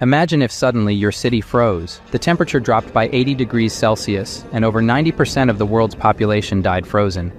Imagine if suddenly your city froze. The temperature dropped by 80 degrees Celsius, and over 90% of the world's population died frozen.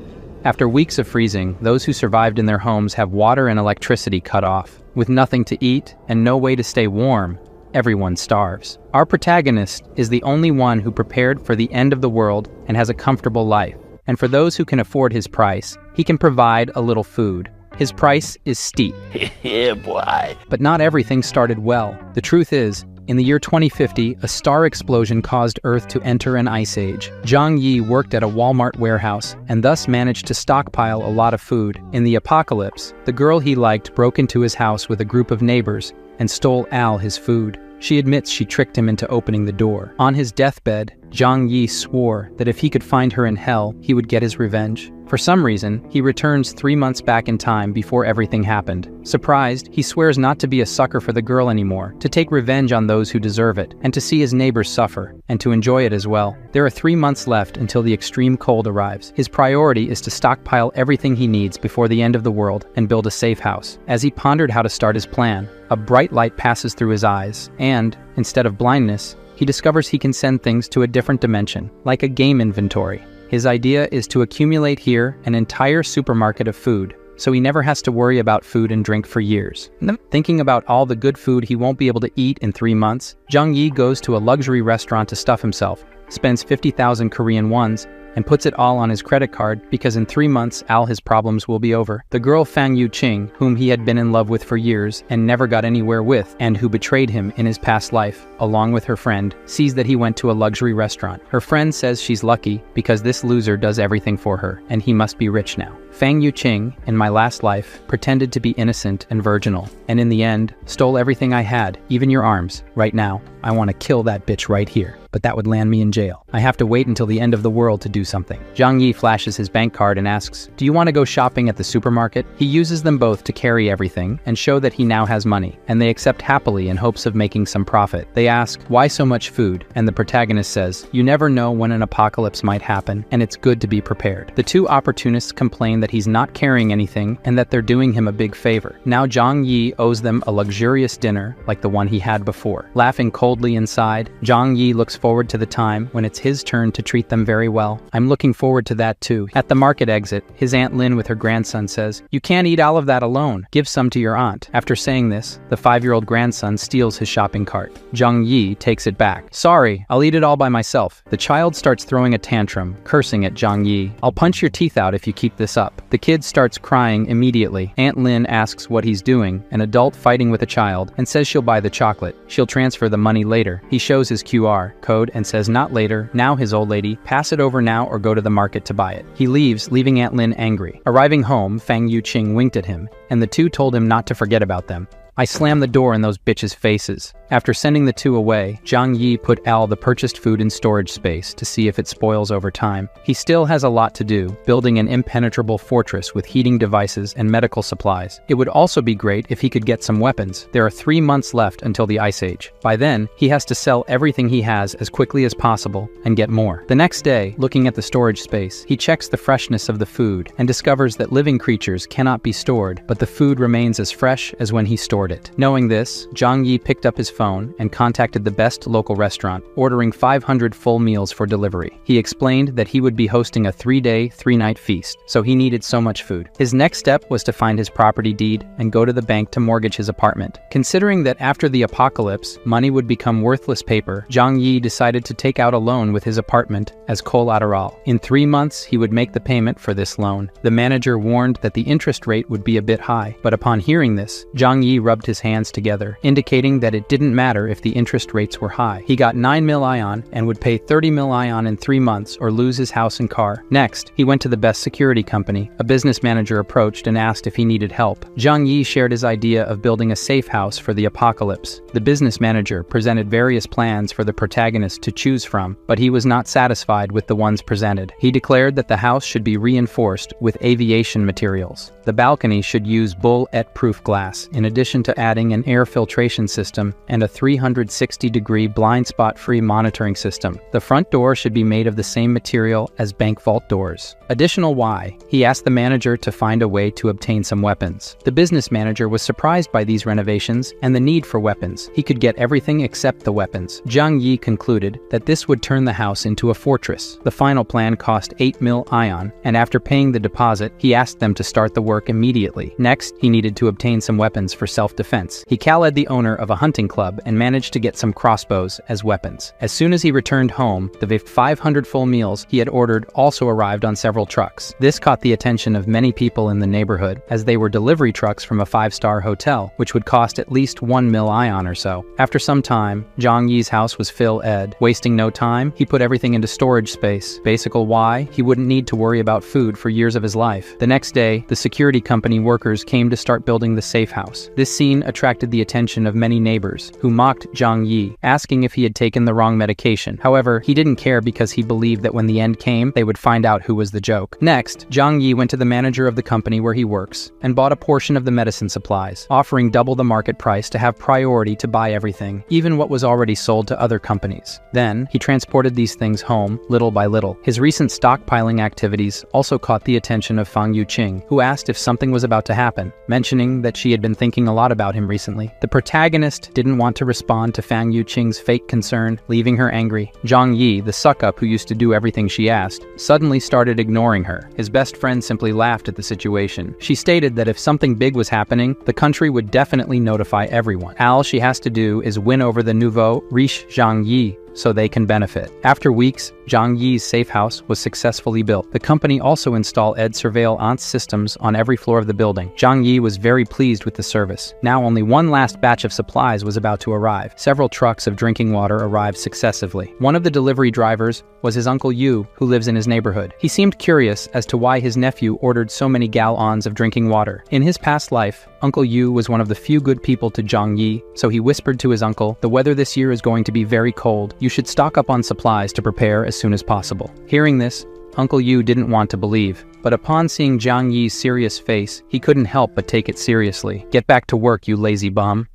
After weeks of freezing, those who survived in their homes have water and electricity cut off. With nothing to eat and no way to stay warm, everyone starves. Our protagonist is the only one who prepared for the end of the world and has a comfortable life. And for those who can afford his price, he can provide a little food. His price is steep. Yeah, boy. But not everything started well. The truth is, in the year 2050, a star explosion caused Earth to enter an ice age. Zhang Yi worked at a Walmart warehouse and thus managed to stockpile a lot of food. In the apocalypse, the girl he liked broke into his house with a group of neighbors and stole Al his food. She admits she tricked him into opening the door. On his deathbed, Zhang Yi swore that if he could find her in hell, he would get his revenge. For some reason, he returns 3 months back in time before everything happened. Surprised, he swears not to be a sucker for the girl anymore, to take revenge on those who deserve it, and to see his neighbors suffer, and to enjoy it as well. There are 3 months left until the extreme cold arrives. His priority is to stockpile everything he needs before the end of the world and build a safe house. As he pondered how to start his plan, a bright light passes through his eyes, and, instead of blindness, he discovers he can send things to a different dimension, like a game inventory. His idea is to accumulate here an entire supermarket of food, so he never has to worry about food and drink for years. Thinking about all the good food he won't be able to eat in 3 months, Zhang Yi goes to a luxury restaurant to stuff himself, spends 50,000 Korean wons, and puts it all on his credit card because in 3 months, all his problems will be over. The girl Fang Yuqing, whom he had been in love with for years and never got anywhere with, and who betrayed him in his past life, along with her friend, sees that he went to a luxury restaurant. Her friend says she's lucky because this loser does everything for her, and he must be rich now. Fang Yuqing, in my last life, pretended to be innocent and virginal, and in the end, stole everything I had, even your arms. Right now, I want to kill that bitch right here, but that would land me in jail. I have to wait until the end of the world to do something. Zhang Yi flashes his bank card and asks, "Do you want to go shopping at the supermarket?" He uses them both to carry everything and show that he now has money, and they accept happily in hopes of making some profit. They ask, "Why so much food?" And the protagonist says, "You never know when an apocalypse might happen, and it's good to be prepared." The two opportunists complain that he's not carrying anything and that they're doing him a big favor. Now Zhang Yi owes them a luxurious dinner like the one he had before. Laughing coldly inside, Zhang Yi looks forward to the time when it's his turn to treat them very well. "I'm looking forward to that too." At the market exit, his Aunt Lin with her grandson says, "You can't eat all of that alone. Give some to your aunt." After saying this, the 5-year-old grandson steals his shopping cart. Zhang Yi takes it back. "Sorry, I'll eat it all by myself." The child starts throwing a tantrum, cursing at Zhang Yi. "I'll punch your teeth out if you keep this up." The kid starts crying immediately. Aunt Lin asks what he's doing, an adult fighting with a child, and says she'll buy the chocolate. She'll transfer the money later. He shows his QR code and says not later, now his old lady, pass it over now or go to the market to buy it. He leaves, leaving Aunt Lin angry. Arriving home, Fang Yuqing winked at him, and the two told him not to forget about them. "I slammed the door in those bitches' faces." After sending the two away, Zhang Yi put all the purchased food in storage space to see if it spoils over time. He still has a lot to do, building an impenetrable fortress with heating devices and medical supplies. It would also be great if he could get some weapons. There are 3 months left until the Ice Age. By then, he has to sell everything he has as quickly as possible and get more. The next day, looking at the storage space, he checks the freshness of the food and discovers that living creatures cannot be stored, but the food remains as fresh as when he stored it. Knowing this, Zhang Yi picked up his phone and contacted the best local restaurant, ordering 500 full meals for delivery. He explained that he would be hosting a 3-day, 3-night feast, so he needed so much food. His next step was to find his property deed and go to the bank to mortgage his apartment. Considering that after the apocalypse, money would become worthless paper, Zhang Yi decided to take out a loan with his apartment as collateral. In 3 months, he would make the payment for this loan. The manager warned that the interest rate would be a bit high, but upon hearing this, Zhang Yi rubbed his hands together, indicating that it didn't matter if the interest rates were high. He got 9 mil ion and would pay 30 mil ion in 3 months or lose his house and car. Next, he went to the best security company. A business manager approached and asked if he needed help. Zhang Yi shared his idea of building a safe house for the apocalypse. The business manager presented various plans for the protagonist to choose from, but he was not satisfied with the ones presented. He declared that the house should be reinforced with aviation materials. The balcony should use bullet-proof glass, in addition to adding an air filtration system and a 360-degree blind spot-free monitoring system. The front door should be made of the same material as bank vault doors. Additional why, he asked the manager to find a way to obtain some weapons. The business manager was surprised by these renovations and the need for weapons. He could get everything except the weapons. Zhang Yi concluded that this would turn the house into a fortress. The final plan cost 8 mil ion, and after paying the deposit, he asked them to start the work immediately. Next, he needed to obtain some weapons for self-defense. He called the owner of a hunting club and managed to get some crossbows as weapons. As soon as he returned home, the 500 full meals he had ordered also arrived on several trucks. This caught the attention of many people in the neighborhood, as they were delivery trucks from a 5-star hotel, which would cost at least 1 mil ion or so. After some time, Zhang Yi's house was filled. Wasting no time, he put everything into storage space. Basically why, he wouldn't need to worry about food for years of his life. The next day, the security company workers came to start building the safe house. This scene attracted the attention of many neighbors, who mocked Zhang Yi, asking if he had taken the wrong medication. However, he didn't care because he believed that when the end came, they would find out who was the joke. Next, Zhang Yi went to the manager of the company where he works and bought a portion of the medicine supplies, offering double the market price to have priority to buy everything, even what was already sold to other companies. Then, he transported these things home, little by little. His recent stockpiling activities also caught the attention of Fang Yuqing, who asked if something was about to happen, mentioning that she had been thinking a lot about him recently. The protagonist didn't want to respond to Fang Yuqing's fake concern, leaving her angry. Zhang Yi, the suck-up who used to do everything she asked, suddenly started ignoring her. His best friend simply laughed at the situation. She stated that if something big was happening, the country would definitely notify everyone. All she has to do is win over the nouveau riche Zhang Yi, so they can benefit. After weeks, Zhang Yi's safe house was successfully built. The company also installed surveillance systems on every floor of the building. Zhang Yi was very pleased with the service. Now only one last batch of supplies was about to arrive. Several trucks of drinking water arrived successively. One of the delivery drivers was his Uncle Yu, who lives in his neighborhood. He seemed curious as to why his nephew ordered so many gallons of drinking water. In his past life, Uncle Yu was one of the few good people to Zhang Yi, so he whispered to his uncle, "The weather this year is going to be very cold. You should stock up on supplies to prepare as soon as possible." Hearing this, Uncle Yu didn't want to believe, but upon seeing Zhang Yi's serious face, he couldn't help but take it seriously. "Get back to work, you lazy bum."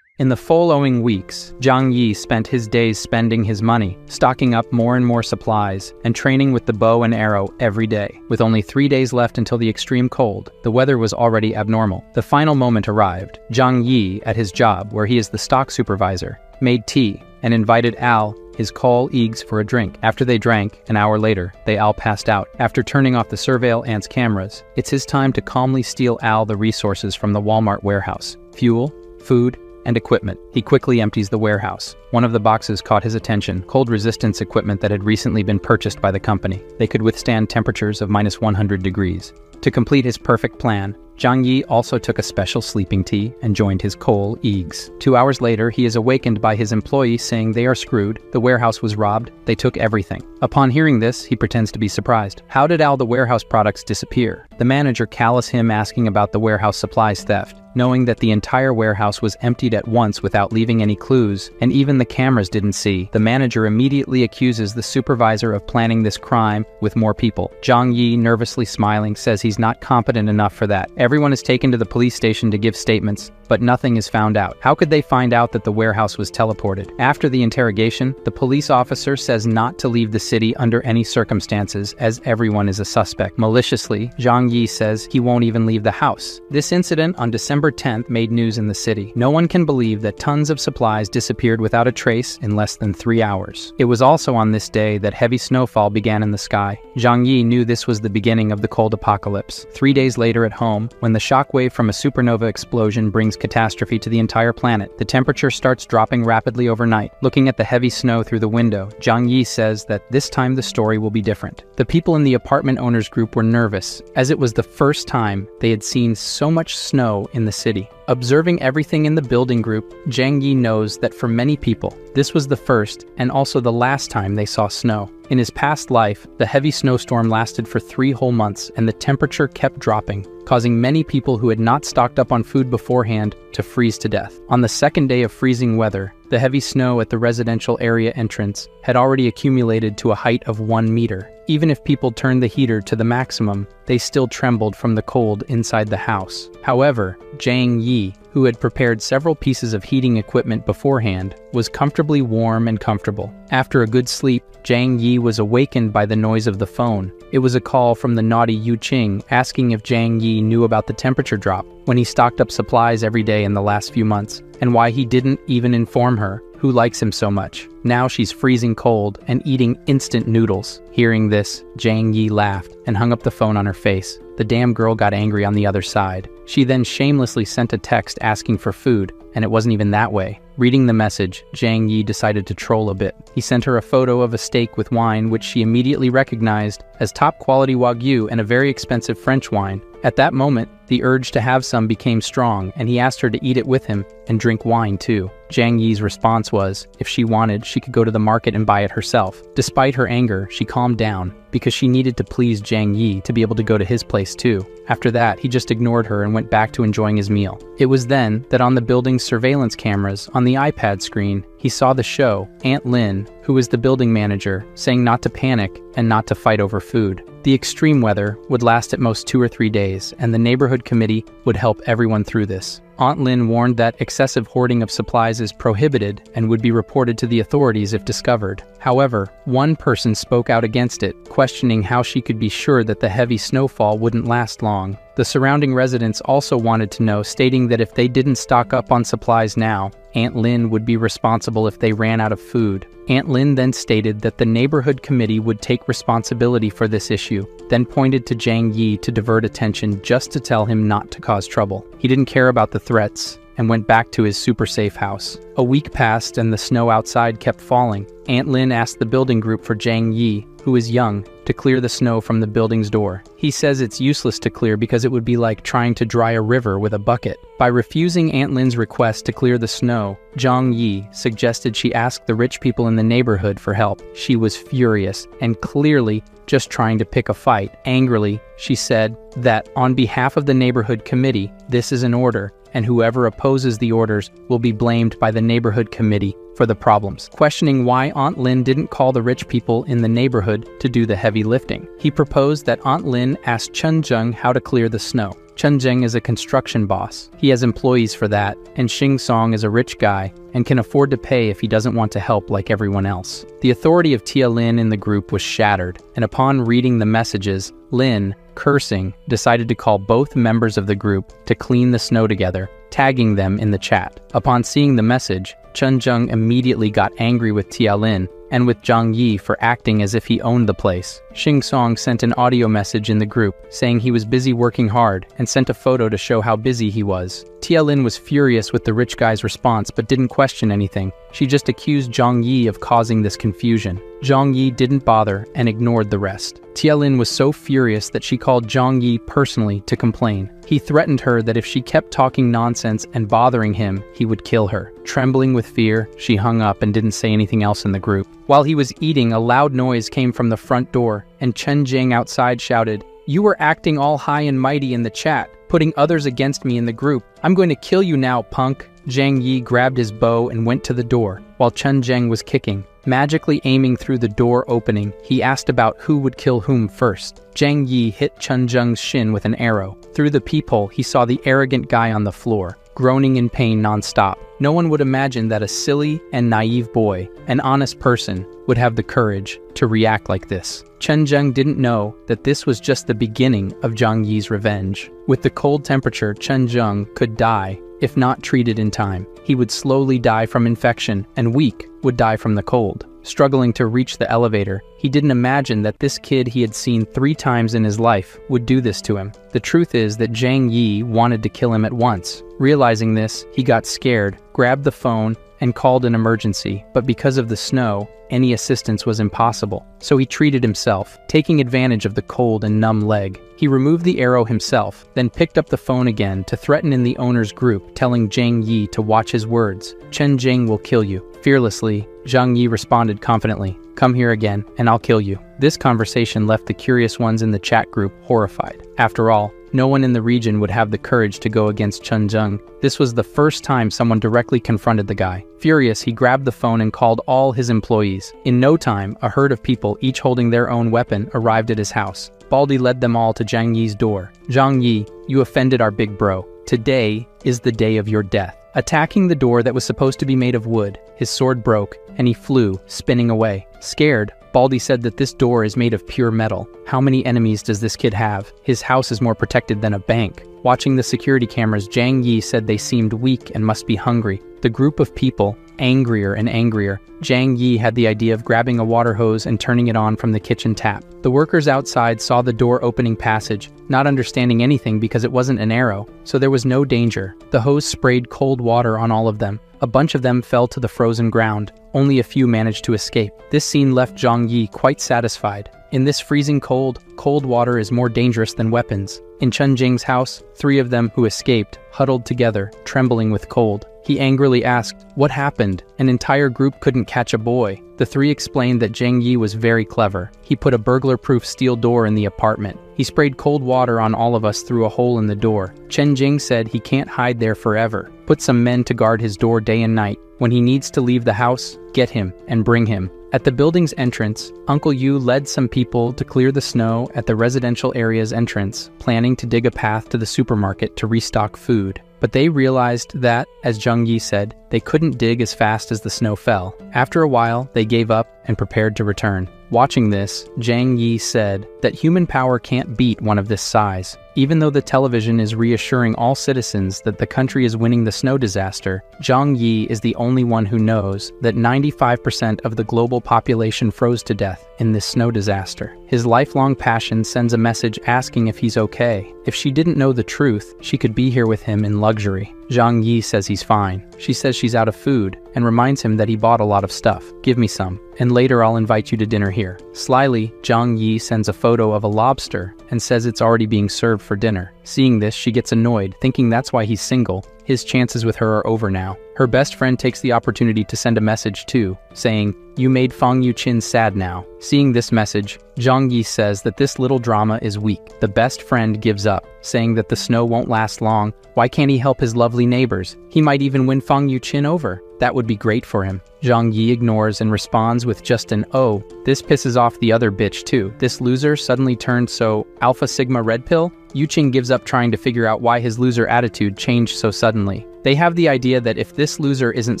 In the following weeks, Zhang Yi spent his days spending his money, stocking up more and more supplies, and training with the bow and arrow every day. With only 3 days left until the extreme cold, the weather was already abnormal. The final moment arrived. Zhang Yi, at his job, where he is the stock supervisor, made tea and invited Al, his colleagues, for a drink. After they drank, an hour later, they all passed out. After turning off the surveillance cameras, it's his time to calmly steal Al the resources from the Walmart warehouse: fuel, food, and equipment. He quickly empties the warehouse. One of the boxes caught his attention: cold resistance equipment that had recently been purchased by the company. They could withstand temperatures of -100 degrees. To complete his perfect plan, Zhang Yi also took a special sleeping tea and joined his colleagues. 2 hours later, he is awakened by his employee saying they are screwed, the warehouse was robbed, they took everything. Upon hearing this, he pretends to be surprised. How did all the warehouse products disappear? The manager calls him asking about the warehouse supplies theft. Knowing that the entire warehouse was emptied at once without leaving any clues, and even the cameras didn't see, the manager immediately accuses the supervisor of planning this crime with more people. Zhang Yi, nervously smiling, says he's not competent enough for that. Everyone is taken to the police station to give statements, but nothing is found out. How could they find out that the warehouse was teleported? After the interrogation, the police officer says not to leave the city under any circumstances, as everyone is a suspect. Maliciously, Zhang Yi says he won't even leave the house. This incident on December 10th made news in the city. No one can believe that tons of supplies disappeared without a trace in less than 3 hours. It was also on this day that heavy snowfall began in the sky. Zhang Yi knew this was the beginning of the cold apocalypse. 3 days later at home, when the shockwave from a supernova explosion brings catastrophe to the entire planet, the temperature starts dropping rapidly overnight. Looking at the heavy snow through the window, Zhang Yi says that this time the story will be different. The people in the apartment owners group were nervous, as it was the first time they had seen so much snow in the city. Observing everything in the building group, Zhang Yi knows that for many people, this was the first and also the last time they saw snow. In his past life, the heavy snowstorm lasted for 3 whole months and the temperature kept dropping, causing many people who had not stocked up on food beforehand to freeze to death. On the second day of freezing weather, the heavy snow at the residential area entrance had already accumulated to a height of 1 meter. Even if people turned the heater to the maximum, they still trembled from the cold inside the house. However, Zhang Yi, who had prepared several pieces of heating equipment beforehand, was comfortably warm and comfortable. After a good sleep, Zhang Yi was awakened by the noise of the phone. It was a call from the naughty Yu Qing asking if Zhang Yi knew about the temperature drop when he stocked up supplies every day in the last few months, and why he didn't even inform her, who likes him so much. Now she's freezing cold and eating instant noodles. Hearing this, Zhang Yi laughed and hung up the phone on her face. The damn girl got angry on the other side. She then shamelessly sent a text asking for food, and it wasn't even that way. Reading the message, Zhang Yi decided to troll a bit. He sent her a photo of a steak with wine, which she immediately recognized as top-quality Wagyu and a very expensive French wine. At that moment, the urge to have some became strong, and he asked her to eat it with him and drink wine too. Zhang Yi's response was, if she wanted, she could go to the market and buy it herself. Despite her anger, she calmed down, because she needed to please Zhang Yi to be able to go to his place too. After that, he just ignored her and went back to enjoying his meal. It was then that on the building's surveillance cameras on the iPad screen, he saw the show, Aunt Lin, who was the building manager, saying not to panic and not to fight over food. The extreme weather would last at most 2 or 3 days, and the neighborhood committee would help everyone through this. Aunt Lin warned that excessive hoarding of supplies is prohibited and would be reported to the authorities if discovered. However, one person spoke out against it, questioning how she could be sure that the heavy snowfall wouldn't last long. The surrounding residents also wanted to know, stating that if they didn't stock up on supplies now, Aunt Lin would be responsible if they ran out of food. Aunt Lin then stated that the neighborhood committee would take responsibility for this issue, then pointed to Zhang Yi to divert attention just to tell him not to cause trouble. He didn't care about the threats and went back to his super safe house. A week passed and the snow outside kept falling. Aunt Lin asked the building group for Zhang Yi, who is young, to clear the snow from the building's door. He says it's useless to clear because it would be like trying to dry a river with a bucket. By refusing Aunt Lin's request to clear the snow, Zhang Yi suggested she ask the rich people in the neighborhood for help. She was furious and clearly just trying to pick a fight. Angrily, she said that on behalf of the neighborhood committee, this is an order, and whoever opposes the orders will be blamed by the neighborhood committee for the problems. Questioning why Aunt Lin didn't call the rich people in the neighborhood to do the heavy lifting, he proposed that Aunt Lin ask Chen Zheng how to clear the snow. Chen Zheng is a construction boss. He has employees for that, and Xing Song is a rich guy and can afford to pay if he doesn't want to help like everyone else. The authority of Tia Lin in the group was shattered, and upon reading the messages, Lin, cursing, decided to call both members of the group to clean the snow together, tagging them in the chat. Upon seeing the message, Chen Zheng immediately got angry with Tia Lin and with Zhang Yi for acting as if he owned the place. Xing Song sent an audio message in the group saying he was busy working hard and sent a photo to show how busy he was. Tia Lin was furious with the rich guy's response but didn't question anything. She just accused Zhang Yi of causing this confusion. Zhang Yi didn't bother and ignored the rest. Tia Lin was so furious that she called Zhang Yi personally to complain. He threatened her that if she kept talking nonsense and bothering him, he would kill her. Trembling with fear, she hung up and didn't say anything else in the group. While he was eating, a loud noise came from the front door, and Chen Zheng outside shouted, "You were acting all high and mighty in the chat, putting others against me in the group. I'm going to kill you now, punk." Zhang Yi grabbed his bow and went to the door, while Chen Zheng was kicking. Magically aiming through the door opening, he asked about who would kill whom first. Zhang Yi hit Chen Zheng's shin with an arrow. Through the peephole, he saw the arrogant guy on the floor, groaning in pain non-stop. No one would imagine that a silly and naive boy, an honest person, would have the courage to react like this. Chen Zheng didn't know that this was just the beginning of Zhang Yi's revenge. With the cold temperature, Chen Zheng could die if not treated in time. He would slowly die from infection, and weak would die from the cold. Struggling to reach the elevator, he didn't imagine that this kid he had seen 3 times in his life would do this to him. The truth is that Zhang Yi wanted to kill him at once. Realizing this, he got scared, grabbed the phone, and called an emergency, but because of the snow, any assistance was impossible. So he treated himself, taking advantage of the cold and numb leg. He removed the arrow himself, then picked up the phone again to threaten in the owner's group, telling Zhang Yi to watch his words. "Chen Zheng will kill you." Fearlessly, Zhang Yi responded confidently, "Come here again, and I'll kill you." This conversation left the curious ones in the chat group horrified. After all, no one in the region would have the courage to go against Chen Zheng. This was the first time someone directly confronted the guy. Furious, he grabbed the phone and called all his employees. In no time, a herd of people, each holding their own weapon, arrived at his house. Baldi led them all to Zhang Yi's door. "Zhang Yi, you offended our big bro. Today is the day of your death." Attacking the door that was supposed to be made of wood, his sword broke, and he flew, spinning away. Scared, Baldi said that this door is made of pure metal. How many enemies does this kid have? His house is more protected than a bank. Watching the security cameras, Zhang Yi said they seemed weak and must be hungry. The group of people, angrier and angrier, Zhang Yi had the idea of grabbing a water hose and turning it on from the kitchen tap. The workers outside saw the door opening passage, not understanding anything because it wasn't an arrow, so there was no danger. The hose sprayed cold water on all of them. A bunch of them fell to the frozen ground. Only a few managed to escape. This scene left Zhang Yi quite satisfied. In this freezing cold, cold water is more dangerous than weapons. In Chen Jing's house, 3 of them who escaped huddled together, trembling with cold. He angrily asked, "What happened?" An entire group couldn't catch a boy. The 3 explained that Zhang Yi was very clever. He put a burglar-proof steel door in the apartment. He sprayed cold water on all of us through a hole in the door. Chen Jing said he can't hide there forever. Put some men to guard his door day and night. When he needs to leave the house, get him and bring him. At the building's entrance, Uncle Yu led some people to clear the snow at the residential area's entrance, planning to dig a path to the supermarket to restock food. But they realized that, as Zhang Yi said, they couldn't dig as fast as the snow fell. After a while, they gave up and prepared to return. Watching this, Zhang Yi said that human power can't beat one of this size. Even though the television is reassuring all citizens that the country is winning the snow disaster, Zhang Yi is the only one who knows that 95% of the global population froze to death in this snow disaster. His lifelong passion sends a message asking if he's okay. If she didn't know the truth, she could be here with him in luxury. Zhang Yi says he's fine. She says she's out of food and reminds him that he bought a lot of stuff. "Give me some, and later I'll invite you to dinner here." Slyly, Zhang Yi sends a photo of a lobster and says it's already being served for dinner. Seeing this, she gets annoyed, thinking that's why he's single. His chances with her are over now. Her best friend takes the opportunity to send a message too, saying, "You made Fang Yuqin sad now." Seeing this message, Zhang Yi says that this little drama is weak. The best friend gives up, saying that the snow won't last long. Why can't he help his lovely neighbors? He might even win Fang Yuqin over. That would be great for him. Zhang Yi ignores and responds with just an "oh." This pisses off the other bitch too. This loser suddenly turned so Alpha Sigma Red Pill? Yuqing gives up trying to figure out why his loser attitude changed so suddenly. They have the idea that if this loser isn't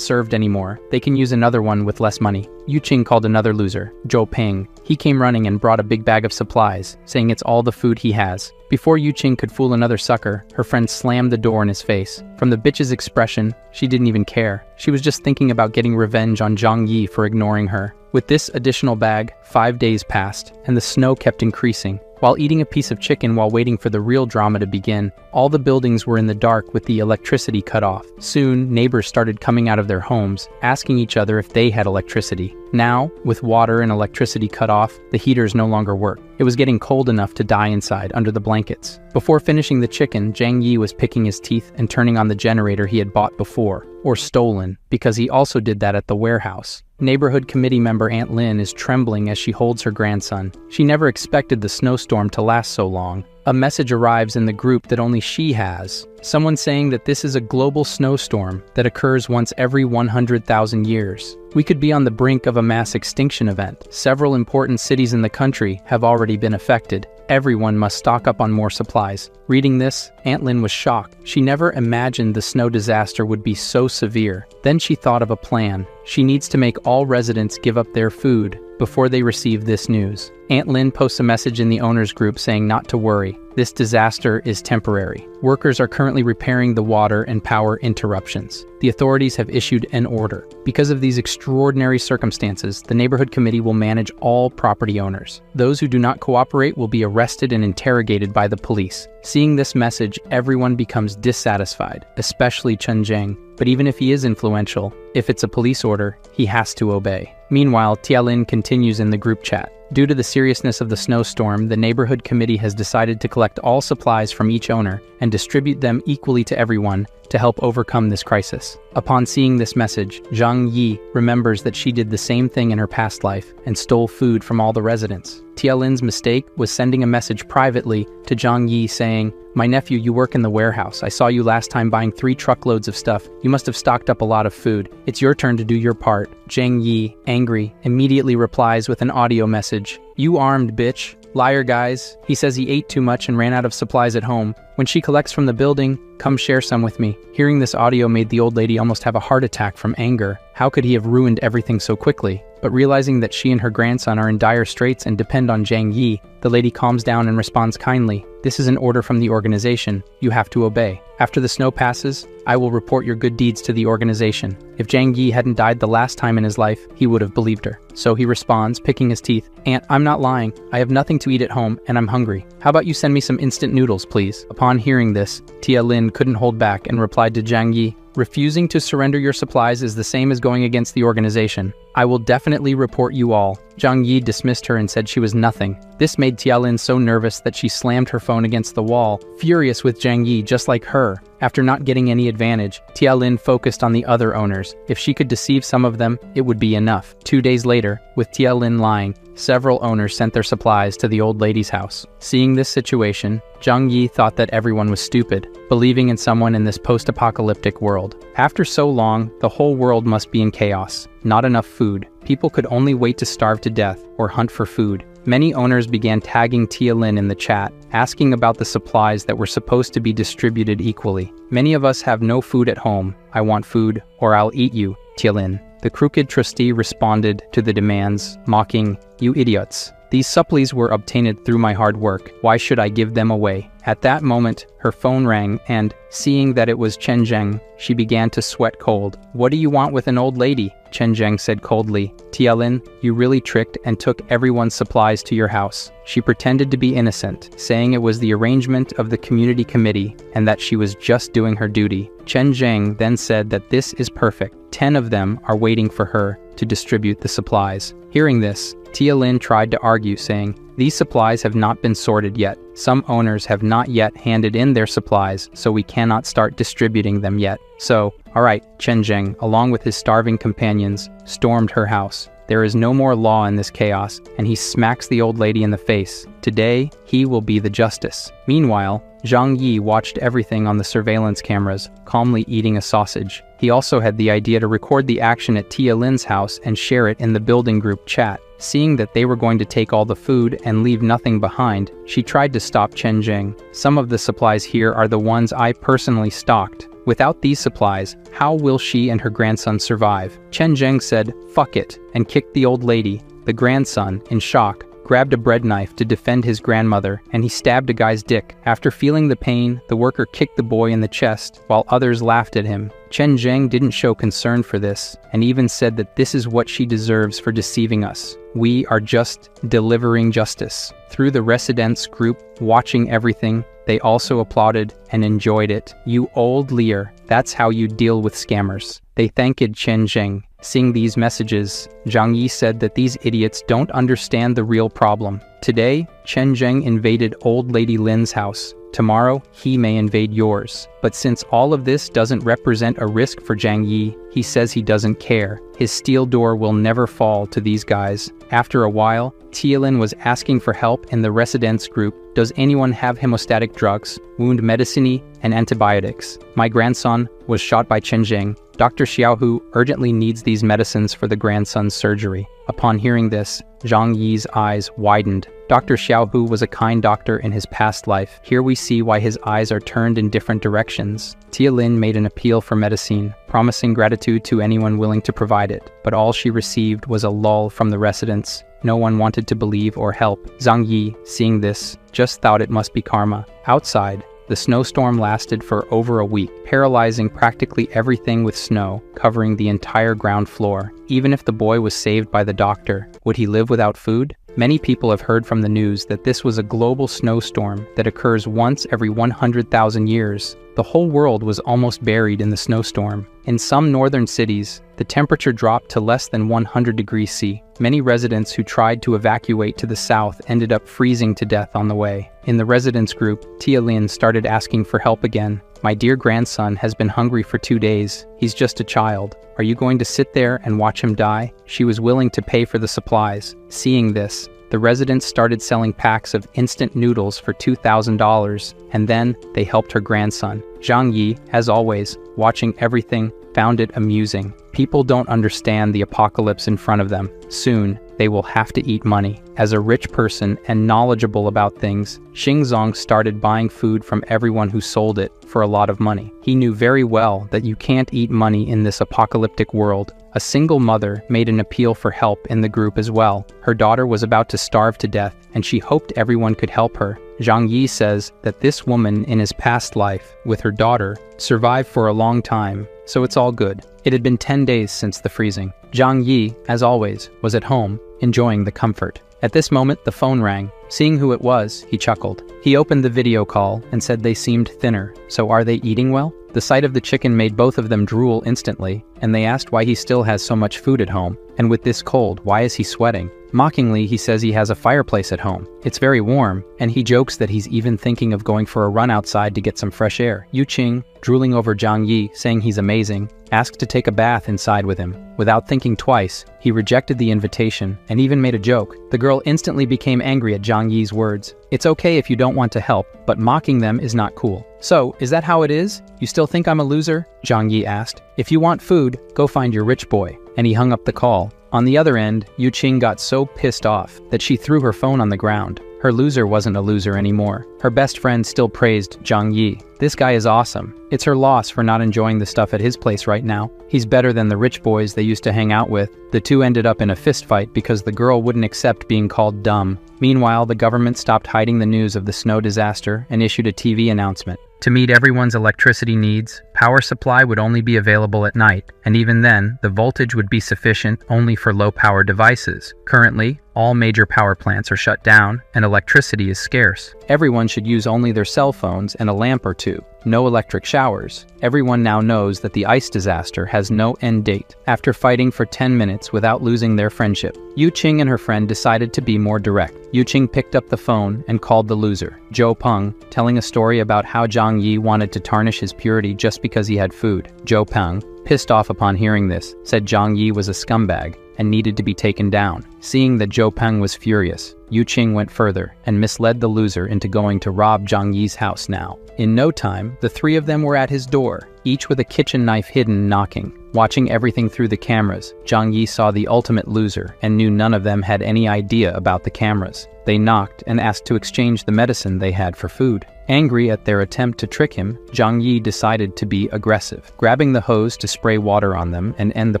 served anymore, they can use another one with less money. Yuqing called another loser, Zhou Ping. He came running and brought a big bag of supplies, saying it's all the food he has. Before Yuqing could fool another sucker, her friend slammed the door in his face. From the bitch's expression, she didn't even care. She was just thinking about getting revenge on Zhang Yi for ignoring her. With this additional bag, 5 days passed, and the snow kept increasing. While eating a piece of chicken while waiting for the real drama to begin, all the buildings were in the dark with the electricity cut off. Soon, neighbors started coming out of their homes, asking each other if they had electricity. Now, with water and electricity cut off, the heaters no longer worked. It was getting cold enough to die inside under the blankets. Before finishing the chicken, Zhang Yi was picking his teeth and turning on the generator he had bought before, or stolen, because he also did that at the warehouse. Neighborhood committee member Aunt Lin is trembling as she holds her grandson. She never expected the snowstorm to last so long. A message arrives in the group that only she has. Someone saying that this is a global snowstorm that occurs once every 100,000 years. We could be on the brink of a mass extinction event. Several important cities in the country have already been affected. Everyone must stock up on more supplies. Reading this, Aunt Lin was shocked. She never imagined the snow disaster would be so severe. Then she thought of a plan. She needs to make all residents give up their food before they receive this news. Aunt Lin posts a message in the owners group saying not to worry. This disaster is temporary. Workers are currently repairing the water and power interruptions. The authorities have issued an order. Because of these extraordinary circumstances, the neighborhood committee will manage all property owners. Those who do not cooperate will be arrested and interrogated by the police. Seeing this message, everyone becomes dissatisfied, especially Chen Zheng. But even if he is influential, if it's a police order, he has to obey. Meanwhile, Tialin continues in the group chat. Due to the seriousness of the snowstorm, the neighborhood committee has decided to collect all supplies from each owner and distribute them equally to everyone to help overcome this crisis. Upon seeing this message, Zhang Yi remembers that she did the same thing in her past life and stole food from all the residents. Tialin's mistake was sending a message privately to Zhang Yi saying, "My nephew, you work in the warehouse. I saw you last time buying 3 truckloads of stuff. You must have stocked up a lot of food. It's your turn to do your part." Zhang Yi, angry, immediately replies with an audio message, "You armed, bitch. Liar, guys. He says he ate too much and ran out of supplies at home. When she collects from the building, come share some with me." Hearing this audio made the old lady almost have a heart attack from anger. How could he have ruined everything so quickly? But realizing that she and her grandson are in dire straits and depend on Zhang Yi, the lady calms down and responds kindly, "This is an order from the organization. You have to obey. After the snow passes, I will report your good deeds to the organization." If Zhang Yi hadn't died the last time in his life, he would have believed her. So he responds, picking his teeth, "Aunt, I'm not lying. I have nothing to eat at home, and I'm hungry. How about you send me some instant noodles, please?" Upon hearing this, Tialin couldn't hold back and replied to Zhang Yi, "Refusing to surrender your supplies is the same as going against the organization. I will definitely report you all." Zhang Yi dismissed her and said she was nothing. This made Tialin so nervous that she slammed her phone against the wall, furious with Zhang Yi just like her. After not getting any advantage, Tialin focused on the other owners. If she could deceive some of them, it would be enough. 2 days later, with Tialin lying, several owners sent their supplies to the old lady's house. Seeing this situation, Zhang Yi thought that everyone was stupid, believing in someone in this post-apocalyptic world. After so long, the whole world must be in chaos. Not enough food. People could only wait to starve to death or hunt for food. Many owners began tagging Tialin in the chat, asking about the supplies that were supposed to be distributed equally. "Many of us have no food at home. I want food, or I'll eat you, Tialin." The crooked trustee responded to the demands, mocking, "You idiots. These supplies were obtained through my hard work. Why should I give them away?" At that moment, her phone rang and, seeing that it was Chen Zheng, she began to sweat cold. "What do you want with an old lady?" Chen Zheng said coldly. "Tialin, you really tricked and took everyone's supplies to your house." She pretended to be innocent, saying it was the arrangement of the community committee and that she was just doing her duty. Chen Zheng then said that this is perfect. 10 of them are waiting for her to distribute the supplies. Hearing this, Tialin tried to argue, saying, "These supplies have not been sorted yet. Some owners have not yet handed in their supplies, so we cannot start distributing them yet. So, alright," Chen Zheng, along with his starving companions, stormed her house. There is no more law in this chaos, and he smacks the old lady in the face. Today, he will be the justice. Meanwhile, Zhang Yi watched everything on the surveillance cameras, calmly eating a sausage. He also had the idea to record the action at Tialin's house and share it in the building group chat. Seeing that they were going to take all the food and leave nothing behind, she tried to stop Chen Zheng. "Some of the supplies here are the ones I personally stocked. Without these supplies, how will she and her grandson survive?" Chen Zheng said, "Fuck it," and kicked the old lady. The grandson, in shock, grabbed a bread knife to defend his grandmother, and he stabbed a guy's dick. After feeling the pain, the worker kicked the boy in the chest, while others laughed at him. Chen Zheng didn't show concern for this, and even said that this is what she deserves for deceiving us. "We are just delivering justice." Through the residents group, watching everything, they also applauded and enjoyed it. "You old liar, that's how you deal with scammers." They thanked Chen Zheng. Seeing these messages, Zhang Yi said that these idiots don't understand the real problem. Today, Chen Zheng invaded old lady Lin's house. Tomorrow, he may invade yours. But since all of this doesn't represent a risk for Zhang Yi, he says he doesn't care. His steel door will never fall to these guys. After a while, Tialin was asking for help in the residents group. "Does anyone have hemostatic drugs, wound medicine, and antibiotics? My grandson was shot by Chen Zheng. Dr. Xiaohu urgently needs these medicines for the grandson's surgery." Upon hearing this, Zhang Yi's eyes widened. Dr. Xiaohu was a kind doctor in his past life. Here we see why his eyes are turned in different directions. Tialin made an appeal for medicine, promising gratitude to anyone willing to provide it, but all she received was a lull from the residents. No one wanted to believe or help. Zhang Yi, seeing this, just thought it must be karma. Outside, the snowstorm lasted for over a week, paralyzing practically everything with snow, covering the entire ground floor. Even if the boy was saved by the doctor, would he live without food? Many people have heard from the news that this was a global snowstorm that occurs once every 100,000 years. The whole world was almost buried in the snowstorm. In some northern cities, the temperature dropped to less than 100 degrees C. Many residents who tried to evacuate to the south ended up freezing to death on the way. In the residents group, Tia Lin started asking for help again. "My dear grandson has been hungry for 2 days. He's just a child. Are you going to sit there and watch him die?" She was willing to pay for the supplies. Seeing this, the residents started selling packs of instant noodles for $2,000, and then they helped her grandson. Zhang Yi, as always, watching everything, found it amusing. People don't understand the apocalypse in front of them. Soon, they will have to eat money. As a rich person and knowledgeable about things, Xingzong started buying food from everyone who sold it for a lot of money. He knew very well that you can't eat money in this apocalyptic world. A single mother made an appeal for help in the group as well. Her daughter was about to starve to death, and she hoped everyone could help her. Zhang Yi says that this woman in his past life, with her daughter, survived for a long time, so it's all good. It had been 10 days since the freezing. Zhang Yi, as always, was at home, enjoying the comfort. At this moment, the phone rang. Seeing who it was, he chuckled. He opened the video call and said they seemed thinner. So are they eating well? The sight of the chicken made both of them drool instantly, and they asked why he still has so much food at home. And with this cold, why is he sweating? Mockingly, he says he has a fireplace at home. It's very warm, and he jokes that he's even thinking of going for a run outside to get some fresh air. Yu Qing, drooling over Zhang Yi, saying he's amazing, asked to take a bath inside with him. Without thinking twice, he rejected the invitation and even made a joke. The girl instantly became angry at Zhang Yi's words. It's okay if you don't want to help, but mocking them is not cool. So, is that how it is? You still think I'm a loser? Zhang Yi asked. If you want food, go find your rich boy. And he hung up the call. On the other end, Yu Qing got so pissed off that she threw her phone on the ground. Her loser wasn't a loser anymore. Her best friend still praised Zhang Yi. This guy is awesome. It's her loss for not enjoying the stuff at his place right now. He's better than the rich boys they used to hang out with. The two ended up in a fistfight because the girl wouldn't accept being called dumb. Meanwhile, the government stopped hiding the news of the snow disaster and issued a TV announcement. To meet everyone's electricity needs, power supply would only be available at night, and even then, the voltage would be sufficient only for low-power devices. Currently, all major power plants are shut down, and electricity is scarce. Everyone should use only their cell phones and a lamp or two. No electric showers. Everyone now knows that the ice disaster has no end date. After fighting for 10 minutes without losing their friendship, Yu Qing and her friend decided to be more direct. Yu Qing picked up the phone and called the loser, Zhou Peng, telling a story about how Zhang Yi wanted to tarnish his purity just because he had food. Zhou Peng, pissed off upon hearing this, said Zhang Yi was a scumbag and needed to be taken down. Seeing that Zhou Peng was furious, Yu Qing went further and misled the loser into going to rob Zhang Yi's house now. In no time, the three of them were at his door, each with a kitchen knife hidden, knocking. Watching everything through the cameras, Zhang Yi saw the ultimate loser and knew none of them had any idea about the cameras. They knocked and asked to exchange the medicine they had for food. Angry at their attempt to trick him, Zhang Yi decided to be aggressive. Grabbing the hose to spray water on them and end the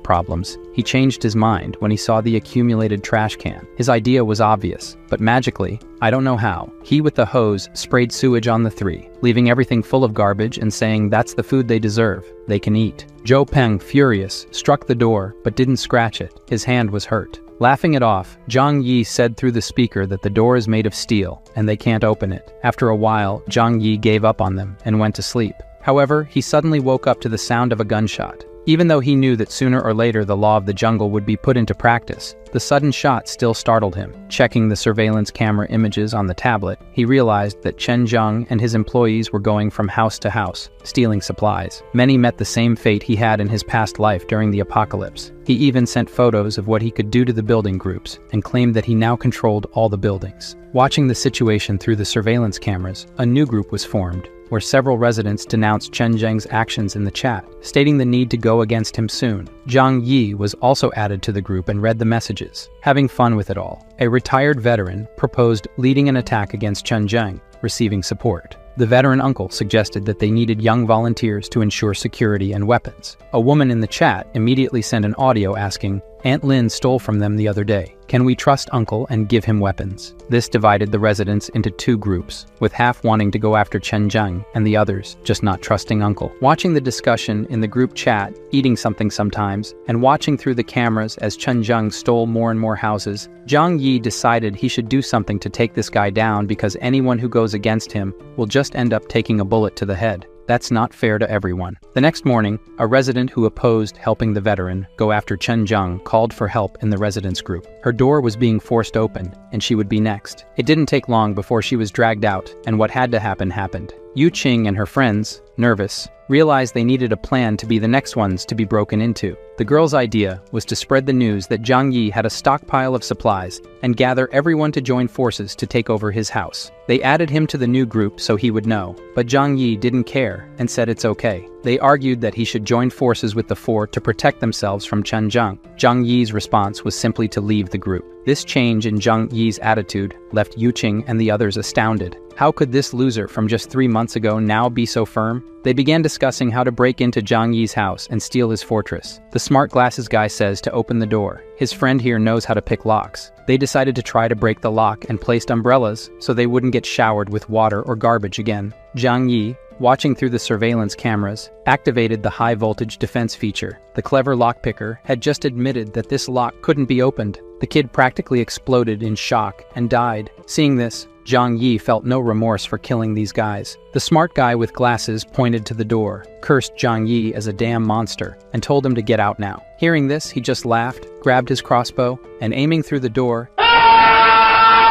problems, he changed his mind when he saw the accumulated trash can. His idea was obvious, but magically, I don't know how, he with the hose sprayed sewage on the three, leaving everything full of garbage and saying that's the food they deserve, they can eat. Zhou Peng, furious, struck the door but didn't scratch it. His hand was hurt. Laughing it off, Zhang Yi said through the speaker that the door is made of steel and they can't open it. After a while, Zhang Yi gave up on them and went to sleep. However, he suddenly woke up to the sound of a gunshot. Even though he knew that sooner or later the law of the jungle would be put into practice, the sudden shot still startled him. Checking the surveillance camera images on the tablet, he realized that Chen Zheng and his employees were going from house to house, stealing supplies. Many met the same fate he had in his past life during the apocalypse. He even sent photos of what he could do to the building groups, and claimed that he now controlled all the buildings. Watching the situation through the surveillance cameras, a new group was formed, where several residents denounced Chen Zheng's actions in the chat, stating the need to go against him soon. Zhang Yi was also added to the group and read the messages. Having fun with it all, a retired veteran proposed leading an attack against Chen Zheng, receiving support. The veteran uncle suggested that they needed young volunteers to ensure security and weapons. A woman in the chat immediately sent an audio asking, Aunt Lin stole from them the other day. Can we trust Uncle and give him weapons? This divided the residents into two groups, with half wanting to go after Chen Zheng and the others just not trusting Uncle. Watching the discussion in the group chat, eating something sometimes, and watching through the cameras as Chen Zheng stole more and more houses, Zhang Yi decided he should do something to take this guy down because anyone who goes against him will just end up taking a bullet to the head. That's not fair to everyone. The next morning, a resident who opposed helping the veteran go after Chen Zheng called for help in the residents group. Her door was being forced open, and she would be next. It didn't take long before she was dragged out, and what had to happen happened. Yu Qing and her friends, nervous, realized they needed a plan to be the next ones to be broken into. The girl's idea was to spread the news that Zhang Yi had a stockpile of supplies and gather everyone to join forces to take over his house. They added him to the new group so he would know, but Zhang Yi didn't care and said it's okay. They argued that he should join forces with the four to protect themselves from Chen Zheng. Zhang Yi's response was simply to leave the group. This change in Zhang Yi's attitude left Yu Qing and the others astounded. How could this loser from just 3 months ago now be so firm? They began discussing how to break into Zhang Yi's house and steal his fortress. The smart glasses guy says to open the door. His friend here knows how to pick locks. They decided to try to break the lock and placed umbrellas so they wouldn't get showered with water or garbage again. Zhang Yi, watching through the surveillance cameras, activated the high-voltage defense feature. The clever lockpicker had just admitted that this lock couldn't be opened. The kid practically exploded in shock and died. Seeing this, Zhang Yi felt no remorse for killing these guys. The smart guy with glasses pointed to the door, cursed Zhang Yi as a damn monster, and told him to get out now. Hearing this, he just laughed, grabbed his crossbow, and aiming through the door,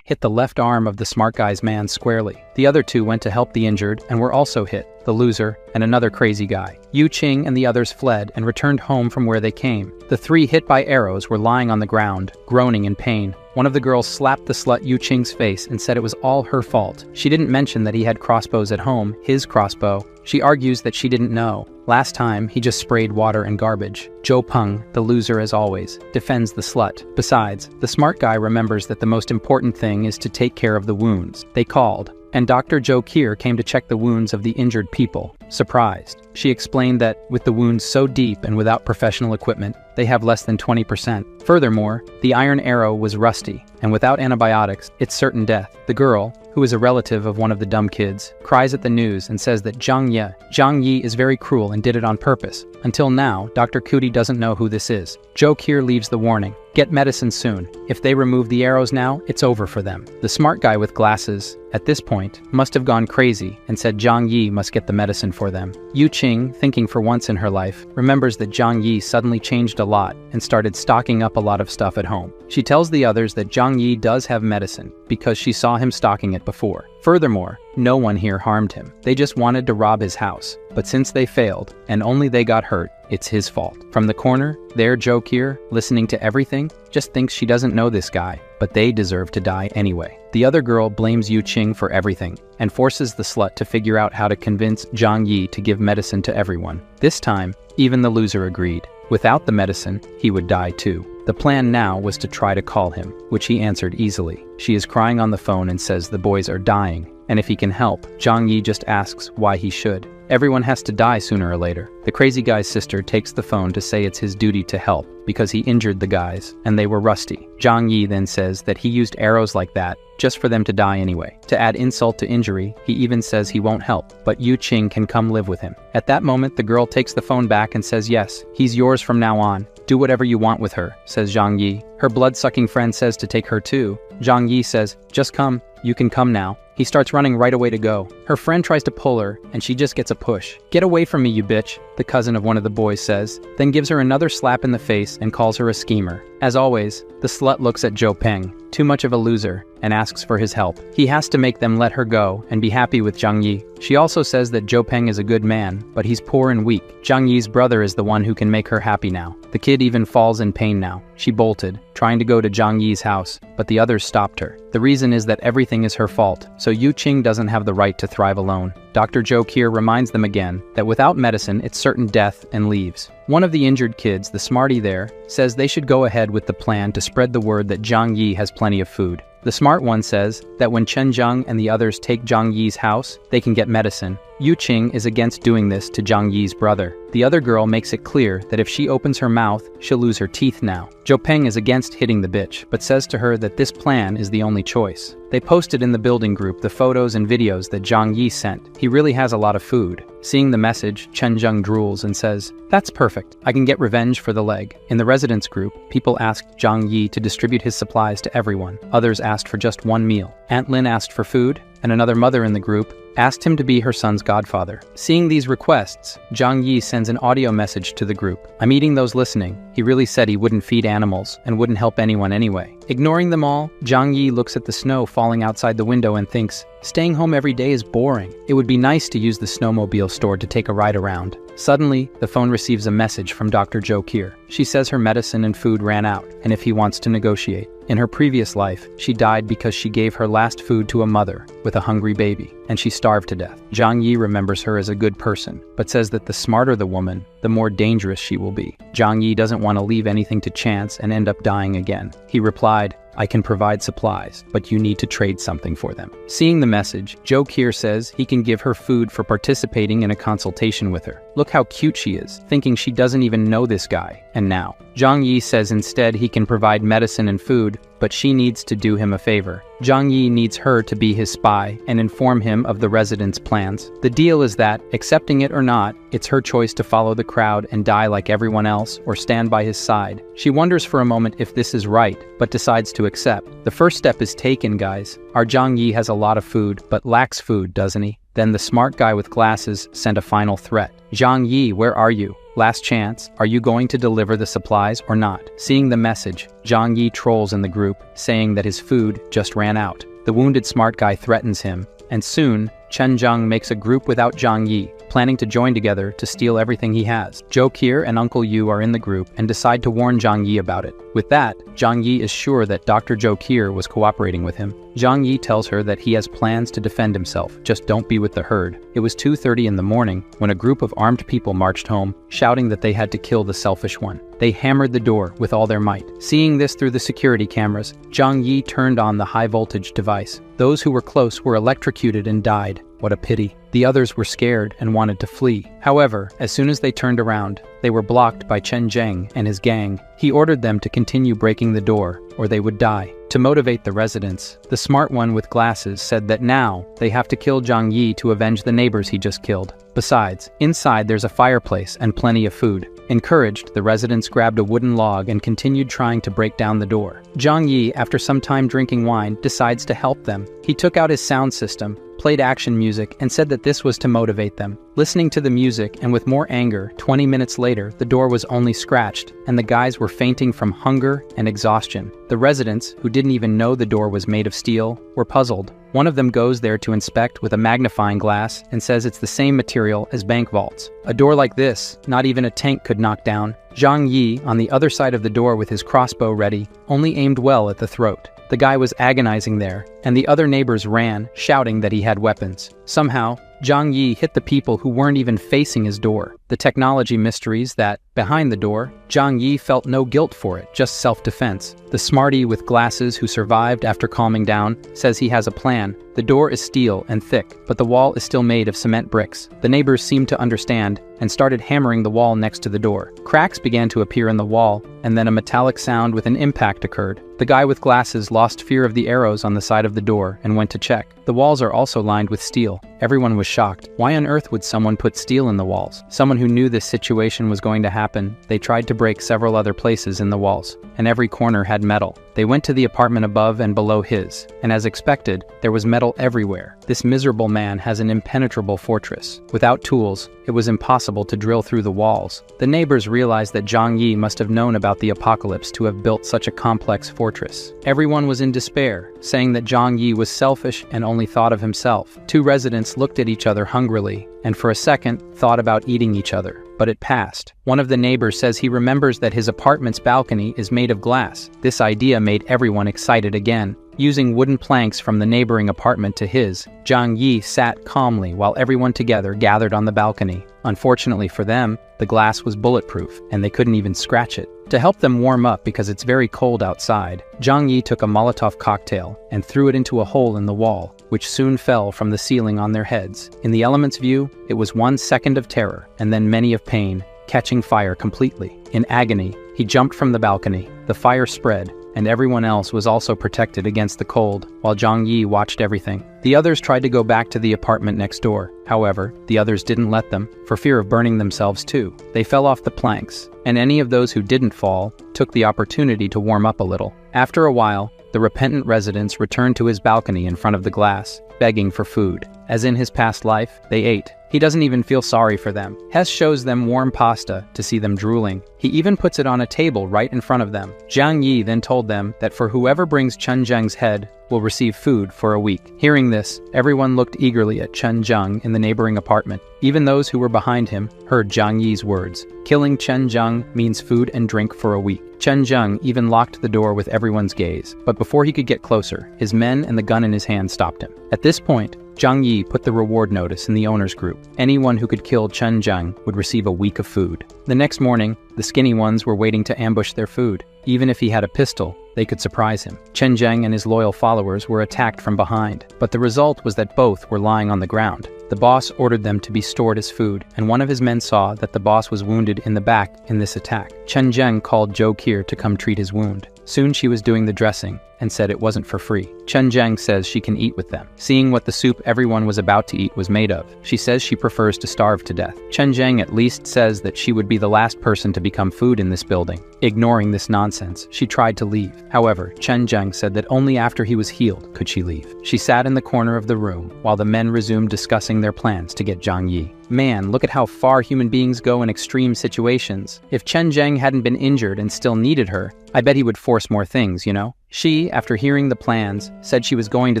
hit the left arm of the smart guy's man squarely. The other two went to help the injured and were also hit, the loser and another crazy guy. Yu Qing and the others fled and returned home from where they came. The three hit by arrows were lying on the ground, groaning in pain. One of the girls slapped the slut Yu Qing's face and said it was all her fault. She didn't mention that he had crossbows at home, his crossbow. She argues that she didn't know. Last time, he just sprayed water and garbage. Zhou Peng, the loser as always, defends the slut. Besides, the smart guy remembers that the most important thing is to take care of the wounds. They called, and Dr. Zhou Qier came to check the wounds of the injured people. Surprised, she explained that, with the wounds so deep and without professional equipment, they have less than 20%. Furthermore, the iron arrow was rusty, and without antibiotics, it's certain death. The girl, who is a relative of one of the dumb kids, cries at the news and says that Zhang Yi is very cruel and did it on purpose. Until now, Dr. Kuti doesn't know who this is. Zhou Qier leaves the warning. Get medicine soon. If they remove the arrows now, it's over for them. The smart guy with glasses, at this point, must have gone crazy and said Zhang Yi must get the medicine for them. Yu Qing, thinking for once in her life, remembers that Zhang Yi suddenly changed a lot and started stocking up a lot of stuff at home. She tells the others that Zhang Yi does have medicine because she saw him stocking it before. Furthermore, no one here harmed him. They just wanted to rob his house. But since they failed, and only they got hurt, it's his fault. From the corner, there Zhou Qier, listening to everything, just thinks she doesn't know this guy, but they deserve to die anyway. The other girl blames Yu Qing for everything, and forces the slut to figure out how to convince Zhang Yi to give medicine to everyone. This time, even the loser agreed. Without the medicine, he would die too. The plan now was to try to call him, which he answered easily. She is crying on the phone and says the boys are dying, and if he can help, Zhang Yi just asks why he should. Everyone has to die sooner or later. The crazy guy's sister takes the phone to say it's his duty to help, because he injured the guys, and they were rusty. Zhang Yi then says that he used arrows like that just for them to die anyway. To add insult to injury, he even says he won't help, but Yu Qing can come live with him. At that moment, the girl takes the phone back and says yes, he's yours from now on. Do whatever you want with her, says Zhang Yi. Her blood-sucking friend says to take her too. Zhang Yi says, just come, you can come now. He starts running right away to go. Her friend tries to pull her, and she just gets a push. Get away from me, you bitch, the cousin of one of the boys says, then gives her another slap in the face and calls her a schemer. As always, the slut looks at Zhou Peng, too much of a loser, and asks for his help. He has to make them let her go and be happy with Zhang Yi. She also says that Zhou Peng is a good man, but he's poor and weak. Zhang Yi's brother is the one who can make her happy now. The kid even falls in pain now. She bolted, trying to go to Zhang Yi's house, but the others stopped her. The reason is that everything is her fault, so Yu Qing doesn't have the right to thrive alone. Dr. Zhou Qier reminds them again that without medicine, it's certain death, and leaves. One of the injured kids, the smarty there, says they should go ahead with the plan to spread the word that Zhang Yi has plenty of food. The smart one says that when Chen Zheng and the others take Zhang Yi's house, they can get medicine. Yu Qing is against doing this to Zhang Yi's brother. The other girl makes it clear that if she opens her mouth, she'll lose her teeth now. Zhou Peng is against hitting the bitch, but says to her that this plan is the only choice. They posted in the building group the photos and videos that Zhang Yi sent. He really has a lot of food. Seeing the message, Chen Zheng drools and says, "That's perfect. I can get revenge for the leg." In the residence group, people asked Zhang Yi to distribute his supplies to everyone. Others asked for just one meal. Aunt Lin asked for food. and another mother in the group asked him to be her son's godfather. Seeing these requests, Zhang Yi sends an audio message to the group. "I'm eating those listening. He really said he wouldn't feed animals and wouldn't help anyone anyway." Ignoring them all, Zhang Yi looks at the snow falling outside the window and thinks, "Staying home every day is boring. It would be nice to use the snowmobile stored to take a ride around." Suddenly, the phone receives a message from Dr. Jo Kier. She says her medicine and food ran out, and if he wants to negotiate. In her previous life, she died because she gave her last food to a mother with a hungry baby, and she starved to death. Zhang Yi remembers her as a good person, but says that the smarter the woman, the more dangerous she will be. Zhang Yi doesn't want to leave anything to chance and end up dying again. He replied, "I can provide supplies, but you need to trade something for them." Seeing the message, Jo Kier says he can give her food for participating in a consultation with her. Look how cute she is, thinking she doesn't even know this guy. And now, Zhang Yi says instead he can provide medicine and food, but she needs to do him a favor. Zhang Yi needs her to be his spy and inform him of the residents' plans. The deal is that, accepting it or not, it's her choice to follow the crowd and die like everyone else or stand by his side. She wonders for a moment if this is right, but decides to accept. The first step is taken, guys. Our Zhang Yi has a lot of food, but lacks food, doesn't he? Then the smart guy with glasses sent a final threat. "Zhang Yi, where are you? Last chance, are you going to deliver the supplies or not?" Seeing the message, Zhang Yi trolls in the group, saying that his food just ran out. The wounded smart guy threatens him, and soon, Chen Zheng makes a group without Zhang Yi, planning to join together to steal everything he has. Jo Kier and Uncle Yu are in the group and decide to warn Zhang Yi about it. With that, Zhang Yi is sure that Dr. Jo Kier was cooperating with him. Zhang Yi tells her that he has plans to defend himself, just don't be with the herd. It was 2:30 in the morning when a group of armed people marched home, shouting that they had to kill the selfish one. They hammered the door with all their might. Seeing this through the security cameras, Zhang Yi turned on the high-voltage device. Those who were close were electrocuted and died. What a pity. The others were scared and wanted to flee. However, as soon as they turned around, they were blocked by Chen Zheng and his gang. He ordered them to continue breaking the door, or they would die. To motivate the residents, the smart one with glasses said that now they have to kill Zhang Yi to avenge the neighbors he just killed. Besides, inside there's a fireplace and plenty of food. Encouraged, the residents grabbed a wooden log and continued trying to break down the door. Zhang Yi, after some time drinking wine, decides to help them. He took out his sound system, played action music, and said that this was to motivate them. Listening to the music and with more anger, 20 minutes later, the door was only scratched, and the guys were fainting from hunger and exhaustion. The residents, who didn't even know the door was made of steel, were puzzled. One of them goes there to inspect with a magnifying glass and says it's the same material as bank vaults. A door like this, not even a tank could knock down. Zhang Yi, on the other side of the door with his crossbow ready, only aimed well at the throat. The guy was agonizing there, and the other neighbors ran, shouting that he had weapons. Somehow, Zhang Yi hit the people who weren't even facing his door. The technology mysteries that, behind the door, Zhang Yi felt no guilt for it, just self-defense. The smarty with glasses who survived after calming down says he has a plan. The door is steel and thick, but the wall is still made of cement bricks. The neighbors seemed to understand and started hammering the wall next to the door. Cracks began to appear in the wall, and then a metallic sound with an impact occurred. The guy with glasses lost fear of the arrows on the side of the door and went to check. The walls are also lined with steel. Everyone was shocked. Why on earth would someone put steel in the walls? Someone who knew this situation was going to happen, they tried to break several other places in the walls, and every corner had metal. They went to the apartment above and below his, and as expected, there was metal everywhere. This miserable man has an impenetrable fortress. Without tools, it was impossible to drill through the walls. The neighbors realized that Zhang Yi must have known about the apocalypse to have built such a complex fortress. Everyone was in despair, saying that Zhang Yi was selfish and only thought of himself. Two residents looked at each other hungrily, and for a second, thought about eating each other. But it passed. One of the neighbors says he remembers that his apartment's balcony is made of glass. This idea made everyone excited again. Using wooden planks from the neighboring apartment to his, Zhang Yi sat calmly while everyone together gathered on the balcony. Unfortunately for them, the glass was bulletproof, and they couldn't even scratch it. To help them warm up because it's very cold outside, Zhang Yi took a Molotov cocktail and threw it into a hole in the wall, which soon fell from the ceiling on their heads. In the element's view, it was 1 second of terror, and then many of pain, catching fire completely. In agony, he jumped from the balcony. The fire spread, and everyone else was also protected against the cold, while Zhang Yi watched everything. The others tried to go back to the apartment next door. However, the others didn't let them, for fear of burning themselves too. They fell off the planks, and any of those who didn't fall took the opportunity to warm up a little. After a while, the repentant residents returned to his balcony in front of the glass, begging for food. As in his past life, they ate. He doesn't even feel sorry for them. Hess shows them warm pasta to see them drooling. He even puts it on a table right in front of them. Zhang Yi then told them that for whoever brings Chen Zheng's head will receive food for a week. Hearing this, everyone looked eagerly at Chen Zheng in the neighboring apartment. Even those who were behind him heard Zhang Yi's words. Killing Chen Zheng means food and drink for a week. Chen Zheng even locked the door with everyone's gaze, but before he could get closer, his men and the gun in his hand stopped him. At this point, Zhang Yi put the reward notice in the owner's group. Anyone who could kill Chen Zheng would receive a week of food. The next morning, the skinny ones were waiting to ambush their food. Even if he had a pistol, they could surprise him. Chen Zheng and his loyal followers were attacked from behind, but the result was that both were lying on the ground. The boss ordered them to be stored as food, and one of his men saw that the boss was wounded in the back in this attack. Chen Zheng called Zhou Qi to come treat his wound. Soon she was doing the dressing and said it wasn't for free. Chen Zheng says she can eat with them. Seeing what the soup everyone was about to eat was made of, she says she prefers to starve to death. Chen Zheng at least says that she would be the last person to become food in this building. Ignoring this nonsense, she tried to leave. However, Chen Zheng said that only after he was healed could she leave. She sat in the corner of the room while the men resumed discussing their plans to get Zhang Yi. Man, look at how far human beings go in extreme situations. If Chen Zheng hadn't been injured and still needed her, I bet he would force more things, you know? She, after hearing the plans, said she was going to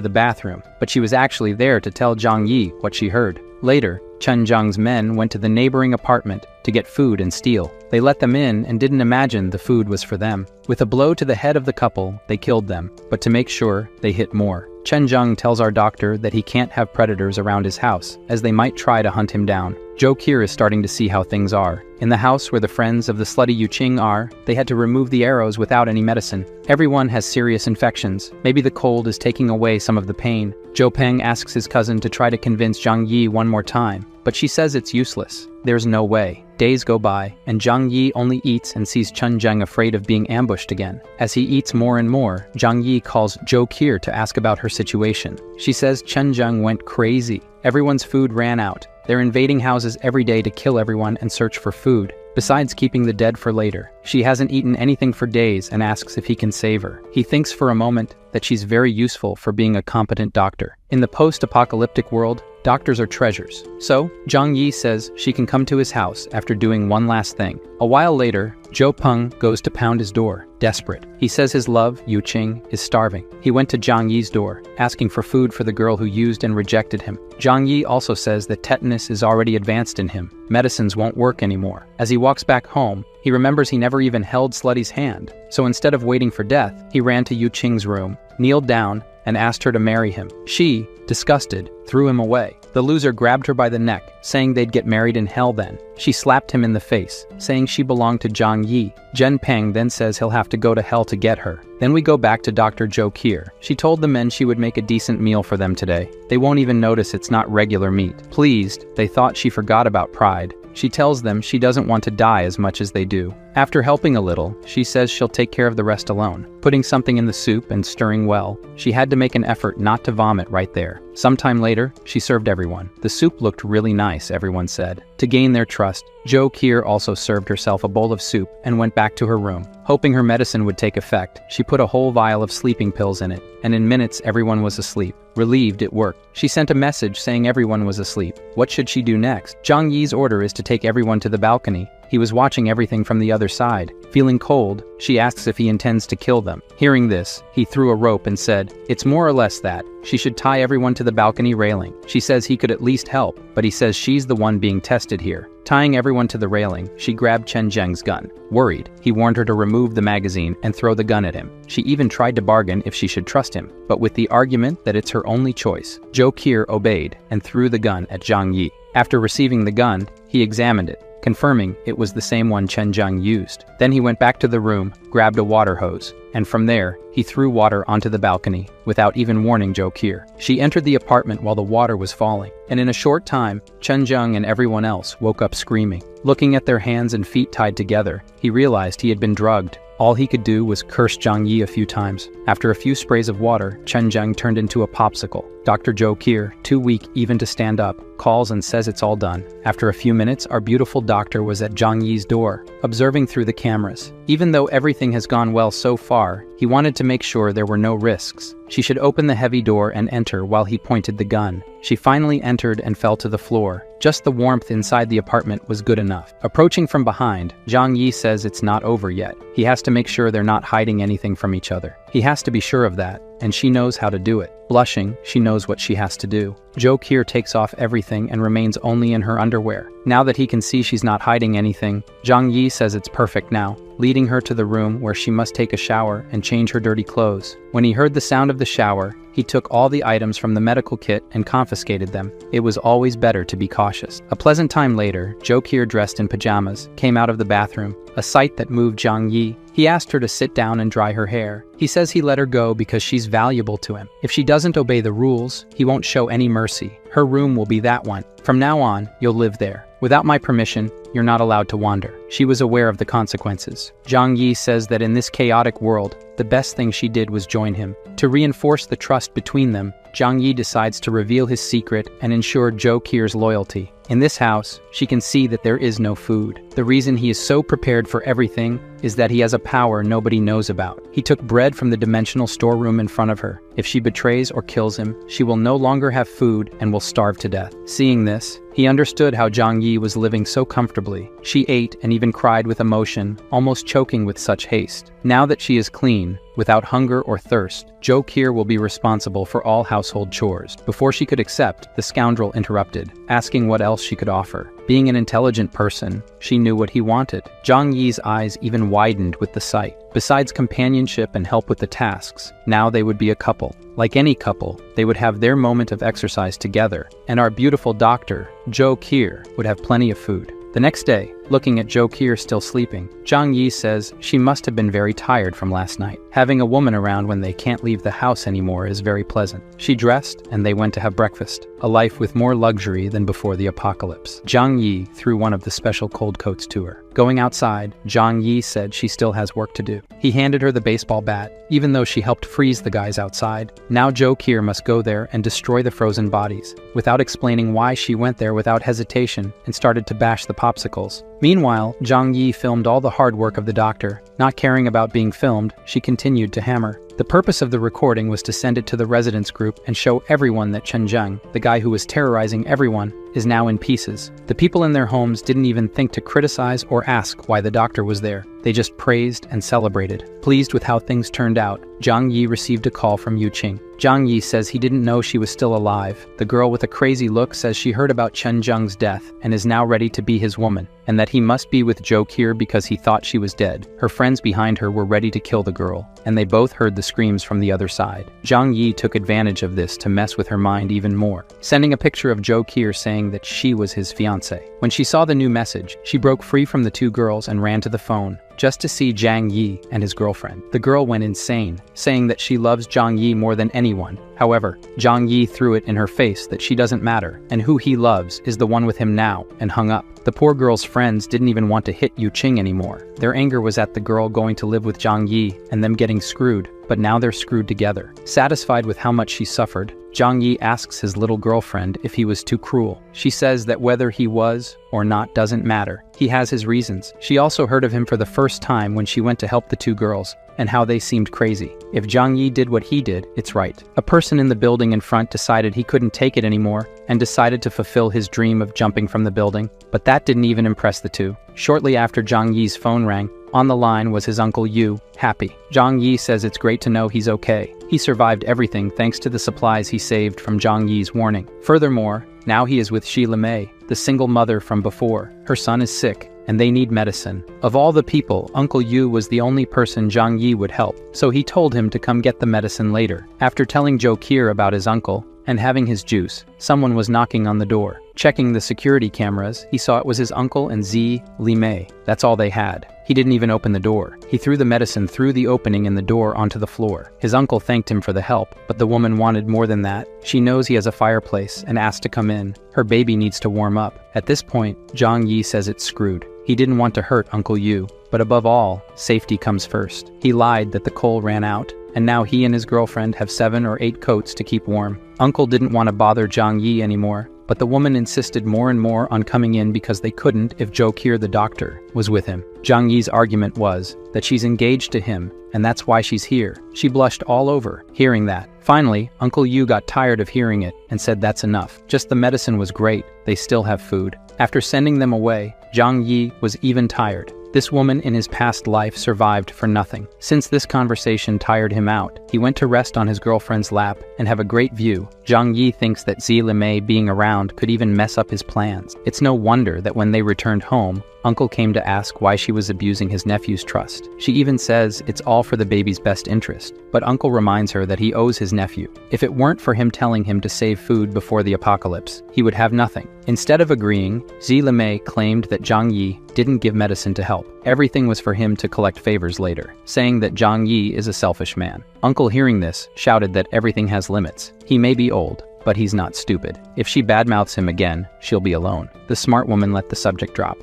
the bathroom, but she was actually there to tell Zhang Yi what she heard. Later, Chen Zheng's men went to the neighboring apartment to get food and steal. They let them in and didn't imagine the food was for them. With a blow to the head of the couple, they killed them, but to make sure, they hit more. Chen Zheng tells our doctor that he can't have predators around his house, as they might try to hunt him down. Zhou Qi is starting to see how things are. In the house where the friends of the slutty Yu Qing are, they had to remove the arrows without any medicine. Everyone has serious infections. Maybe the cold is taking away some of the pain. Zhou Peng asks his cousin to try to convince Zhang Yi one more time, but she says it's useless. There's no way. Days go by, and Zhang Yi only eats and sees Chen Zheng afraid of being ambushed again. As he eats more and more, Zhang Yi calls Zhou Qi to ask about her situation. She says Chen Zheng went crazy. Everyone's food ran out. They're invading houses every day to kill everyone and search for food, besides keeping the dead for later. She hasn't eaten anything for days and asks if he can save her. He thinks for a moment that she's very useful for being a competent doctor. In the post-apocalyptic world, doctors are treasures. So, Zhang Yi says she can come to his house after doing one last thing. A while later, Zhou Peng goes to pound his door, desperate. He says his love, Yu Qing, is starving. He went to Zhang Yi's door, asking for food for the girl who used and rejected him. Zhang Yi also says that tetanus is already advanced in him. Medicines won't work anymore. As he walks back home, he remembers he never even held Slutty's hand. So instead of waiting for death, he ran to Yu Qing's room, kneeled down, and asked her to marry him. She, disgusted, threw him away. The loser grabbed her by the neck, saying they'd get married in hell then. She slapped him in the face, saying she belonged to Zhang Yi. Zhen Peng then says he'll have to go to hell to get her. Then we go back to Dr. Zhou Qi. She told the men she would make a decent meal for them today. They won't even notice it's not regular meat. Pleased, they thought she forgot about pride. She tells them she doesn't want to die as much as they do. After helping a little, she says she'll take care of the rest alone. Putting something in the soup and stirring well, she had to make an effort not to vomit right there. Sometime later, she served everyone. The soup looked really nice, everyone said. To gain their trust, Zhou Qi also served herself a bowl of soup and went back to her room. Hoping her medicine would take effect, she put a whole vial of sleeping pills in it, and in minutes everyone was asleep. Relieved it worked, she sent a message saying everyone was asleep. What should she do next? Zhang Yi's order is to take everyone to the balcony. He was watching everything from the other side. Feeling cold, she asks if he intends to kill them. Hearing this, he threw a rope and said, "It's more or less that. She should tie everyone to the balcony railing." She says he could at least help, but he says she's the one being tested here. Tying everyone to the railing, she grabbed Chen Zheng's gun. Worried, he warned her to remove the magazine and throw the gun at him. She even tried to bargain if she should trust him, but with the argument that it's her only choice. Zhou Qi obeyed and threw the gun at Zhang Yi. After receiving the gun, he examined it, confirming it was the same one Chen Zheng used. Then he went back to the room, grabbed a water hose, and from there, he threw water onto the balcony, without even warning Zhou Qi. She entered the apartment while the water was falling, and in a short time, Chen Zheng and everyone else woke up screaming. Looking at their hands and feet tied together, he realized he had been drugged. All he could do was curse Zhang Yi a few times. After a few sprays of water, Chen Zheng turned into a popsicle. Dr. Zhou Qiu, too weak even to stand up, calls and says it's all done. After a few minutes, our beautiful doctor was at Zhang Yi's door, observing through the cameras. Even though everything has gone well so far, he wanted to make sure there were no risks. She should open the heavy door and enter while he pointed the gun. She finally entered and fell to the floor. Just the warmth inside the apartment was good enough. Approaching from behind, Zhang Yi says it's not over yet. He has to make sure they're not hiding anything from each other. He has to be sure of that, and she knows how to do it. Blushing, she knows what she has to do. Zhou Qiu takes off everything and remains only in her underwear. Now that he can see she's not hiding anything, Zhang Yi says it's perfect now, leading her to the room where she must take a shower and change her dirty clothes. When he heard the sound of the shower, he took all the items from the medical kit and confiscated them. It was always better to be cautious. A pleasant time later, Zhou Qiu, dressed in pajamas, came out of the bathroom, a sight that moved Zhang Yi. He asked her to sit down and dry her hair. He says he let her go because she's valuable to him. If she doesn't obey the rules, he won't show any mercy. Her room will be that one. From now on, you'll live there. Without my permission, you're not allowed to wander. She was aware of the consequences. Zhang Yi says that in this chaotic world, the best thing she did was join him. To reinforce the trust between them, Zhang Yi decides to reveal his secret and ensure Zhou Qiu's loyalty. In this house, she can see that there is no food. The reason he is so prepared for everything is that he has a power nobody knows about. He took bread from the dimensional storeroom in front of her. If she betrays or kills him, she will no longer have food and will starve to death. Seeing this, he understood how Zhang Yi was living so comfortably. She ate and even cried with emotion, almost choking with such haste. Now that she is clean, without hunger or thirst, Zhou Qiu will be responsible for all household chores. Before she could accept, the scoundrel interrupted, asking what else she could offer. Being an intelligent person, she knew what he wanted. Zhang Yi's eyes even widened with the sight. Besides companionship and help with the tasks, now they would be a couple. Like any couple, they would have their moment of exercise together, and our beautiful doctor, Zhou Qiu, would have plenty of food. The next day, looking at Zhou Qiu still sleeping, Zhang Yi says she must have been very tired from last night. Having a woman around when they can't leave the house anymore is very pleasant. She dressed, and they went to have breakfast, a life with more luxury than before the apocalypse. Zhang Yi threw one of the special cold coats to her. Going outside, Zhang Yi said she still has work to do. He handed her the baseball bat, even though she helped freeze the guys outside. Now Zhou Qiu must go there and destroy the frozen bodies. Without explaining why she went there without hesitation and started to bash the popsicles. Meanwhile, Zhang Yi filmed all the hard work of the doctor. Not caring about being filmed, she continued to hammer. The purpose of the recording was to send it to the residents group and show everyone that Chen Zheng, the guy who was terrorizing everyone, is now in pieces. The people in their homes didn't even think to criticize or ask why the doctor was there. They just praised and celebrated. Pleased with how things turned out, Zhang Yi received a call from Yu Qing. Zhang Yi says he didn't know she was still alive. The girl with a crazy look says she heard about Chen Zheng's death and is now ready to be his woman, and that he must be with Zhou Qiu because he thought she was dead. Her friends behind her were ready to kill the girl, and they both heard the screams from the other side. Zhang Yi took advantage of this to mess with her mind even more, sending a picture of Zhou Qiu saying that she was his fiancée. When she saw the new message, she broke free from the two girls and ran to the phone, just to see Zhang Yi and his girlfriend. The girl went insane, saying that she loves Zhang Yi more than anyone. However, Zhang Yi threw it in her face that she doesn't matter, and who he loves is the one with him now, and hung up. The poor girl's friends didn't even want to hit Yu Qing anymore. Their anger was at the girl going to live with Zhang Yi and them getting screwed, but now they're screwed together. Satisfied with how much she suffered, Zhang Yi asks his little girlfriend if he was too cruel. She says that whether he was or not doesn't matter. He has his reasons. She also heard of him for the first time when she went to help the two girls, and how they seemed crazy. If Zhang Yi did what he did, it's right. A person in the building in front decided he couldn't take it anymore and decided to fulfill his dream of jumping from the building, but that didn't even impress the two. Shortly after Zhang Yi's phone rang, on the line was his uncle Yu, happy. Zhang Yi says it's great to know he's okay. He survived everything thanks to the supplies he saved from Zhang Yi's warning. Furthermore, now he is with Shi Limei, the single mother from before. Her son is sick, and they need medicine. Of all the people, Uncle Yu was the only person Zhang Yi would help, so he told him to come get the medicine later. After telling Zhou Qiu about his uncle and having his juice, someone was knocking on the door. Checking the security cameras, he saw it was his uncle and Shi Limei. That's all they had. He didn't even open the door. He threw the medicine through the opening in the door onto the floor. His uncle thanked him for the help, but the woman wanted more than that. She knows he has a fireplace and asked to come in. Her baby needs to warm up. At this point, Zhang Yi says it's screwed. He didn't want to hurt Uncle Yu, but above all, safety comes first. He lied that the coal ran out, and now he and his girlfriend have 7 or 8 coats to keep warm. Uncle didn't want to bother Zhang Yi anymore, but the woman insisted more and more on coming in because they couldn't if Zhou Qi the doctor was with him. Zhang Yi's argument was that she's engaged to him, and that's why she's here. She blushed all over, hearing that. Finally, Uncle Yu got tired of hearing it and said that's enough. Just the medicine was great, they still have food. After sending them away, Zhang Yi was even tired. This woman in his past life survived for nothing. Since this conversation tired him out, he went to rest on his girlfriend's lap and have a great view. Zhang Yi thinks that Zi Limei being around could even mess up his plans. It's no wonder that when they returned home, Uncle came to ask why she was abusing his nephew's trust. She even says it's all for the baby's best interest, but Uncle reminds her that he owes his nephew. If it weren't for him telling him to save food before the apocalypse, he would have nothing. Instead of agreeing, Zi Limei claimed that Zhang Yi didn't give medicine to help. Everything was for him to collect favors later, saying that Zhang Yi is a selfish man. Uncle, hearing this, shouted that everything has limits. He may be old, but he's not stupid. If she badmouths him again, she'll be alone. The smart woman let the subject drop.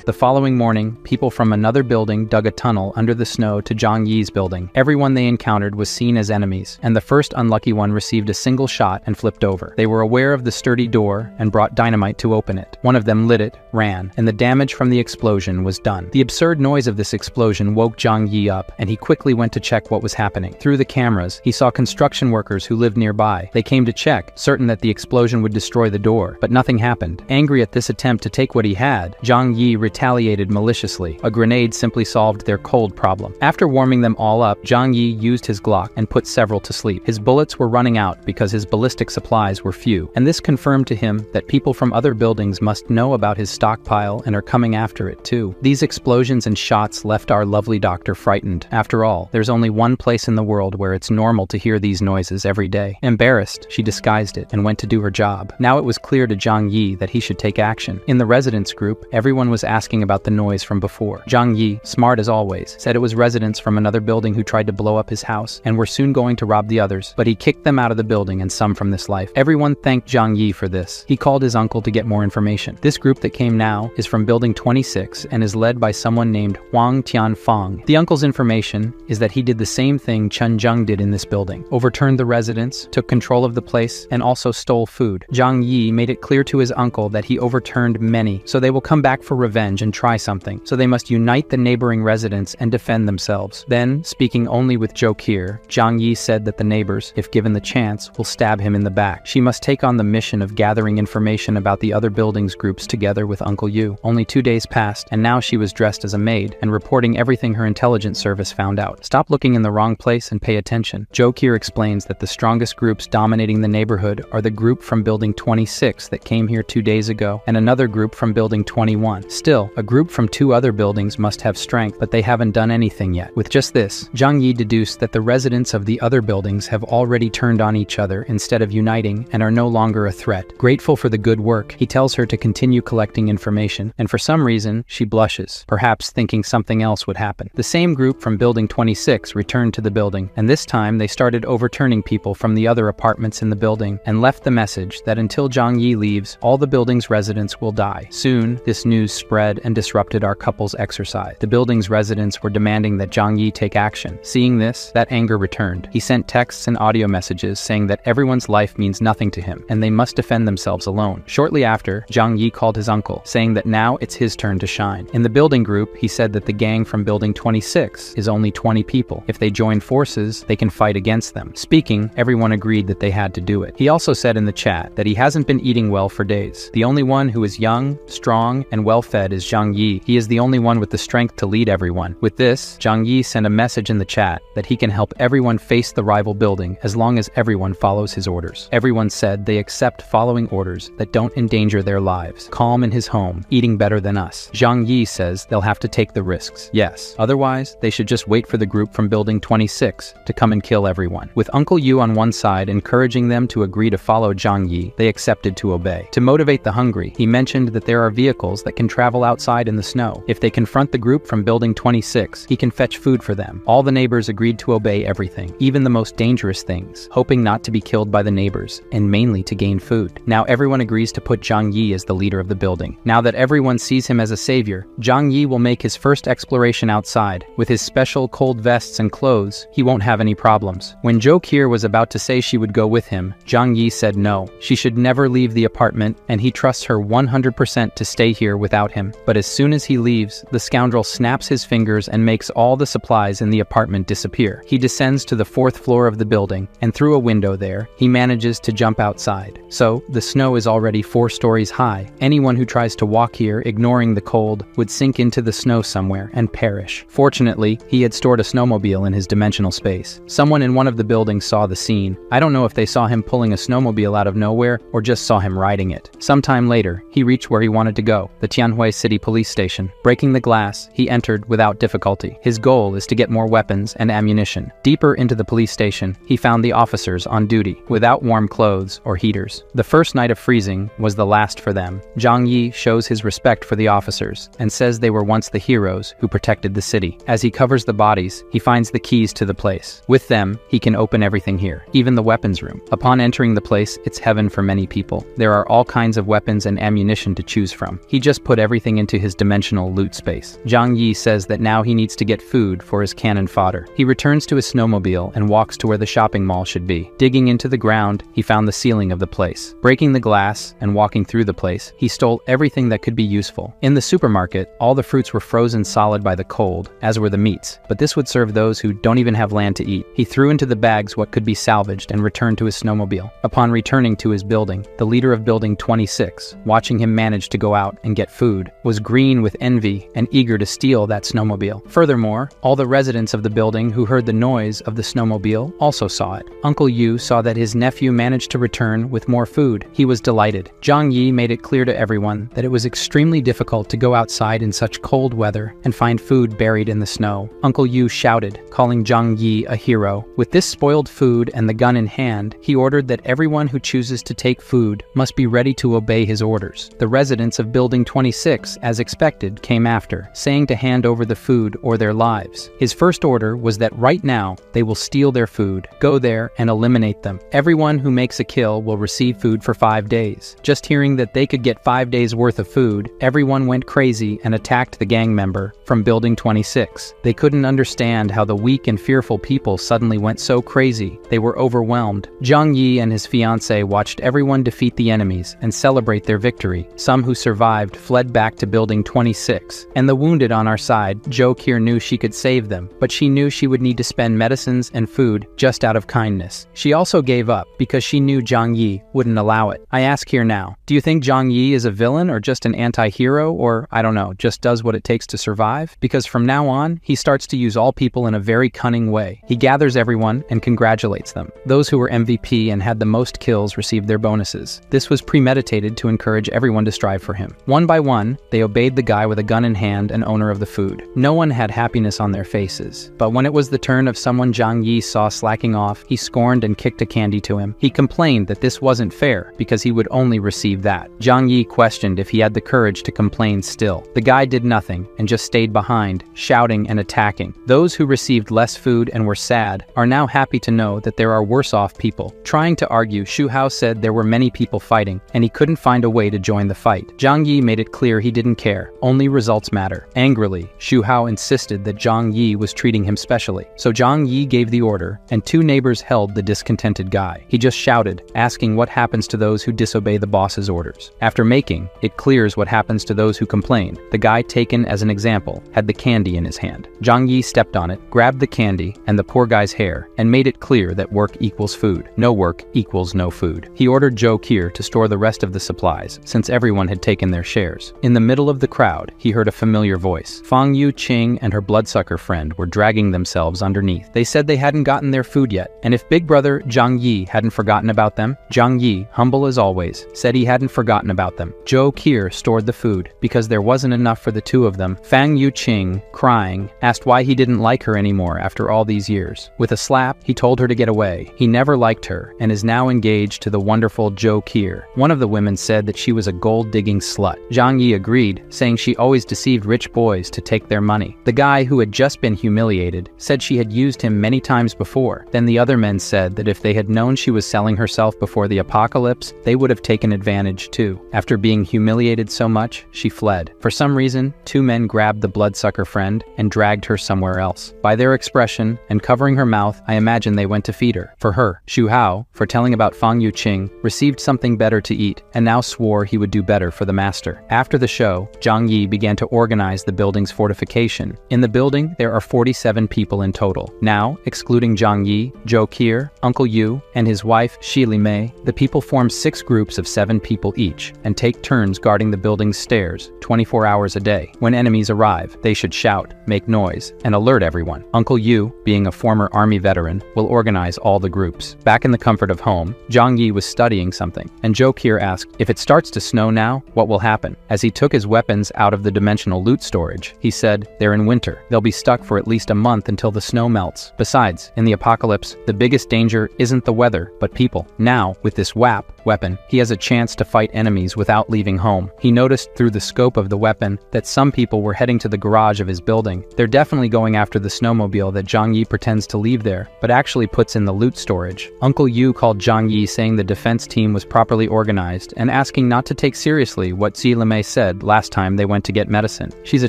The following morning, people from another building dug a tunnel under the snow to Zhang Yi's building. Everyone they encountered was seen as enemies, and the first unlucky one received a single shot and flipped over. They were aware of the sturdy door and brought dynamite to open it. One of them lit it, ran, and the damage from the explosion was done. The absurd noise of this explosion woke Zhang Yi up, and he quickly went to check what was happening. Through the cameras, he saw construction workers who lived nearby. They came to check, certain that the explosion would destroy the door, but nothing happened. Angry at this attempt to take what he had, Zhang Yi retaliated maliciously. A grenade simply solved their cold problem. After warming them all up, Zhang Yi used his Glock and put several to sleep. His bullets were running out because his ballistic supplies were few, and this confirmed to him that people from other buildings must know about his stockpile and are coming after it too. These explosions and shots left our lovely doctor frightened. After all, there's only one place in the world where it's normal to hear these noises every day. Embarrassed, she disguised it and went to do her job. Now it was clear to Zhang Yi that he should take action. In the residents group, everyone was asking about the noise from before. Zhang Yi, smart as always, said it was residents from another building who tried to blow up his house and were soon going to rob the others, but he kicked them out of the building and some from this life. Everyone thanked Zhang Yi for this. He called his uncle to get more information. This group that came now is from building 26 and is led by someone named Huang Tianfang. The uncle's information is that he did the same thing Chen Zheng did in this building, overturned the residents, took control of the place, and also stole food. Zhang Yi made it clear to his uncle that he overturned many, so they will come back for revenge and try something, so they must unite the neighboring residents and defend themselves. Then, speaking only with Zhou Qi, Zhang Yi said that the neighbors, if given the chance, will stab him in the back. She must take on the mission of gathering information about the other buildings groups together with Uncle Yu. Only 2 days passed, and now she was dressed as a maid and reporting everything her intelligence service found out. Stop looking in the wrong place and pay attention. Zhou Qi explains that the strongest groups dominating the neighborhood are the group from building 26 that came here 2 days ago, and another group from building 21. Still, a group from 2 other buildings must have strength, but they haven't done anything yet. With just this, Zhang Yi deduced that the residents of the other buildings have already turned on each other instead of uniting and are no longer a threat. Grateful for the good work, he tells her to continue collecting information, and for some reason, she blushes, perhaps thinking something else would happen. The same group from building 26 returned to the building, and this time they started overturning people from the other apartments in the building and left the message that until Zhang Yi leaves, all the building's residents will die. Soon, this news spread and disrupted our couple's exercise. The building's residents were demanding that Zhang Yi take action. Seeing this, that anger returned. He sent texts and audio messages saying that everyone's life means nothing to him, and they must defend themselves alone. Shortly after, Zhang Yi called his uncle, saying that now it's his turn to shine. In the building group, he said that the gang from building 26 is only 20 people. If they join forces, they can fight against them. Speaking, everyone agreed that they had to do it. He also said in the chat that he hasn't been eating well for days. The only one who is young, strong, and well-fed is Zhang Yi. He is the only one with the strength to lead everyone. With this, Zhang Yi sent a message in the chat that he can help everyone face the rival building as long as everyone follows his orders. Everyone said they accept following orders that don't endanger their lives. Calm in his home, eating better than us. Zhang Yi says they'll have to take the risks. Yes. Otherwise, they should just wait for the group from building 26 to come and kill everyone. With Uncle Yu on one side encouraging them to agree to follow Zhang Yi, they accepted to obey. To motivate the hungry, he mentioned that there are vehicles that can travel outside in the snow. If they confront the group from Building 26, he can fetch food for them. All the neighbors agreed to obey everything, even the most dangerous things, hoping not to be killed by the neighbors, and mainly to gain food. Now everyone agrees to put Zhang Yi as the leader of the building. Now that everyone sees him as a savior, Zhang Yi will make his first exploration outside. With his special cold vests and clothes, he won't have any problems. When Zhou Qian was about to say she would go with him, Zhang Yi said no. She should never leave the apartment, and he trusts her 100% to stay here without him. But as soon as he leaves, the scoundrel snaps his fingers and makes all the supplies in the apartment disappear. He descends to the 4th floor of the building, and through a window there, he manages to jump outside. So, the snow is already 4 stories high. Anyone who tries to walk here, ignoring the cold, would sink into the snow somewhere and perish. Fortunately, he had stored a snowmobile in his dimensional space. Someone in one of the buildings saw the scene. I don't know if they saw him pulling a snowmobile out of nowhere or just saw him riding it. Sometime later, he reached where he wanted to go, the Tianhui City Police Station. Breaking the glass, he entered without difficulty. His goal is to get more weapons and ammunition. Deeper into the police station, he found the officers on duty, without warm clothes or heaters. The first night of freezing was the last for them. Zhang Yi shows his respect for the officers and says they were once the heroes who protected the city. As he covers the bodies, he finds the keys to the place. With them, he can open everything here, even the weapons room. Upon entering the place, it's heaven for many people. There are all kinds of weapons and ammunition to choose from. He just put everything into his dimensional loot space. Zhang Yi says that now he needs to get food for his cannon fodder. He returns to his snowmobile and walks to where the shopping mall should be. Digging into the ground, he found the ceiling of the place. Breaking the glass and walking through the place, he stole everything that could be useful. In the supermarket, all the fruits were frozen solid by the cold, as were the meats, but this would serve those who don't even have land to eat. He threw into the bags what could be salvaged and returned to his snowmobile. Upon returning to his building, the leader of Building 26, watching him manage to go out and get food, was green with envy and eager to steal that snowmobile. Furthermore, all the residents of the building who heard the noise of the snowmobile also saw it. Uncle Yu saw that his nephew managed to return with more food. He was delighted. Zhang Yi made it clear to everyone that it was extremely difficult to go outside in such cold weather and find food buried in the snow. Uncle Yu shouted, calling Zhang Yi a hero. With this spoiled food and the gun in hand, he ordered that everyone who chooses to take food must be ready to obey his orders. The residents of Building 26, as expected, came after, saying to hand over the food or their lives. His first order was that right now, they will steal their food, go there and eliminate them. Everyone who makes a kill will receive food for 5 days. Just hearing that they could get 5 days worth of food, everyone went crazy and attacked the gang member from Building 26. They couldn't understand how the weak and fearful people suddenly went so crazy. They were overwhelmed. Zhang Yi and his fiancée watched everyone defeat the enemies and celebrate their victory. Some who survived fled back to Building 26. And the wounded on our side, Zhou Qian knew she could save them, but she knew she would need to spend medicines and food just out of kindness. She also gave up because she knew Zhang Yi wouldn't allow it. I ask here now, do you think Zhang Yi is a villain or just an anti-hero, or, I don't know, just does what it takes to survive? Because from now on, he starts to use all people in a very cunning way. He gathers everyone and congratulates them. Those who were MVP and had the most kills received their bonuses. This was premeditated to encourage everyone to strive for him. One by one, they obeyed the guy with a gun in hand and owner of the food. No one had happiness on their faces. But when it was the turn of someone Zhang Yi saw slacking off, he scorned and kicked a candy to him. He complained that this wasn't fair because he would only receive that. Zhang Yi questioned if he had the courage to complain still. The guy did nothing and just stayed behind, shouting and attacking. Those who received less food and were sad are now happy to know that there are worse off people. Trying to argue, Xu Hao said there were many people fighting and he couldn't find a way to join the fight. Zhang Yi made it clear he didn't care. Only results matter. Angrily, Xu Hao insisted that Zhang Yi was treating him specially. So Zhang Yi gave the order, and 2 neighbors held the discontented guy. He just shouted, asking what happens to those who disobey the boss's orders. After making it clears what happens to those who complain, the guy taken as an example had the candy in his hand. Zhang Yi stepped on it, grabbed the candy and the poor guy's hair, and made it clear that work equals food. No work equals no food. He ordered Zhou Qian to store the rest of the supplies, since everyone had taken their shares. In the middle of the crowd, he heard a familiar voice. Fang Yuqing and her bloodsucker friend were dragging themselves underneath. They said they hadn't gotten their food yet, and if Big Brother Zhang Yi hadn't forgotten about them, Zhang Yi, humble as always, said he hadn't forgotten about them. Zhou Qian stored the food, because there wasn't enough for the 2 of them. Fang Yuqing, crying, asked why he didn't like her anymore after all these years. With a slap, he told her to get away. He never liked her, and is now engaged to the wonderful Zhou Qian. One of the women said that she was a gold-digging slut. Zhang Yi agreed agreed, saying she always deceived rich boys to take their money. The guy, who had just been humiliated, said she had used him many times before. Then the other men said that if they had known she was selling herself before the apocalypse, they would have taken advantage too. After being humiliated so much, she fled. For some reason, two men grabbed the bloodsucker friend and dragged her somewhere else. By their expression and covering her mouth, I imagine they went to feed her. For her, Xu Hao, for telling about Fang Yuqing, received something better to eat, and now swore he would do better for the master. After the show, Zhang Yi began to organize the building's fortification. In the building, there are 47 people in total. Now, excluding Zhang Yi, Zhou Qi, Uncle Yu, and his wife Xi Limei, the people form 6 groups of 7 people each, and take turns guarding the building's stairs, 24 hours a day. When enemies arrive, they should shout, make noise, and alert everyone. Uncle Yu, being a former army veteran, will organize all the groups. Back in the comfort of home, Zhang Yi was studying something, and Zhou Qi asked, if it starts to snow now, what will happen? As he took his weapons out of the dimensional loot storage, he said, they're in winter. They'll be stuck for at least a month until the snow melts. Besides, in the apocalypse, the biggest danger isn't the weather, but people. Now, with this weapon, he has a chance to fight enemies without leaving home. He noticed through the scope of the weapon that some people were heading to the garage of his building. They're definitely going after the snowmobile that Zhang Yi pretends to leave there, but actually puts in the loot storage. Uncle Yu called Zhang Yi, saying the defense team was properly organized and asking not to take seriously what Xi Limei said last time they went to get medicine. She's a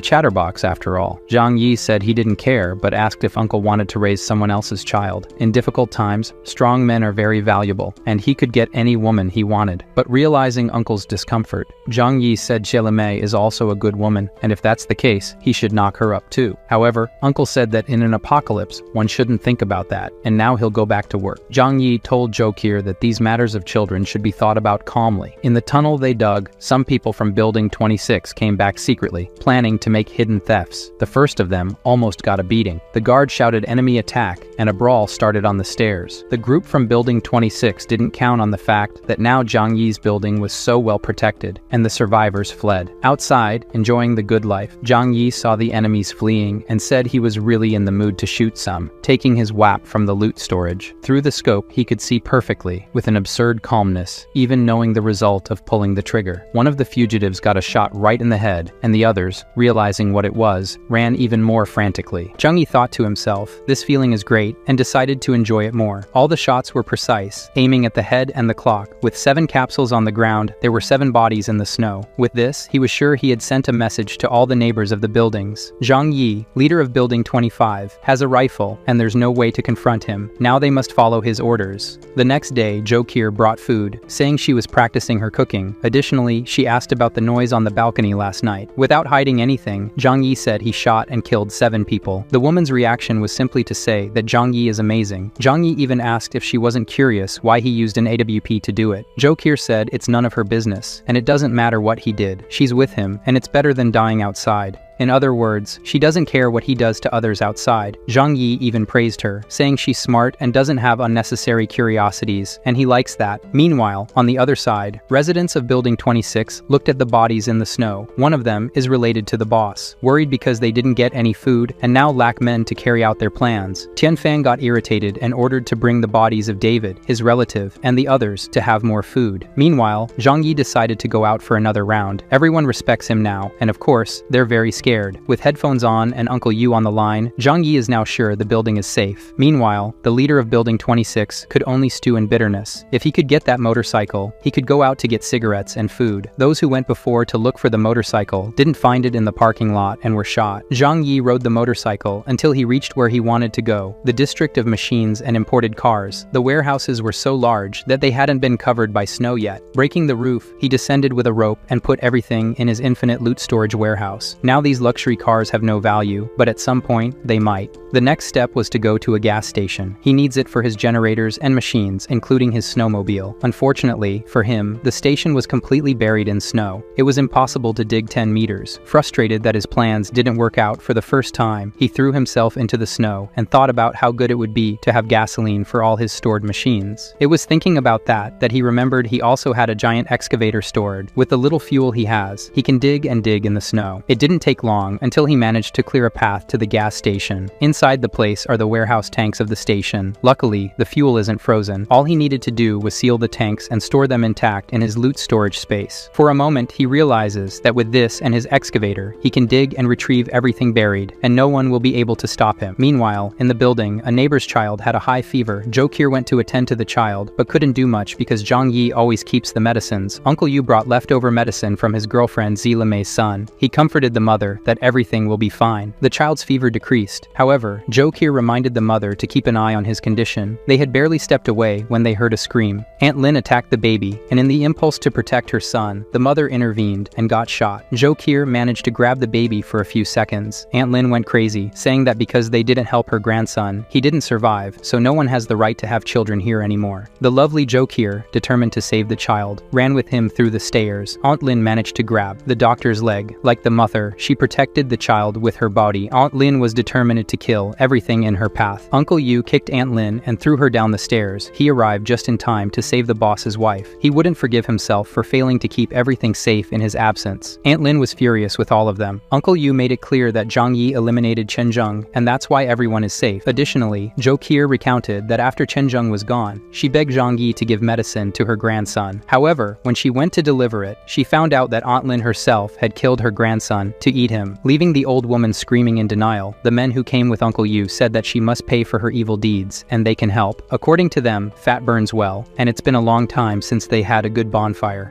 chatterbox after all. Zhang Yi said he didn't care, but asked if Uncle wanted to raise someone else's child. In difficult times, strong men are very valuable, and he could get any woman he wanted. But realizing Uncle's discomfort, Zhang Yi said Xi Limei is also a good woman, and if that's the case, he should knock her up too. However, Uncle said that in an apocalypse, one shouldn't think about that, and now he'll go back to work. Zhang Yi told Zhou Qi that these matters of children should be thought about calmly. In the tunnel they dug, some people from Building 26 came back secretly, planning to make hidden thefts. The first of them almost got a beating. The guard shouted enemy attack, and a brawl started on the stairs. The group from Building 26 didn't count on the fact that now Zhang Yi's building was so well protected, and the survivors fled. Outside, enjoying the good life, Zhang Yi saw the enemies fleeing and said he was really in the mood to shoot some, taking his WAP from the loot storage. Through the scope, he could see perfectly, with an absurd calmness, even knowing the result of pulling the trigger. One of the fugitives got a shot right in the head, and the others, realizing what it was, ran even more frantically. Zhang Yi thought to himself, this feeling is great, and decided to enjoy it more. All the shots were precise, aiming at the head and the clock. With 7 capsules on the ground, there were 7 bodies in the snow. With this, he was sure he had sent a message to all the neighbors of the buildings. Zhang Yi, leader of Building 25, has a rifle, and there's no way to confront him. Now they must follow his orders. The next day, Zhou Qi brought food, saying she was practicing her cooking. Additionally, she asked about the noise on the balcony last night. Without hiding anything, Zhang Yi said he shot and killed 7 people. The woman's reaction was simply to say that Zhang Yi is amazing. Zhang Yi even asked if she wasn't curious why he used an AWP to do it. Zhou Qi said it's none of her business, and it doesn't matter what he did. She's with him, and it's better than dying outside. In other words, she doesn't care what he does to others outside. Zhang Yi even praised her, saying she's smart and doesn't have unnecessary curiosities, and he likes that. Meanwhile, on the other side, residents of Building 26 looked at the bodies in the snow. One of them is related to the boss, worried because they didn't get any food and now lack men to carry out their plans. Tianfang got irritated and ordered to bring the bodies of David, his relative, and the others to have more food. Meanwhile, Zhang Yi decided to go out for another round. Everyone respects him now, and of course, they're very scared. With headphones on and Uncle Yu on the line, Zhang Yi is now sure the building is safe. Meanwhile, the leader of Building 26 could only stew in bitterness. If he could get that motorcycle, he could go out to get cigarettes and food. Those who went before to look for the motorcycle didn't find it in the parking lot and were shot. Zhang Yi rode the motorcycle until he reached where he wanted to go, the district of machines and imported cars. The warehouses were so large that they hadn't been covered by snow yet. Breaking the roof, he descended with a rope and put everything in his infinite loot storage warehouse. Now these luxury cars have no value, but at some point, they might. The next step was to go to a gas station. He needs it for his generators and machines, including his snowmobile. Unfortunately, for him, the station was completely buried in snow. It was impossible to dig 10 meters. Frustrated that his plans didn't work out for the first time, he threw himself into the snow and thought about how good it would be to have gasoline for all his stored machines. It was thinking about that he remembered he also had a giant excavator stored. With the little fuel he has, he can dig and dig in the snow. It didn't take take long until he managed to clear a path to the gas station. Inside the place are the warehouse tanks of the station. Luckily, the fuel isn't frozen. All he needed to do was seal the tanks and store them intact in his loot storage space. For a moment, he realizes that with this and his excavator, he can dig and retrieve everything buried, and no one will be able to stop him. Meanwhile, in the building, a neighbor's child had a high fever. Joe Kier went to attend to the child, but couldn't do much because Zhang Yi always keeps the medicines. Uncle Yu brought leftover medicine from his girlfriend Zila Mei's son. He comforted the mother that everything will be fine. The child's fever decreased. However, Joe Kier reminded the mother to keep an eye on his condition. They had barely stepped away when they heard a scream. Aunt Lin attacked the baby, and in the impulse to protect her son, the mother intervened and got shot. Joe Kier managed to grab the baby for a few seconds. Aunt Lin went crazy, saying that because they didn't help her grandson, he didn't survive, so no one has the right to have children here anymore. The lovely Joe Kier, determined to save the child, ran with him through the stairs. Aunt Lin managed to grab the doctor's leg. Like the mother, she protected the child with her body. Aunt Lin was determined to kill everything in her path. Uncle Yu kicked Aunt Lin and threw her down the stairs. He arrived just in time to save the boss's wife. He wouldn't forgive himself for failing to keep everything safe in his absence. Aunt Lin was furious with all of them. Uncle Yu made it clear that Zhang Yi eliminated Chen Zheng, and that's why everyone is safe. Additionally, Joe Kier recounted that after Chen Zheng was gone, she begged Zhang Yi to give medicine to her grandson. However, when she went to deliver it, she found out that Aunt Lin herself had killed her grandson to eat him, leaving the old woman screaming in denial. The men who came with Uncle Yu said that she must pay for her evil deeds, and they can help. According to them, fat burns well, and it's been a long time since they had a good bonfire.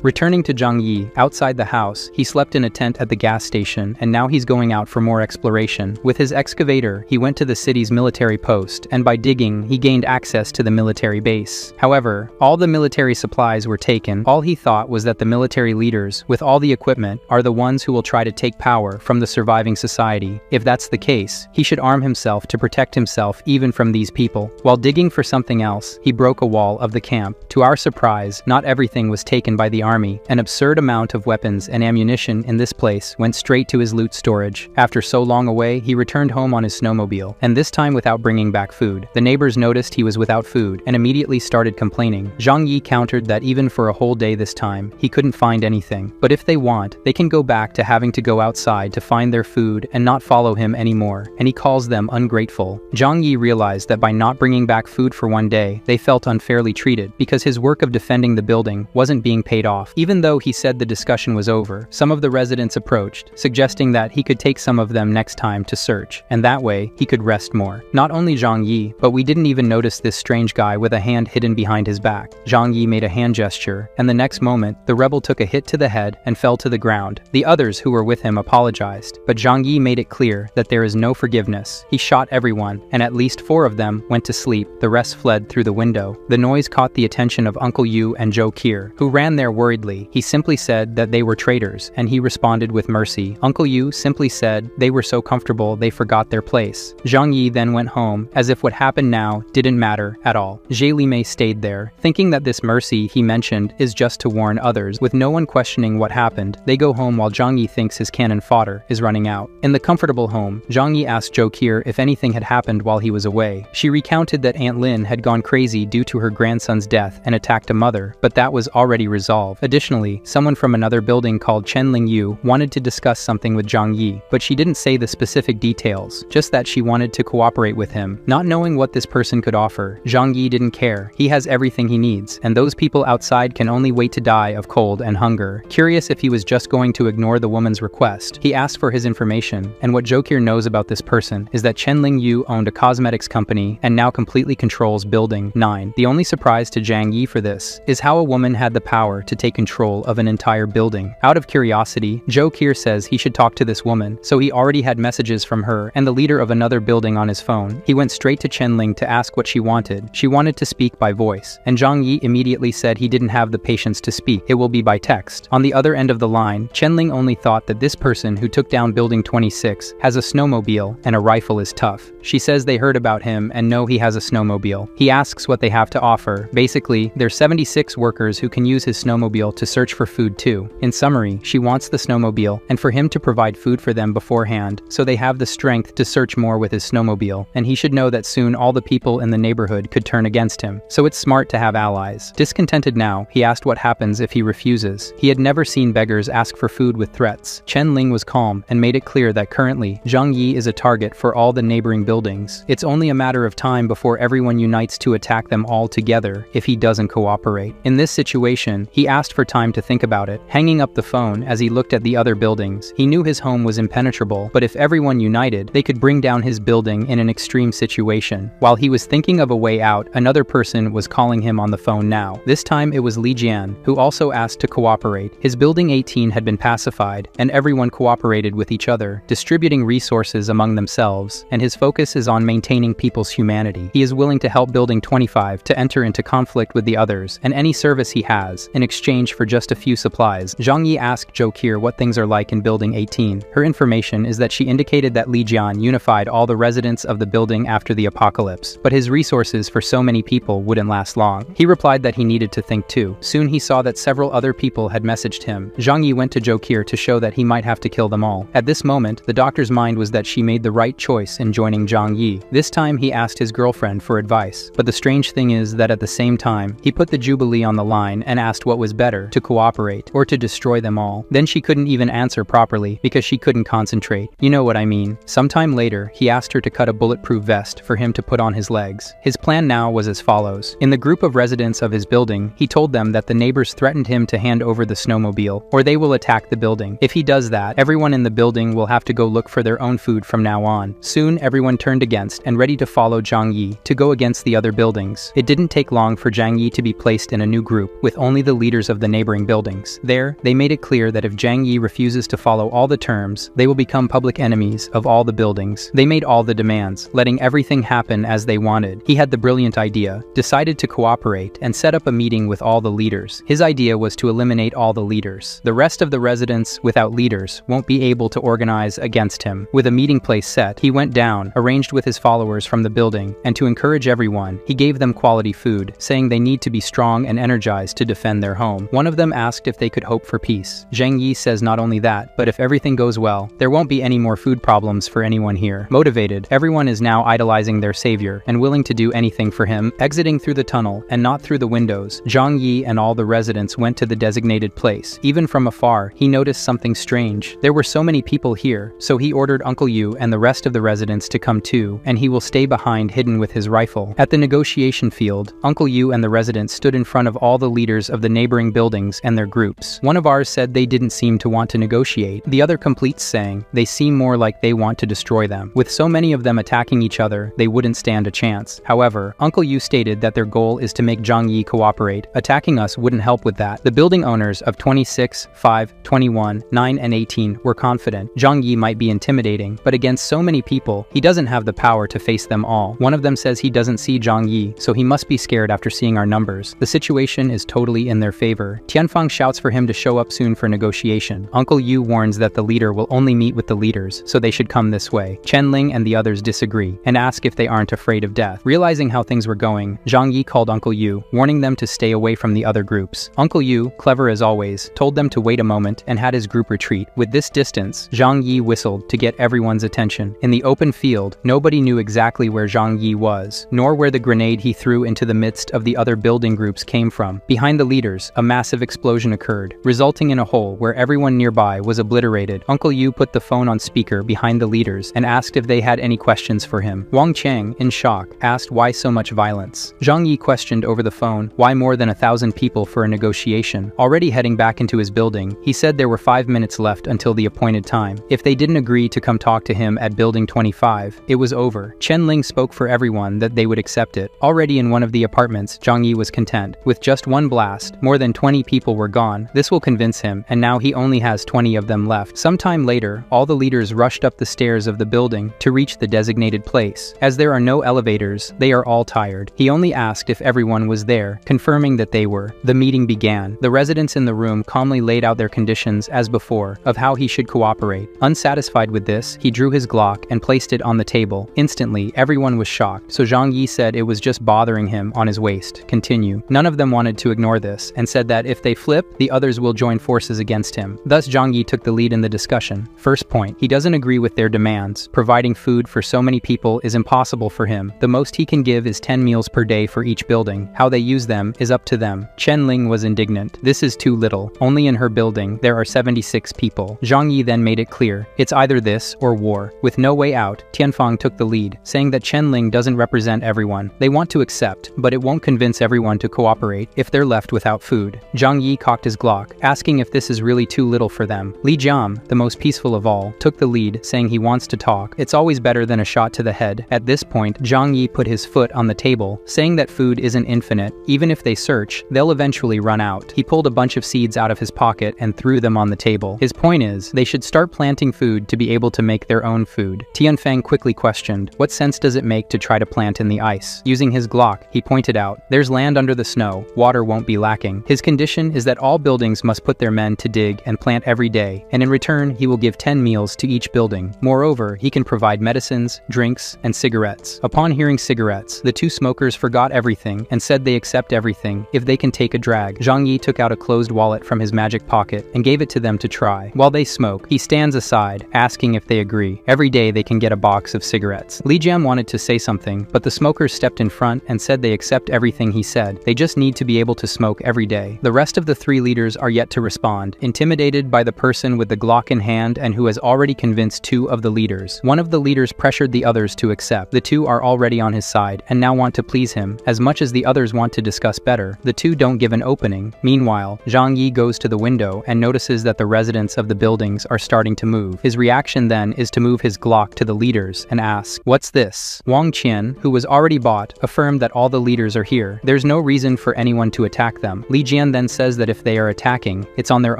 Returning to Zhang Yi, outside the house, he slept in a tent at the gas station, and now he's going out for more exploration. With his excavator, he went to the city's military post, and by digging, he gained access to the military base. However, all the military supplies were taken. All he thought was that the military leaders, with all the equipment, are the ones who will try to take power from the surviving society. If that's the case, he should arm himself to protect himself even from these people. While digging for something else, he broke a wall of the camp. To our surprise, not everything was taken by the army. An absurd amount of weapons and ammunition in this place went straight to his loot storage. After so long away, he returned home on his snowmobile, and this time without bringing back food. The neighbors noticed he was without food and immediately started complaining. Zhang Yi countered that even for a whole day this time, he couldn't find anything. But if they want, they can go back to having to go outside to find their food and not follow him anymore, and he calls them ungrateful. Zhang Yi realized that by not bringing back food for one day, they felt unfairly treated because his work of defending the building wasn't being paid off. Even though he said the discussion was over, some of the residents approached, suggesting that he could take some of them next time to search, and that way, he could rest more. Not only Zhang Yi, but we didn't even notice this strange guy with a hand hidden behind his back. Zhang Yi made a hand gesture, and the next moment, the rebel took a hit to the head and fell to the ground. The others who were with him apologized, but Zhang Yi made it clear that there is no forgiveness. He shot everyone, and at least 4 of them went to sleep. The rest fled through the window. The noise caught the attention of Uncle Yu and Joe Kier, who ran there worriedly. He simply said that they were traitors, and he responded with mercy. Uncle Yu simply said they were so comfortable they forgot their place. Zhang Yi then went home, as if what happened now didn't matter at all. Zhe Li Mei stayed there, thinking that this mercy he mentioned is just to warn others. With no one questioning what happened, they go home while Zhang Yi thinks his cannon fodder is running out. In the comfortable home, Zhang Yi asked Joe Kier if anything had happened while he was away. She recounted that Aunt Lin had gone crazy due to her grandson's death and attacked a mother, but that was already resolved. Additionally, someone from another building called Chen Lingyu wanted to discuss something with Zhang Yi, but she didn't say the specific details, just that she wanted to cooperate with him. Not knowing what this person could offer, Zhang Yi didn't care. He has everything he needs, and those people outside can only wait to die of cold and hunger. Curious if he was just going to ignore the woman's request, he asked for his information, and what Joe Kier knows about this person is that Chen Lingyu owned a cosmetics company and now completely controls Building 9. The only surprise to Zhang Yi for this is how a woman had the power to take control of an entire building. Out of curiosity, Joe Kier says he should talk to this woman, so he already had messages from her and the leader of another building on his phone. He went straight to Chen Ling to ask what she wanted. She wanted to speak by voice, and Zhang Yi immediately said he didn't have the patience to speak. It will be by text. On the other end of the line, Chen Ling only thought that this person who took down Building 26 has a snowmobile and a rifle is tough. She says they heard about him and know he has a snowmobile. He asks what they have to offer. Basically, there's 76 workers who can use his snowmobile snowmobile to search for food too. In summary, she wants the snowmobile and for him to provide food for them beforehand so they have the strength to search more with his snowmobile, and he should know that soon all the people in the neighborhood could turn against him. So it's smart to have allies. Discontented now, he asked what happens if he refuses. He had never seen beggars ask for food with threats. Chen Ling was calm and made it clear that currently, Zhang Yi is a target for all the neighboring buildings. It's only a matter of time before everyone unites to attack them all together if he doesn't cooperate. In this situation, he asked for time to think about it, hanging up the phone as he looked at the other buildings. He knew his home was impenetrable, but if everyone united, they could bring down his building in an extreme situation. While he was thinking of a way out, another person was calling him on the phone now. This time it was Li Jian, who also asked to cooperate. His building 18 had been pacified, and everyone cooperated with each other, distributing resources among themselves, and his focus is on maintaining people's humanity. He is willing to help building 25 to enter into conflict with the others, and any service he has, in exchange for just a few supplies. Zhang Yi asked Zhou Qi what things are like in building 18. Her information is that she indicated that Li Jian unified all the residents of the building after the apocalypse, but his resources for so many people wouldn't last long. He replied that he needed to think too. Soon he saw that several other people had messaged him. Zhang Yi went to Zhou Qi to show that he might have to kill them all. At this moment, the doctor's mind was that she made the right choice in joining Zhang Yi. This time he asked his girlfriend for advice, but the strange thing is that at the same time, he put the Jubilee on the line and asked what was better, to cooperate or to destroy them all. Then she couldn't even answer properly because she couldn't concentrate. You know what I mean. Sometime later, he asked her to cut a bulletproof vest for him to put on his legs. His plan now was as follows. In the group of residents of his building, he told them that the neighbors threatened him to hand over the snowmobile, or they will attack the building. If he does that, everyone in the building will have to go look for their own food from now on. Soon, everyone turned against and ready to follow Zhang Yi to go against the other buildings. It didn't take long for Zhang Yi to be placed in a new group, with only the leaders of the neighboring buildings. There, they made it clear that if Zhang Yi refuses to follow all the terms, they will become public enemies of all the buildings. They made all the demands, letting everything happen as they wanted. He had the brilliant idea, decided to cooperate, and set up a meeting with all the leaders. His idea was to eliminate all the leaders. The rest of the residents, without leaders, won't be able to organize against him. With a meeting place set, he went down, arranged with his followers from the building, and to encourage everyone, he gave them quality food, saying they need to be strong and energized to defend their home. One of them asked if they could hope for peace. Zhang Yi says not only that, but if everything goes well, there won't be any more food problems for anyone here. Motivated, everyone is now idolizing their savior and willing to do anything for him. Exiting through the tunnel and not through the windows, Zhang Yi and all the residents went to the designated place. Even from afar, he noticed something strange. There were so many people here, so he ordered Uncle Yu and the rest of the residents to come too, and he will stay behind hidden with his rifle. At the negotiation field, Uncle Yu and the residents stood in front of all the leaders of the neighboring buildings and their groups. One of ours said they didn't seem to want to negotiate. The other completes saying, they seem more like they want to destroy them. With so many of them attacking each other, they wouldn't stand a chance. However, Uncle Yu stated that their goal is to make Zhang Yi cooperate. Attacking us wouldn't help with that. The building owners of 26, 5, 21, 9, and 18 were confident Zhang Yi might be intimidating, but against so many people, he doesn't have the power to face them all. One of them says he doesn't see Zhang Yi, so he must be scared after seeing our numbers. The situation is totally in their favor. Tianfeng shouts for him to show up soon for negotiation. Uncle Yu warns that the leader will only meet with the leaders, so they should come this way. Chen Ling and the others disagree, and ask if they aren't afraid of death. Realizing how things were going, Zhang Yi called Uncle Yu, warning them to stay away from the other groups. Uncle Yu, clever as always, told them to wait a moment and had his group retreat. With this distance, Zhang Yi whistled to get everyone's attention. In the open field, nobody knew exactly where Zhang Yi was, nor where the grenade he threw into the midst of the other building groups came from. Behind the leaders, a massive explosion occurred, resulting in a hole where everyone nearby was obliterated. Uncle Yu put the phone on speaker behind the leaders and asked if they had any questions for him. Wang Cheng, in shock, asked why so much violence. Zhang Yi questioned over the phone why more than 1,000 people for a negotiation. Already heading back into his building, he said there were 5 minutes left until the appointed time. If they didn't agree to come talk to him at building 25, it was over. Chen Ling spoke for everyone that they would accept it. Already in one of the apartments, Zhang Yi was content. With just one blast, more than 20 people were gone. This will convince him, and now he only has 20 of them left. Sometime later, all the leaders rushed up the stairs of the building to reach the designated place. As there are no elevators, they are all tired. He only asked if everyone was there, confirming that they were. The meeting began. The residents in the room calmly laid out their conditions as before, of how he should cooperate. Unsatisfied with this, he drew his Glock and placed it on the table. Instantly, everyone was shocked, so Zhang Yi said it was just bothering him on his waist. Continue. None of them wanted to ignore this, and said said that if they flip, the others will join forces against him. Thus Zhang Yi took the lead in the discussion. First point, he doesn't agree with their demands. Providing food for so many people is impossible for him. The most he can give is 10 meals per day for each building. How they use them is up to them. Chen Ling was indignant. This is too little. Only in her building, there are 76 people. Zhang Yi then made it clear. It's either this or war. With no way out, Tianfang took the lead, saying that Chen Ling doesn't represent everyone. They want to accept, but it won't convince everyone to cooperate if they're left without food. Zhang Yi cocked his Glock, asking if this is really too little for them. Li Jiam, the most peaceful of all, took the lead, saying he wants to talk. It's always better than a shot to the head. At this point, Zhang Yi put his foot on the table, saying that food isn't infinite. Even if they search, they'll eventually run out. He pulled a bunch of seeds out of his pocket and threw them on the table. His point is, they should start planting food to be able to make their own food. Tianfang quickly questioned, what sense does it make to try to plant in the ice? Using his Glock, he pointed out, there's land under the snow, water won't be lacking. His condition is that all buildings must put their men to dig and plant every day, and in return, he will give 10 meals to each building. Moreover, he can provide medicines, drinks, and cigarettes. Upon hearing cigarettes, the two smokers forgot everything and said they accept everything if they can take a drag. Zhang Yi took out a closed wallet from his magic pocket and gave it to them to try. While they smoke, he stands aside, asking if they agree. Every day they can get a box of cigarettes. Li Jiam wanted to say something, but the smokers stepped in front and said they accept everything he said. They just need to be able to smoke every day. The rest of the three leaders are yet to respond, intimidated by the person with the Glock in hand and who has already convinced two of the leaders. One of the leaders pressured the others to accept. The two are already on his side and now want to please him, as much as the others want to discuss better. The two don't give an opening. Meanwhile, Zhang Yi goes to the window and notices that the residents of the buildings are starting to move. His reaction then is to move his Glock to the leaders and ask, what's this? Wang Qian, who was already bought, affirmed that all the leaders are here. There's no reason for anyone to attack them. Li Jian then says that if they are attacking, it's on their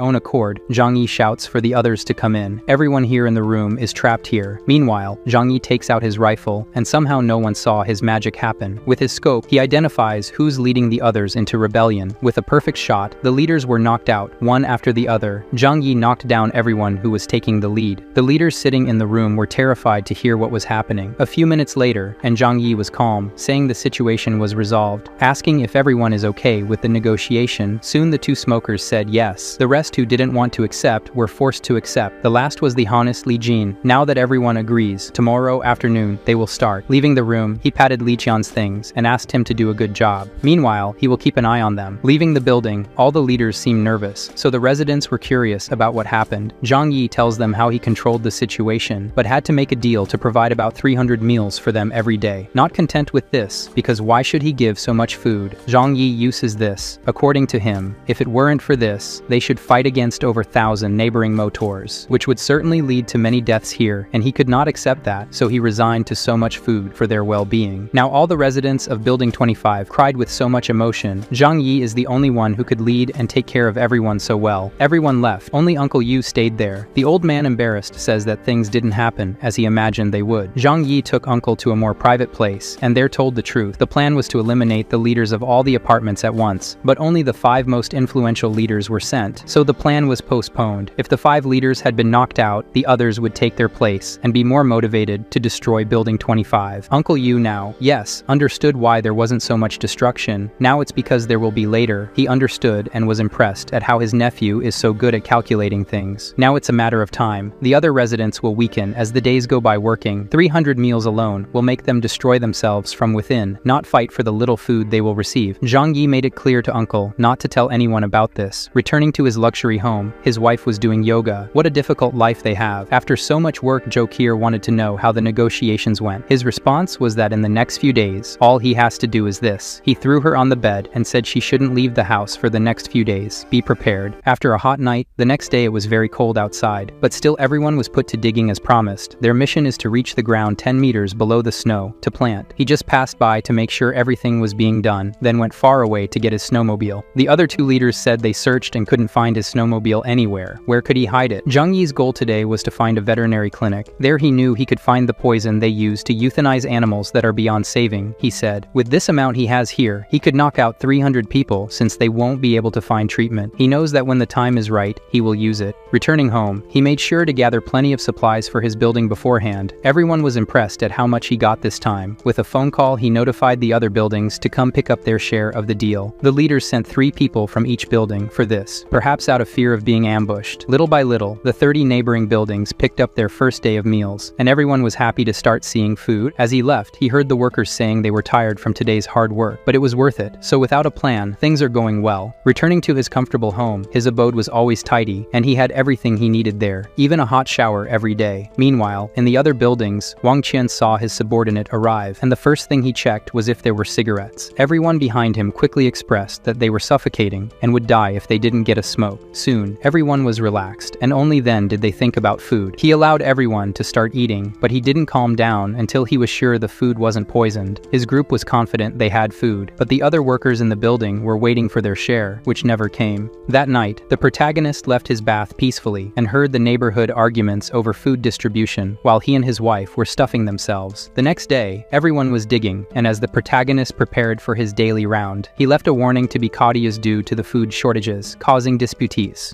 own accord. Zhang Yi shouts for the others to come in. Everyone here in the room is trapped here. Meanwhile, Zhang Yi takes out his rifle, and somehow no one saw his magic happen. With his scope, he identifies who's leading the others into rebellion. With a perfect shot, the leaders were knocked out, one after the other. Zhang Yi knocked down everyone who was taking the lead. The leaders sitting in the room were terrified to hear what was happening. A few minutes later, and Zhang Yi was calm, saying the situation was resolved, asking if everyone is okay with the negotiation. Soon the two smokers said yes. The rest who didn't want to accept were forced to accept. The last was the honest Li Jin. Now that everyone agrees, tomorrow afternoon they will start. Leaving the room, he patted Li Qian's things and asked him to do a good job. Meanwhile, he will keep an eye on them. Leaving the building, all the leaders seemed nervous, so the residents were curious about what happened. Zhang Yi tells them how he controlled the situation, but had to make a deal to provide about 300 meals for them every day. Not content with this, because why should he give so much food? Zhang Yi uses this. According to him, if it weren't for this, they should fight against over 1,000 neighboring Motors, which would certainly lead to many deaths here, and he could not accept that, so he resigned to so much food for their well-being. Now all the residents of Building 25 cried with so much emotion. Zhang Yi is the only one who could lead and take care of everyone so well. Everyone left. Only Uncle Yu stayed there. The old man, embarrassed, says that things didn't happen as he imagined they would. Zhang Yi took Uncle to a more private place, and there told the truth. The plan was to eliminate the leaders of all the apartments at once, but only the 5 most influential leaders were sent, so the plan was postponed. If the 5 leaders had been knocked out, the others would take their place and be more motivated to destroy Building 25. Uncle Yu now, yes, understood why there wasn't so much destruction. Now it's because there will be later. He understood and was impressed at how his nephew is so good at calculating things. Now it's a matter of time. The other residents will weaken as the days go by working. 300 meals alone will make them destroy themselves from within, not fight for the little food they will receive. Zhang Yi made it clear to Uncle not to tell anyone about this. Returning to his luxury home, his wife was doing yoga. What a difficult life they have. After so much work, Zhou Qier wanted to know how the negotiations went. His response was that in the next few days, all he has to do is this. He threw her on the bed and said she shouldn't leave the house for the next few days. Be prepared. After a hot night, the next day it was very cold outside, but still everyone was put to digging as promised. Their mission is to reach the ground 10 meters below the snow to plant. He just passed by to make sure everything was being done, then went far away to get his snowmobile. The other 2 leaders said they searched and couldn't find his snowmobile anywhere. Where could he hide it? Zhang Yi's goal today was to find a veterinary clinic. There he knew he could find the poison they use to euthanize animals that are beyond saving, he said. With this amount he has here, he could knock out 300 people since they won't be able to find treatment. He knows that when the time is right, he will use it. Returning home, he made sure to gather plenty of supplies for his building beforehand. Everyone was impressed at how much he got this time. With a phone call, he notified the other buildings to come pick up their share of the deal. The leaders sent 3 3 people from each building for this, perhaps out of fear of being ambushed. Little by little, the 30 neighboring buildings picked up their first day of meals, and everyone was happy to start seeing food. As he left, he heard the workers saying they were tired from today's hard work, but it was worth it. So without a plan, things are going well. Returning to his comfortable home, his abode was always tidy, and he had everything he needed there, even a hot shower every day. Meanwhile, in the other buildings, Wang Qian saw his subordinate arrive, and the first thing he checked was if there were cigarettes. Everyone behind him quickly expressed that they were suffocating and would die if they didn't get a smoke. Soon, everyone was relaxed, and only then did they think about food. He allowed everyone to start eating, but he didn't calm down until he was sure the food wasn't poisoned. His group was confident they had food, but the other workers in the building were waiting for their share, which never came. That night, the protagonist left his bath peacefully and heard the neighborhood arguments over food distribution while he and his wife were stuffing themselves. The next day, everyone was digging, and as the protagonist prepared for his daily round, he left a warning to be courteous due to the food shortages, causing disputes.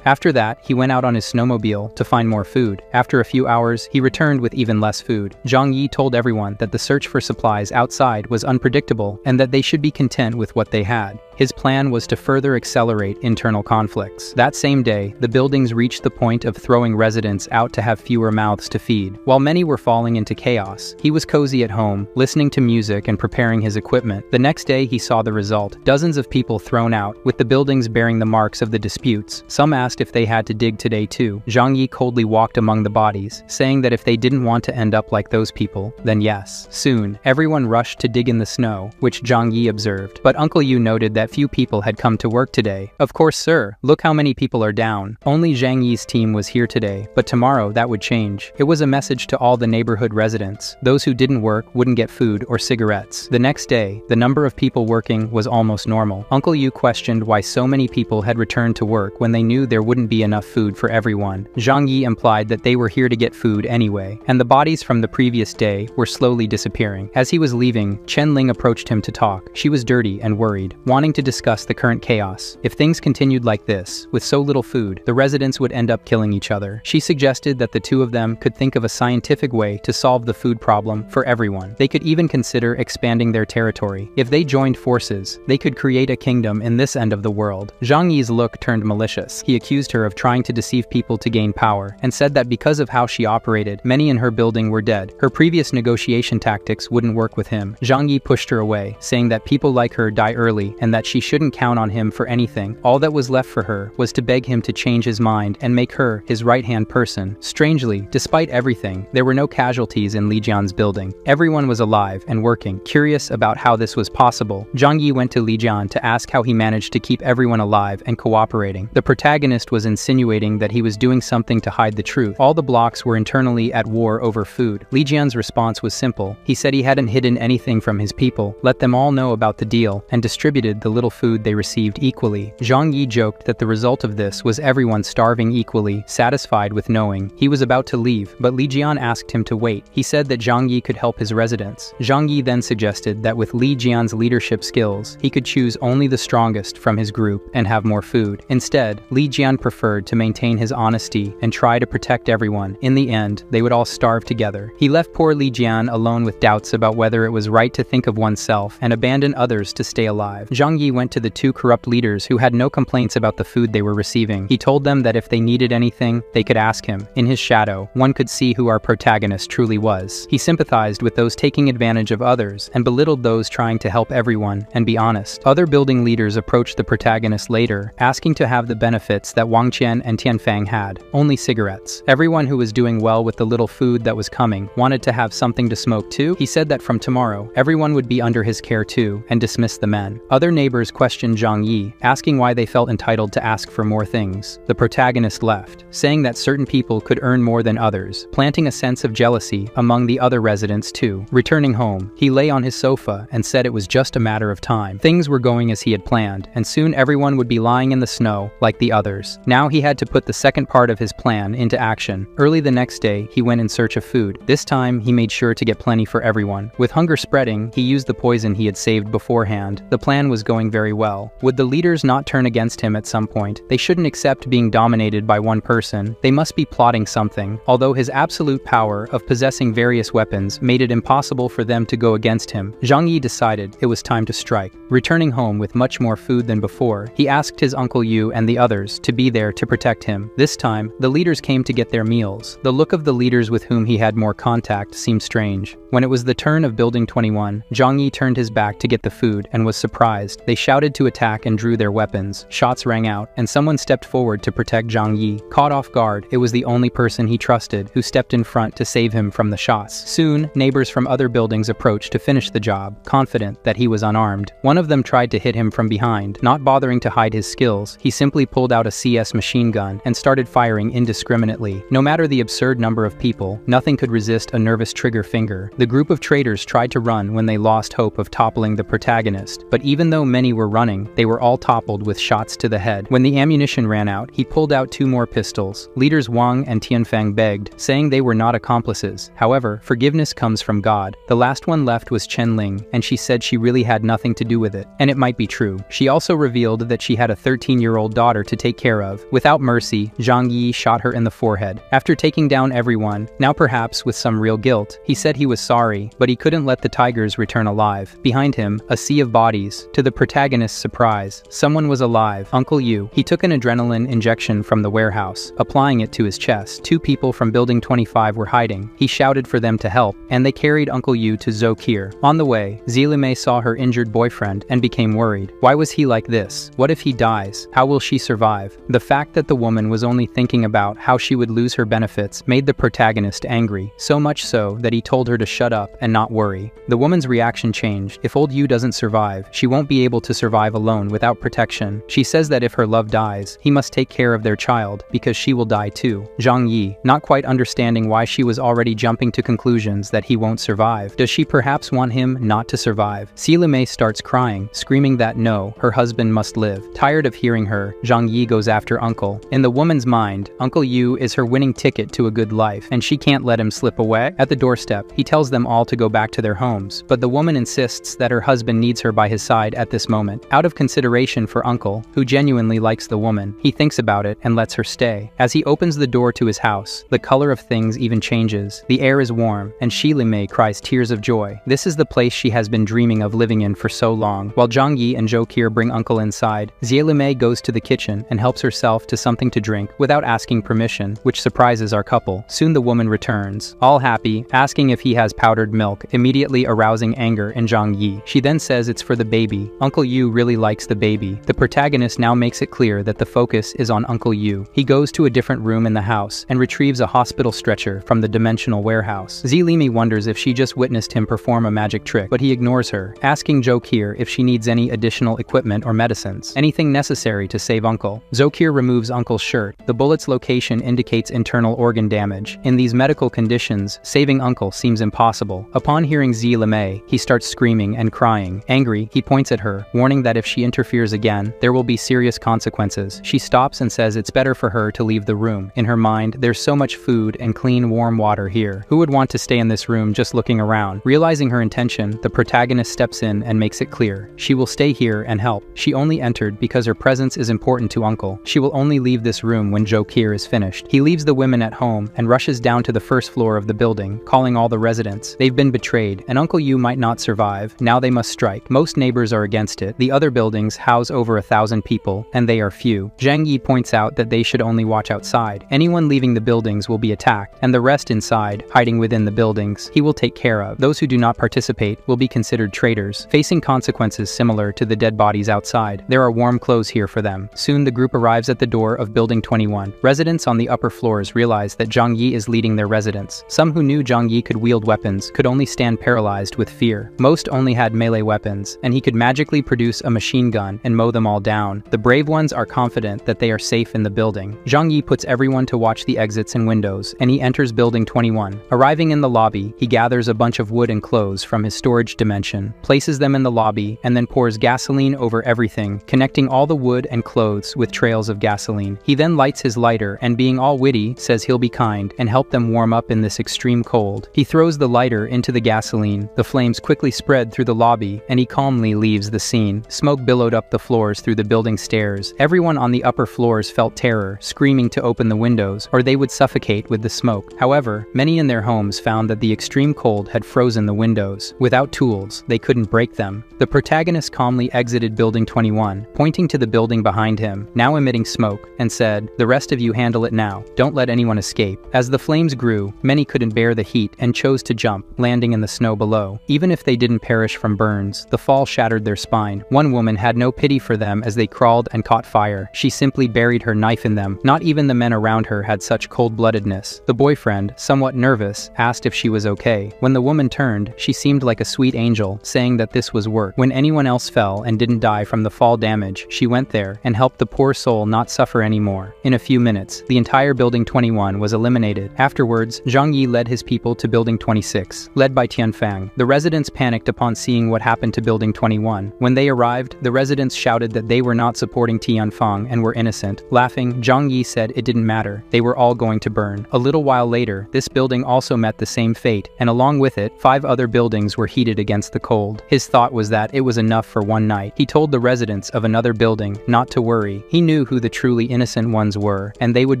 After that, he went out on his snowmobile to find more food. After a few hours, he returned with even less food. Zhang Yi told everyone that the search for supplies outside was unpredictable and that they should be content with what they had. His plan was to further accelerate internal conflicts. That same day, the buildings reached the point of throwing residents out to have fewer mouths to feed. While many were falling into chaos, he was cozy at home, listening to music and preparing his equipment. The next day, he saw the result. Dozens of people thrown out, with the buildings bearing the marks of the disputes. Some asked if they had to dig today too. Zhang Yi coldly walked among the bodies, saying that if they didn't want to end up like those people, then yes. Soon, everyone rushed to dig in the snow, which Zhang Yi observed. But Uncle Yu noted that few people had come to work today. Of course, sir. Look how many people are down. Only Zhang Yi's team was here today, but tomorrow that would change. It was a message to all the neighborhood residents. Those who didn't work wouldn't get food or cigarettes. The next day, the number of people working was almost normal. Uncle Yu questioned why so many people had returned to work when they knew there wouldn't be enough food for everyone. Zhang Yi implied that they were here to get food anyway, and the bodies from the previous day were slowly disappearing. As he was leaving, Chen Ling approached him to talk. She was dirty and worried, wanting to discuss the current chaos. If things continued like this, with so little food, the residents would end up killing each other. She suggested that the two of them could think of a scientific way to solve the food problem for everyone. They could even consider expanding their territory. If they joined forces, they could create a kingdom in this end of the world. Zhang Yi's look turned malicious. He accused her of trying to deceive people to gain power, and said that because of how she operated, many in her building were dead. Her previous negotiation tactics wouldn't work with him. Zhang Yi pushed her away, saying that people like her die early and that she shouldn't count on him for anything. All that was left for her was to beg him to change his mind and make her his right-hand person. Strangely, despite everything, there were no casualties in Li Jian's building. Everyone was alive and working. Curious about how this was possible, Zhang Yi went to Li Jian to ask how he managed to keep everyone alive and cooperating. The protagonist was insinuating that he was doing something to hide the truth. All the blocks were internally at war over food. Li Jian's response was simple. He said he hadn't hidden anything from his people, let them all know about the deal, and distributed the little food they received equally. Zhang Yi joked that the result of this was everyone starving equally, satisfied with knowing. He was about to leave, but Li Jian asked him to wait. He said that Zhang Yi could help his residents. Zhang Yi then suggested that with Li Jian's leadership skills, he could choose only the strongest from his group and have more food. Instead, Li Jian preferred to maintain his honesty and try to protect everyone. In the end, they would all starve together. He left poor Li Jian alone with doubts about whether it was right to think of oneself and abandon others to stay alive. Zhang Yi went to the two corrupt leaders who had no complaints about the food they were receiving. He told them that if they needed anything, they could ask him. In his shadow, one could see who our protagonist truly was. He sympathized with those taking advantage of others and belittled those trying to help everyone and be honest. Other building leaders approached the protagonist later, asking to have the benefits that Wang Qian and Tianfang had, only cigarettes. Everyone who was doing well with the little food that was coming wanted to have something to smoke too. He said that from tomorrow, everyone would be under his care too, and dismissed the men. Other neighbors questioned Zhang Yi, asking why they felt entitled to ask for more things. The protagonist left, saying that certain people could earn more than others, planting a sense of jealousy among the other residents too. Returning home, he lay on his sofa and said it was just a matter of time. Things were going as he had planned, and soon everyone would be lying in the snow like the others. Now he had to put the second part of his plan into action. Early the next day, he went in search of food. This time, he made sure to get plenty for everyone. With hunger spreading, he used the poison he had saved beforehand. The plan was going going very well. Would the leaders not turn against him at some point? They shouldn't accept being dominated by one person. They must be plotting something. Although his absolute power of possessing various weapons made it impossible for them to go against him, Zhang Yi decided it was time to strike. Returning home with much more food than before, he asked his Uncle Yu and the others to be there to protect him. This time, the leaders came to get their meals. The look of the leaders with whom he had more contact seemed strange. When it was the turn of Building 21, Zhang Yi turned his back to get the food and was surprised. They shouted to attack and drew their weapons. Shots rang out, and someone stepped forward to protect Zhang Yi. Caught off guard, it was the only person he trusted who stepped in front to save him from the shots. Soon, neighbors from other buildings approached to finish the job, confident that he was unarmed. One of them tried to hit him from behind. Not bothering to hide his skills, he simply pulled out a CS machine gun and started firing indiscriminately. No matter the absurd number of people, nothing could resist a nervous trigger finger. The group of traitors tried to run when they lost hope of toppling the protagonist, but even though many were running, they were all toppled with shots to the head. When the ammunition ran out, he pulled out 2 more pistols. Leaders Wang and Tianfang begged, saying they were not accomplices. However, forgiveness comes from God. The last one left was Chen Ling, and she said she really had nothing to do with it. And it might be true. She also revealed that she had a 13-year-old daughter to take care of. Without mercy, Zhang Yi shot her in the forehead. After taking down everyone, now perhaps with some real guilt, he said he was sorry, but he couldn't let the tigers return alive. Behind him, a sea of bodies. To the protagonist's surprise, someone was alive. Uncle Yu. He took an adrenaline injection from the warehouse, applying it to his chest. 2 people from Building 25 were hiding. He shouted for them to help, and they carried Uncle Yu to Zokir. On the way, Zilime saw her injured boyfriend and became worried. Why was he like this? What if he dies? How will she survive? The fact that the woman was only thinking about how she would lose her benefits made the protagonist angry, so much so that he told her to shut up and not worry. The woman's reaction changed. If old Yu doesn't survive, she won't be able to survive alone without protection. She says that if her love dies, he must take care of their child, because she will die too. Zhang Yi, not quite understanding why she was already jumping to conclusions that he won't survive. Does she perhaps want him not to survive? Zilime starts crying, screaming that no, her husband must live. Tired of hearing her, Zhang Yi goes after Uncle. In the woman's mind, Uncle Yu is her winning ticket to a good life, and she can't let him slip away. At the doorstep, he tells them all to go back to their homes, but the woman insists that her husband needs her by his side at this moment. Out of consideration for Uncle, who genuinely likes the woman, he thinks about it and lets her stay. As he opens the door to his house, the color of things even changes. The air is warm, and Zilime cries tears of joy. This is the place she has been dreaming of living in for so long. While Zhang Yi and Zokir bring Uncle inside, Zilime goes to the kitchen and helps herself to something to drink without asking permission, which surprises our couple. Soon the woman returns, all happy, asking if he has powdered milk, immediately arousing anger in Zhang Yi. She then says it's for the baby. Uncle Yu really likes the baby. The protagonist now makes it clear that the focus is on Uncle Yu. He goes to a different room in the house and retrieves a hospital stretcher from the dimensional warehouse. Zilime wonders if she just witnessed him perform a magic trick, but he ignores her, asking Zokir if she needs any additional equipment or medicines, anything necessary to save Uncle. Zokir removes Uncle's shirt. The bullet's location indicates internal organ damage. In these medical conditions, saving Uncle seems impossible. Upon hearing Zilime, he starts screaming and crying. Angry, he points at her, warning that if she interferes again, there will be serious consequences. She stops and says it's better for her to leave the room. In her mind, there's so much food and clean, warm water here. Who would want to stay in this room just looking around? Realizing her intention, the protagonist steps in and makes it clear. She will stay here and help. She only entered because her presence is important to Uncle. She will only leave this room when Zokir is finished. He leaves the women at home and rushes down to the first floor of the building, calling all the residents. They've been betrayed, and Uncle Yu might not survive. Now they must strike. Most neighbors are against it. The other buildings house over 1,000 people, and they are few. Zhang Yi points out that they should only watch outside. Anyone leaving the buildings will be attacked, and the rest inside, hiding within the buildings, he will take care of. Those who do not participate will be considered traitors, facing consequences similar to the dead bodies outside. There are warm clothes here for them. Soon the group arrives at the door of Building 21. Residents on the upper floors realize that Zhang Yi is leading their residents. Some who knew Zhang Yi could wield weapons could only stand paralyzed with fear. Most only had melee weapons, and he could magically produce a machine gun and mow them all down. The brave ones are confident that they are safe in the building. Zhang Yi puts everyone to watch the exits and windows, and he enters Building 21. Arriving in the lobby, he gathers a bunch of wood and clothes from his storage dimension, places them in the lobby, and then pours gasoline over everything, connecting all the wood and clothes with trails of gasoline. He then lights his lighter and, being all witty, says he'll be kind and help them warm up in this extreme cold. He throws the lighter into the gasoline. The flames quickly spread through the lobby, and he calmly leaves the scene. Smoke billowed up the floors through the building stairs. Everyone on the upper floors felt terror, screaming to open the windows, or they would suffocate with the smoke. However, many in their homes found that the extreme cold had frozen the windows. Without tools, they couldn't break them. The protagonist calmly exited Building 21, pointing to the building behind him, now emitting smoke, and said, "The rest of you handle it now. Don't let anyone escape." As the flames grew, many couldn't bear the heat and chose to jump, landing in the snow below. Even if they didn't perish from burns, the fall shattered their spine. One woman had no pity for them as they crawled and caught fire. She simply buried her knife in them. Not even the men around her had such cold-bloodedness. The boyfriend, somewhat nervous, asked if she was okay. When the woman turned, she seemed like a sweet angel, saying that this was work. When anyone else fell and didn't die from the fall damage, she went there and helped the poor soul not suffer anymore. In a few minutes, the entire Building 21 was eliminated. Afterwards, Zhang Yi led his people to Building 26, led by Tianfang. The residents panicked upon seeing what happened to Building 21. When they arrived, the residents shouted that they were not supporting Tianfang and were innocent. Laughing, Zhang Yi said it didn't matter. They were all going to burn. A little while later, this building also met the same fate, and along with it, 5 other buildings were heated against the cold. His thought was that it was enough for one night. He told the residents of another building not to worry. He knew who the truly innocent ones were, and they would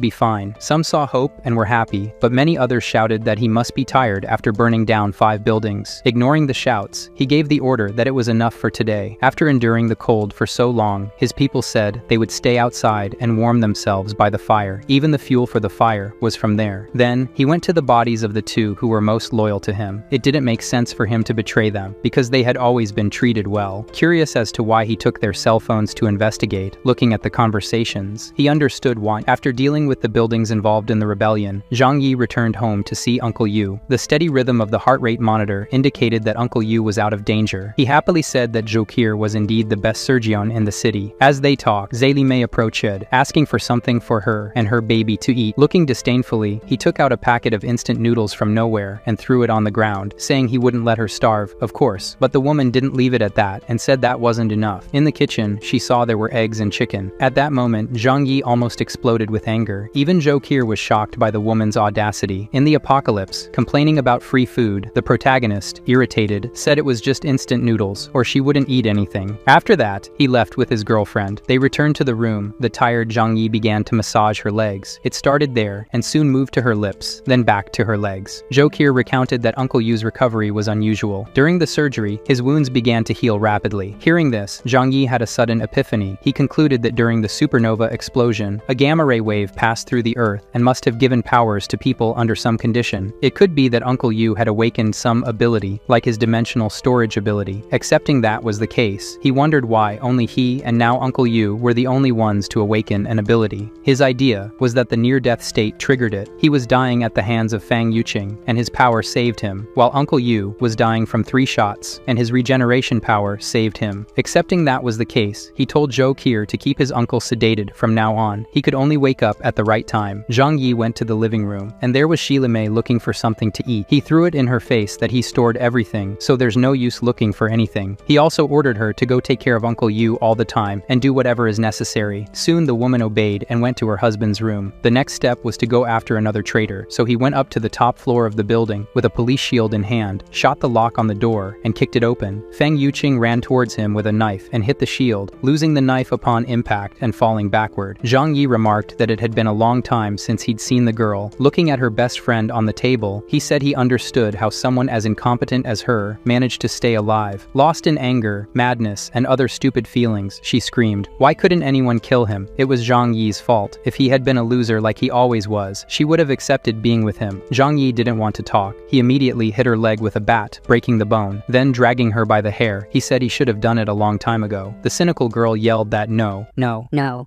be fine. Some saw hope and were happy, but many others shouted that he must be tired after burning down 5 buildings. Ignoring the shouts, he gave the order that it was enough for today. After enduring the cold for so long, his people said they would stay outside and warm themselves by the fire. Even the fuel for the fire was from there. Then, he went to the bodies of the 2 who were most loyal to him. It didn't make sense for him to betray them, because they had always been treated well. Curious as to why he took their cell phones to investigate, looking at the conversations, he understood why. After dealing with the buildings involved in the rebellion, Zhang Yi returned home to see Uncle Yu. The steady rhythm of the heart rate monitor indicated that Uncle Yu was out of danger. He happily said that Zhokir was indeed the best surgeon in the city. As they talked, Zélie Mei approached, asking for something for her and her baby to eat. Looking disdainfully, he took out a packet of instant noodles from nowhere and threw it on the ground, saying he wouldn't let her starve, of course. But the woman didn't leave it at that and said that wasn't enough. In the kitchen, she saw there were eggs and chicken. At that moment, Zhang Yi almost exploded with anger. Even Zhokir was shocked by the woman's audacity. In the apocalypse, complaining about free food, the protagonist, irritated, said it was just instant noodles, or she wouldn't eat anything. After that, he left with his girlfriend. They returned to the room. The tired Zhang Yi began to massage her legs. It started there, and soon moved to her lips, then back to her legs. Zhokir recounted that Uncle Yu's recovery was unusual. During the surgery, his wounds began to heal rapidly. Hearing this, Zhang Yi had a sudden epiphany. He concluded that during the supernova explosion, a gamma-ray wave passed through the Earth and must have given powers to people under some condition. It could be that Uncle Yu had awakened some ability, like his dimensional storage ability. Accepting that was the case, he wondered why only he and now Uncle Yu were the only ones to awaken an ability. His idea was that the near-death state triggered it. He was dying at the hands of Fang Yuqing, and his power saved him, while Uncle Yu was dying from 3 shots, and his regeneration power saved him. Accepting that was the case, he told Zhokir to keep his uncle sedated from now on. He could only wake up at the right time. Zhang Yi went to the living room, and there was Zélie Mei looking for something to eat. He threw it in her face that he stored everything, so there's no use looking for anything. He also ordered her to go take care of Uncle Yu all the time, and do whatever is necessary. Soon the woman obeyed and went to her husband's room. The next step was to go after another traitor, so he went up to the top floor of the building, with a police shield in hand, shot the lock on the door, and kicked it open. Fang Yuqing ran towards him with a knife and hit the shield, losing the knife upon impact and falling backward. Zhang Yi remarked that it had been a long time since he'd seen the girl. Looking at her best friend on the table, he said he understood how someone as incompetent as her managed to stay alive. Lost in anger, madness, and other stupid feelings, she screamed, "Why couldn't anyone kill him? It was Zhang Yi's fault. If he had been a loser like he always was, she would have accepted being with him." Zhang Yi didn't want to talk. He immediately hit her leg with a bat, breaking the bone. Then, dragging her by the hair, he said he should have done it a long time ago. The cynical girl yelled that no.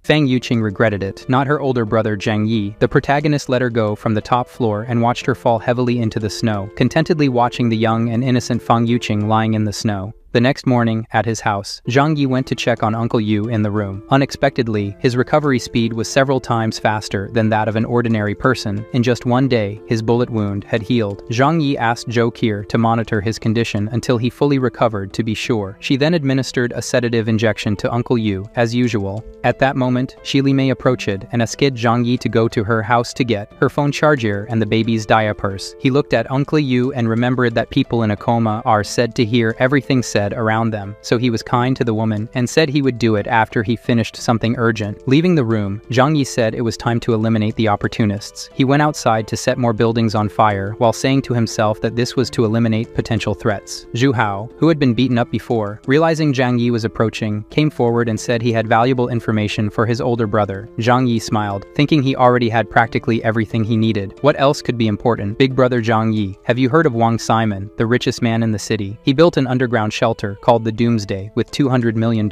Fang Yuqing regretted it, not her older brother Zhang Yi. The protagonist let her go from the top floor and watched her fall heavily into the snow, contentedly watching the young and innocent Fang Yuqing lying in the snow. The next morning, at his house, Zhang Yi went to check on Uncle Yu in the room. Unexpectedly, his recovery speed was several times faster than that of an ordinary person. In just one day, his bullet wound had healed. Zhang Yi asked Zhokir to monitor his condition until he fully recovered to be sure. She then administered a sedative injection to Uncle Yu, as usual. At that moment, Zélie Mei approached and asked Zhang Yi to go to her house to get her phone charger and the baby's diapers. He looked at Uncle Yu and remembered that people in a coma are said to hear everything said bed around them, so he was kind to the woman and said he would do it after he finished something urgent. Leaving the room, Zhang Yi said it was time to eliminate the opportunists. He went outside to set more buildings on fire while saying to himself that this was to eliminate potential threats. Zhu Hao, who had been beaten up before, realizing Zhang Yi was approaching, came forward and said he had valuable information for his older brother. Zhang Yi smiled, thinking he already had practically everything he needed. What else could be important? Big brother Zhang Yi, have you heard of Wang Simon, the richest man in the city? He built an underground shelter called the Doomsday with $200 million.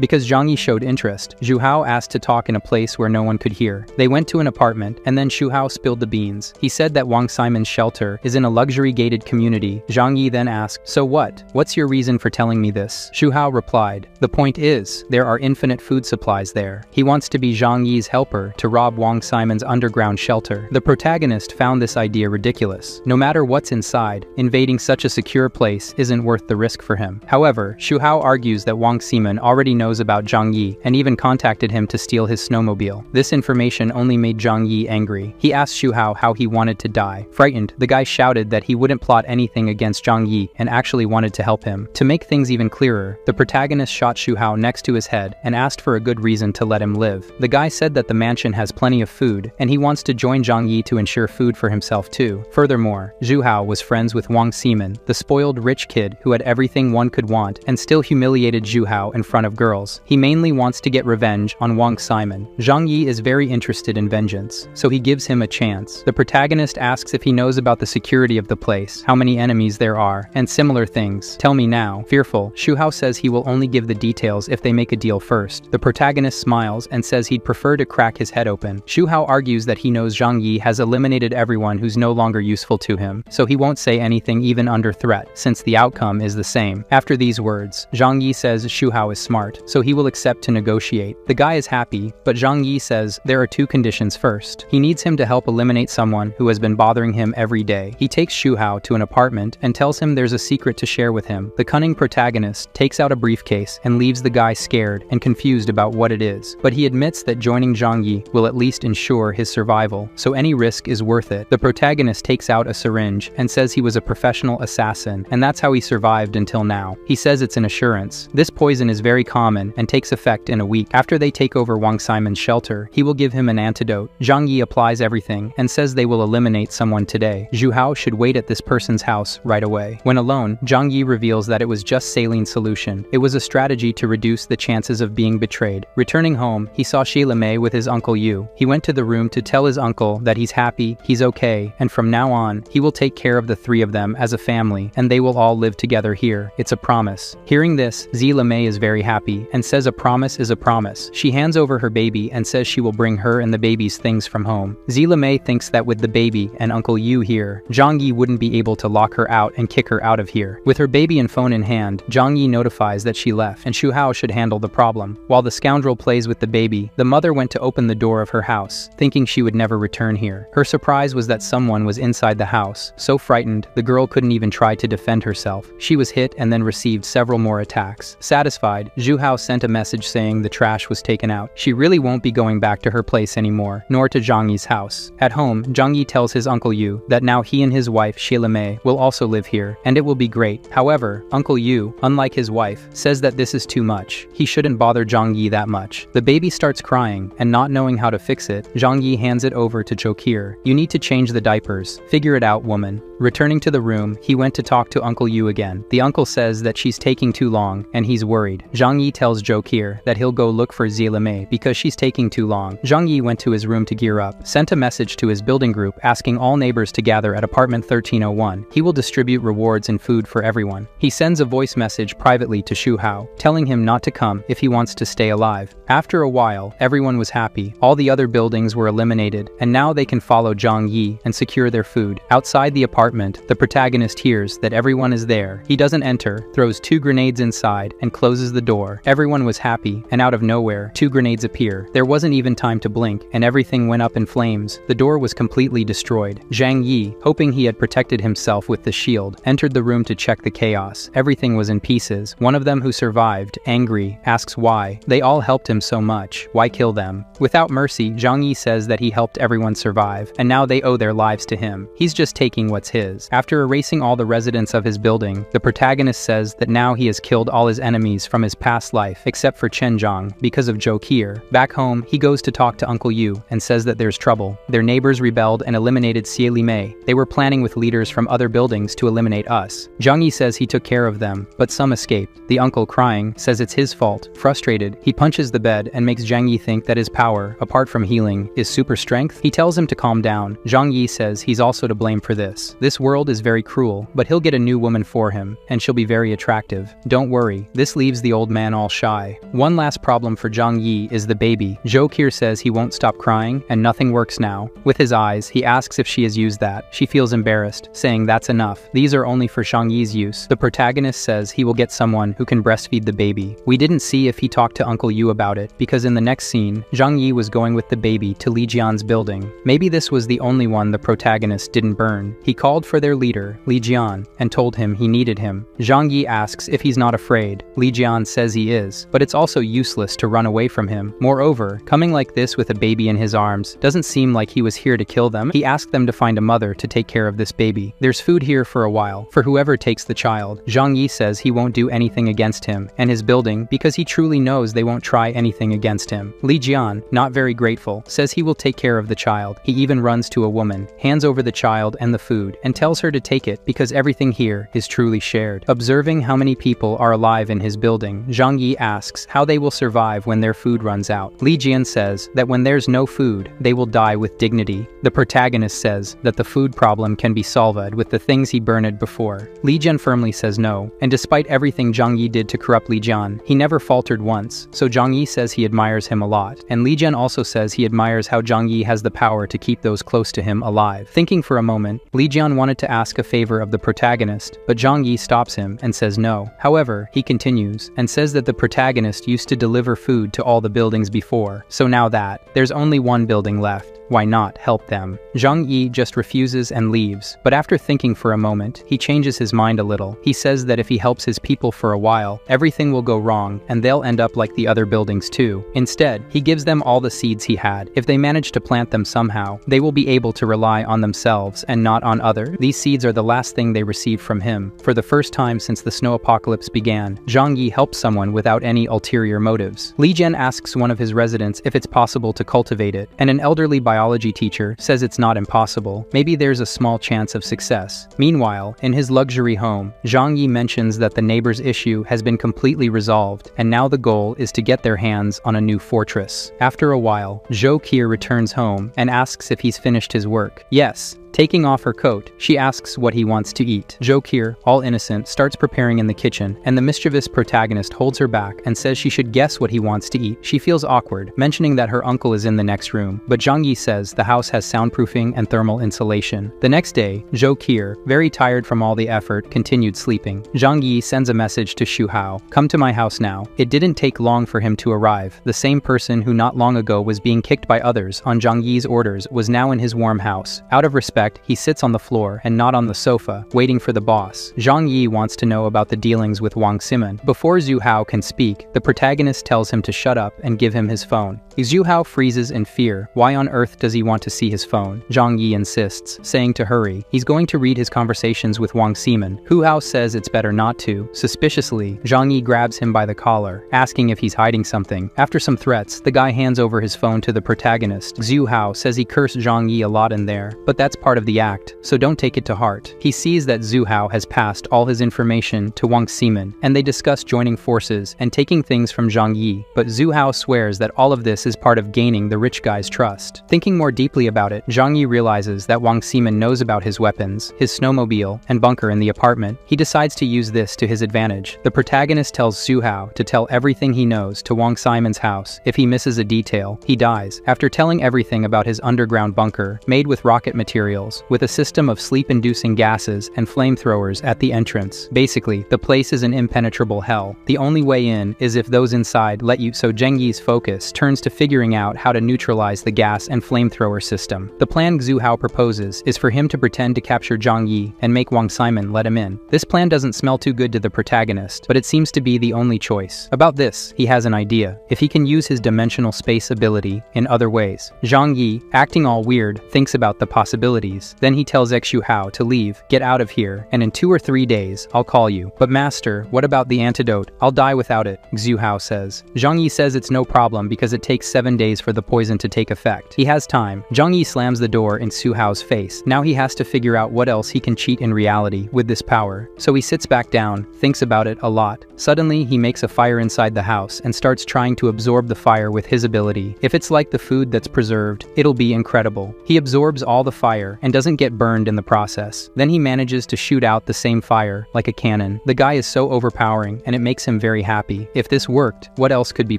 Because Zhang Yi showed interest, Zhu Hao asked to talk in a place where no one could hear. They went to an apartment, and then Zhu Hao spilled the beans. He said that Wang Simon's shelter is in a luxury-gated community. Zhang Yi then asked, "So what? What's your reason for telling me this?" Zhu Hao replied, "The point is, there are infinite food supplies there." He wants to be Zhang Yi's helper to rob Wang Simon's underground shelter. The protagonist found this idea ridiculous. No matter what's inside, invading such a secure place isn't worth the risk for him. However, Zhu Hao argues that Wang Simon already knows about Zhang Yi and even contacted him to steal his snowmobile. This information only made Zhang Yi angry. He asked Zhu Hao how he wanted to die. Frightened, the guy shouted that he wouldn't plot anything against Zhang Yi and actually wanted to help him. To make things even clearer, the protagonist shot Zhu Hao next to his head and asked for a good reason to let him live. The guy said that the mansion has plenty of food and he wants to join Zhang Yi to ensure food for himself too. Furthermore, Zhu Hao was friends with Wang Simon, the spoiled rich kid who had everything one could want and still humiliated Zhu Hao in front of girls. He mainly wants to get revenge on Wang Simon. Zhang Yi is very interested in vengeance, so he gives him a chance. The protagonist asks if he knows about the security of the place, how many enemies there are, and similar things. "Tell me now." Fearful, Zhu Hao says he will only give the details if they make a deal first. The protagonist smiles and says he'd prefer to crack his head open. Zhu Hao argues that he knows Zhang Yi has eliminated everyone who's no longer useful to him, so he won't say anything even under threat, since the outcome is the same. After these words, Zhang Yi says Zhu Hao is smart, so he will accept to negotiate. The guy is happy, but Zhang Yi says there are two conditions first. He needs him to help eliminate someone who has been bothering him every day. He takes Zhu Hao to an apartment and tells him there's a secret to share with him. The cunning protagonist takes out a briefcase and leaves the guy scared and confused about what it is. But he admits that joining Zhang Yi will at least ensure his survival, so any risk is worth it. The protagonist takes out a syringe and says he was a professional assassin, and that's how he survived until now. He says it's an assurance. This poison is very common and takes effect in a week. After they take over Wang Simon's shelter, he will give him an antidote. Zhang Yi applies everything and says they will eliminate someone today. Zhu Hao should wait at this person's house right away. When alone, Zhang Yi reveals that it was just saline solution. It was a strategy to reduce the chances of being betrayed. Returning home, he saw Xi Lemei with his uncle Yu. He went to the room to tell his uncle that he's happy, he's okay, and from now on, he will take care of the three of them as a family, and they will all live together here. It's a promise. Hearing this, Xi Lemei is very happy and says a promise is a promise. She hands over her baby and says she will bring her and the baby's things from home. Xi Lemei thinks that with the baby and Uncle Yu here, Zhang Yi wouldn't be able to lock her out and kick her out of here. With her baby and phone in hand, Zhang Yi notifies that she left and Zhu Hao should handle the problem. While the scoundrel plays with the baby, the mother went to open the door of her house, thinking she would never return here. Her surprise was that someone was inside the house. So frightened, the girl couldn't even try to defend herself. She was hit and then received several more attacks. Satisfied, Zhu Hao sent a message saying the trash was taken out. She really won't be going back to her place anymore, nor to Zhang Yi's house. At home, Zhang Yi tells his Uncle Yu that now he and his wife Xi Lemei will also live here, and it will be great. However, Uncle Yu, unlike his wife, says that this is too much. He shouldn't bother Zhang Yi that much. The baby starts crying, and not knowing how to fix it, Zhang Yi hands it over to Chokir. "You need to change the diapers. Figure it out, woman." Returning to the room, he went to talk to Uncle Yu again. The uncle says that she's taking too long, and he's worried. Zhang Yi tells Chokir that he'll go look for Xi Lemei because she's taking too long. Zhang Yi went to his room to gear up, sent a message to his building group asking all neighbors to gather at apartment 1301. He will distribute rewards and food for everyone. He sends a voice message privately to Zhu Hao, telling him not to come if he wants to stay alive. After a while, everyone was happy. All the other buildings were eliminated, and now they can follow Zhang Yi and secure their food. Outside the apartment, the protagonist hears that everyone is there. He doesn't enter, throws 2 grenades inside, and closes the door. Everyone was happy, and out of nowhere, 2 grenades appear. There wasn't even time to blink, and everything went up in flames. The door was completely destroyed. Zhang Yi, hoping he had protected himself with the shield, entered the room to check the chaos. Everything was in pieces. One of them who survived, angry, asks why. They all helped him so much. Why kill them? Without mercy, Zhang Yi says that he helped everyone survive, and now they owe their lives to him. He's just taking what's his. After erasing all the residents of his building, the protagonist protagonist says that now he has killed all his enemies from his past life except for Chen Zhang because of Zhou Qier. Back home, he goes to talk to Uncle Yu and says that there's trouble. Their neighbors rebelled and eliminated Xie Li Mei. They were planning with leaders from other buildings to eliminate us. Zhang Yi says he took care of them, but some escaped. The uncle, crying, says it's his fault. Frustrated, he punches the bed and makes Zhang Yi think that his power, apart from healing, is super strength. He tells him to calm down. Zhang Yi says he's also to blame for this. This world is very cruel, but he'll get a new woman for him, and she'll be very attractive. Don't worry, this leaves the old man all shy. One last problem for Zhang Yi is the baby. Zhou Qier says he won't stop crying, and nothing works now. With his eyes, he asks if she has used that. She feels embarrassed, saying that's enough. These are only for Zhang Yi's use. The protagonist says he will get someone who can breastfeed the baby. We didn't see if he talked to Uncle Yu about it, because in the next scene, Zhang Yi was going with the baby to Li Jian's building. Maybe this was the only one the protagonist didn't burn. He called for their leader, Li Jian, and told him he needed him. Zhang Yi asks if he's not afraid. Li Jian says he is, but it's also useless to run away from him. Moreover, coming like this with a baby in his arms doesn't seem like he was here to kill them. He asked them to find a mother to take care of this baby. There's food here for a while, for whoever takes the child. Zhang Yi says he won't do anything against him and his building because he truly knows they won't try anything against him. Li Jian, not very grateful, says he will take care of the child. He even runs to a woman, hands over the child and the food, and tells her to take it because everything here is truly shared. Observing how many people are alive in his building, Zhang Yi asks how they will survive when their food runs out. Li Jian says that when there's no food, they will die with dignity. The protagonist says that the food problem can be solved with the things he burned before. Li Jian firmly says no, and despite everything Zhang Yi did to corrupt Li Jian, he never faltered once, so Zhang Yi says he admires him a lot, and Li Jian also says he admires how Zhang Yi has the power to keep those close to him alive. Thinking for a moment, Li Jian wanted to ask a favor of the protagonist, but Zhang Yi stops him and says no. However, he continues, and says that the protagonist used to deliver food to all the buildings before, so now that there's only one building left, why not help them? Zhang Yi just refuses and leaves, but after thinking for a moment, he changes his mind a little. He says that if he helps his people for a while, everything will go wrong and they'll end up like the other buildings too. Instead, he gives them all the seeds he had. If they manage to plant them somehow, they will be able to rely on themselves and not on others. These seeds are the last thing they received from him. For the first time since the snow apocalypse began, Zhang Yi helps someone without any ulterior motives. Li Jian asks one of his residents if it's possible to cultivate it, and an elderly biology teacher says it's not impossible. Maybe there's a small chance of success. Meanwhile, in his luxury home, Zhang Yi mentions that the neighbor's issue has been completely resolved, and now the goal is to get their hands on a new fortress. After a while, Zhou Qier returns home and asks if he's finished his work. Yes. Taking off her coat, she asks what he wants to eat. Zhou Qier, all innocent, starts preparing in the kitchen, and the mischievous protagonist holds her back and says she should guess what he wants to eat. She feels awkward, mentioning that her uncle is in the next room, but Zhang Yi says the house has soundproofing and thermal insulation. The next day, Zhou Qier, very tired from all the effort, continued sleeping. Zhang Yi sends a message to Xu Hao, "Come to my house now." It didn't take long for him to arrive. The same person who not long ago was being kicked by others on Zhang Yi's orders was now in his warm house. Out of respect, he sits on the floor and not on the sofa, waiting for the boss. Zhang Yi wants to know about the dealings with Wang Ximeng. Before Xu Hao can speak, the protagonist tells him to shut up and give him his phone. Xu Hao freezes in fear. Why on earth does he want to see his phone? Zhang Yi insists, saying to hurry. He's going to read his conversations with Wang Ximeng. Hu Hao says it's better not to. Suspiciously, Zhang Yi grabs him by the collar, asking if he's hiding something. After some threats, the guy hands over his phone to the protagonist. Xu Hao says he cursed Zhang Yi a lot in there, but that's part of the act, so don't take it to heart. He sees that Xu Hao has passed all his information to Wang Ximeng, and they discuss joining forces and taking things from Zhang Yi, but Xu Hao swears that all of this is part of gaining the rich guy's trust. Thinking more deeply about it, Zhang Yi realizes that Wang Ximeng knows about his weapons, his snowmobile, and bunker in the apartment. He decides to use this to his advantage. The protagonist tells Xu Hao to tell everything he knows to Wang Ximen's house. If he misses a detail, he dies. After telling everything about his underground bunker, made with rocket materials, with a system of sleep-inducing gases and flamethrowers at the entrance. Basically, the place is an impenetrable hell. The only way in is if those inside let you, so Zhang Yi's focus turns to figuring out how to neutralize the gas and flamethrower system. The plan Xu Hao proposes is for him to pretend to capture Zhang Yi and make Wang Ximeng let him in. This plan doesn't smell too good to the protagonist, but it seems to be the only choice. About this, he has an idea. If he can use his dimensional space ability in other ways. Zhang Yi, acting all weird, thinks about the possibilities. please. Then he tells Xu Hao to leave, get out of here, and in 2 or 3 days, I'll call you. But master, what about the antidote? I'll die without it, Xu Hao says. Zhang Yi says it's no problem because it takes 7 days for the poison to take effect. He has time. Zhang Yi slams the door in Xu Hao's face. Now he has to figure out what else he can cheat in reality with this power. So he sits back down, thinks about it a lot. Suddenly, he makes a fire inside the house and starts trying to absorb the fire with his ability. If it's like the food that's preserved, it'll be incredible. He absorbs all the fire and doesn't get burned in the process. Then he manages to shoot out the same fire, like a cannon. The guy is so overpowering and it makes him very happy. If this worked, what else could be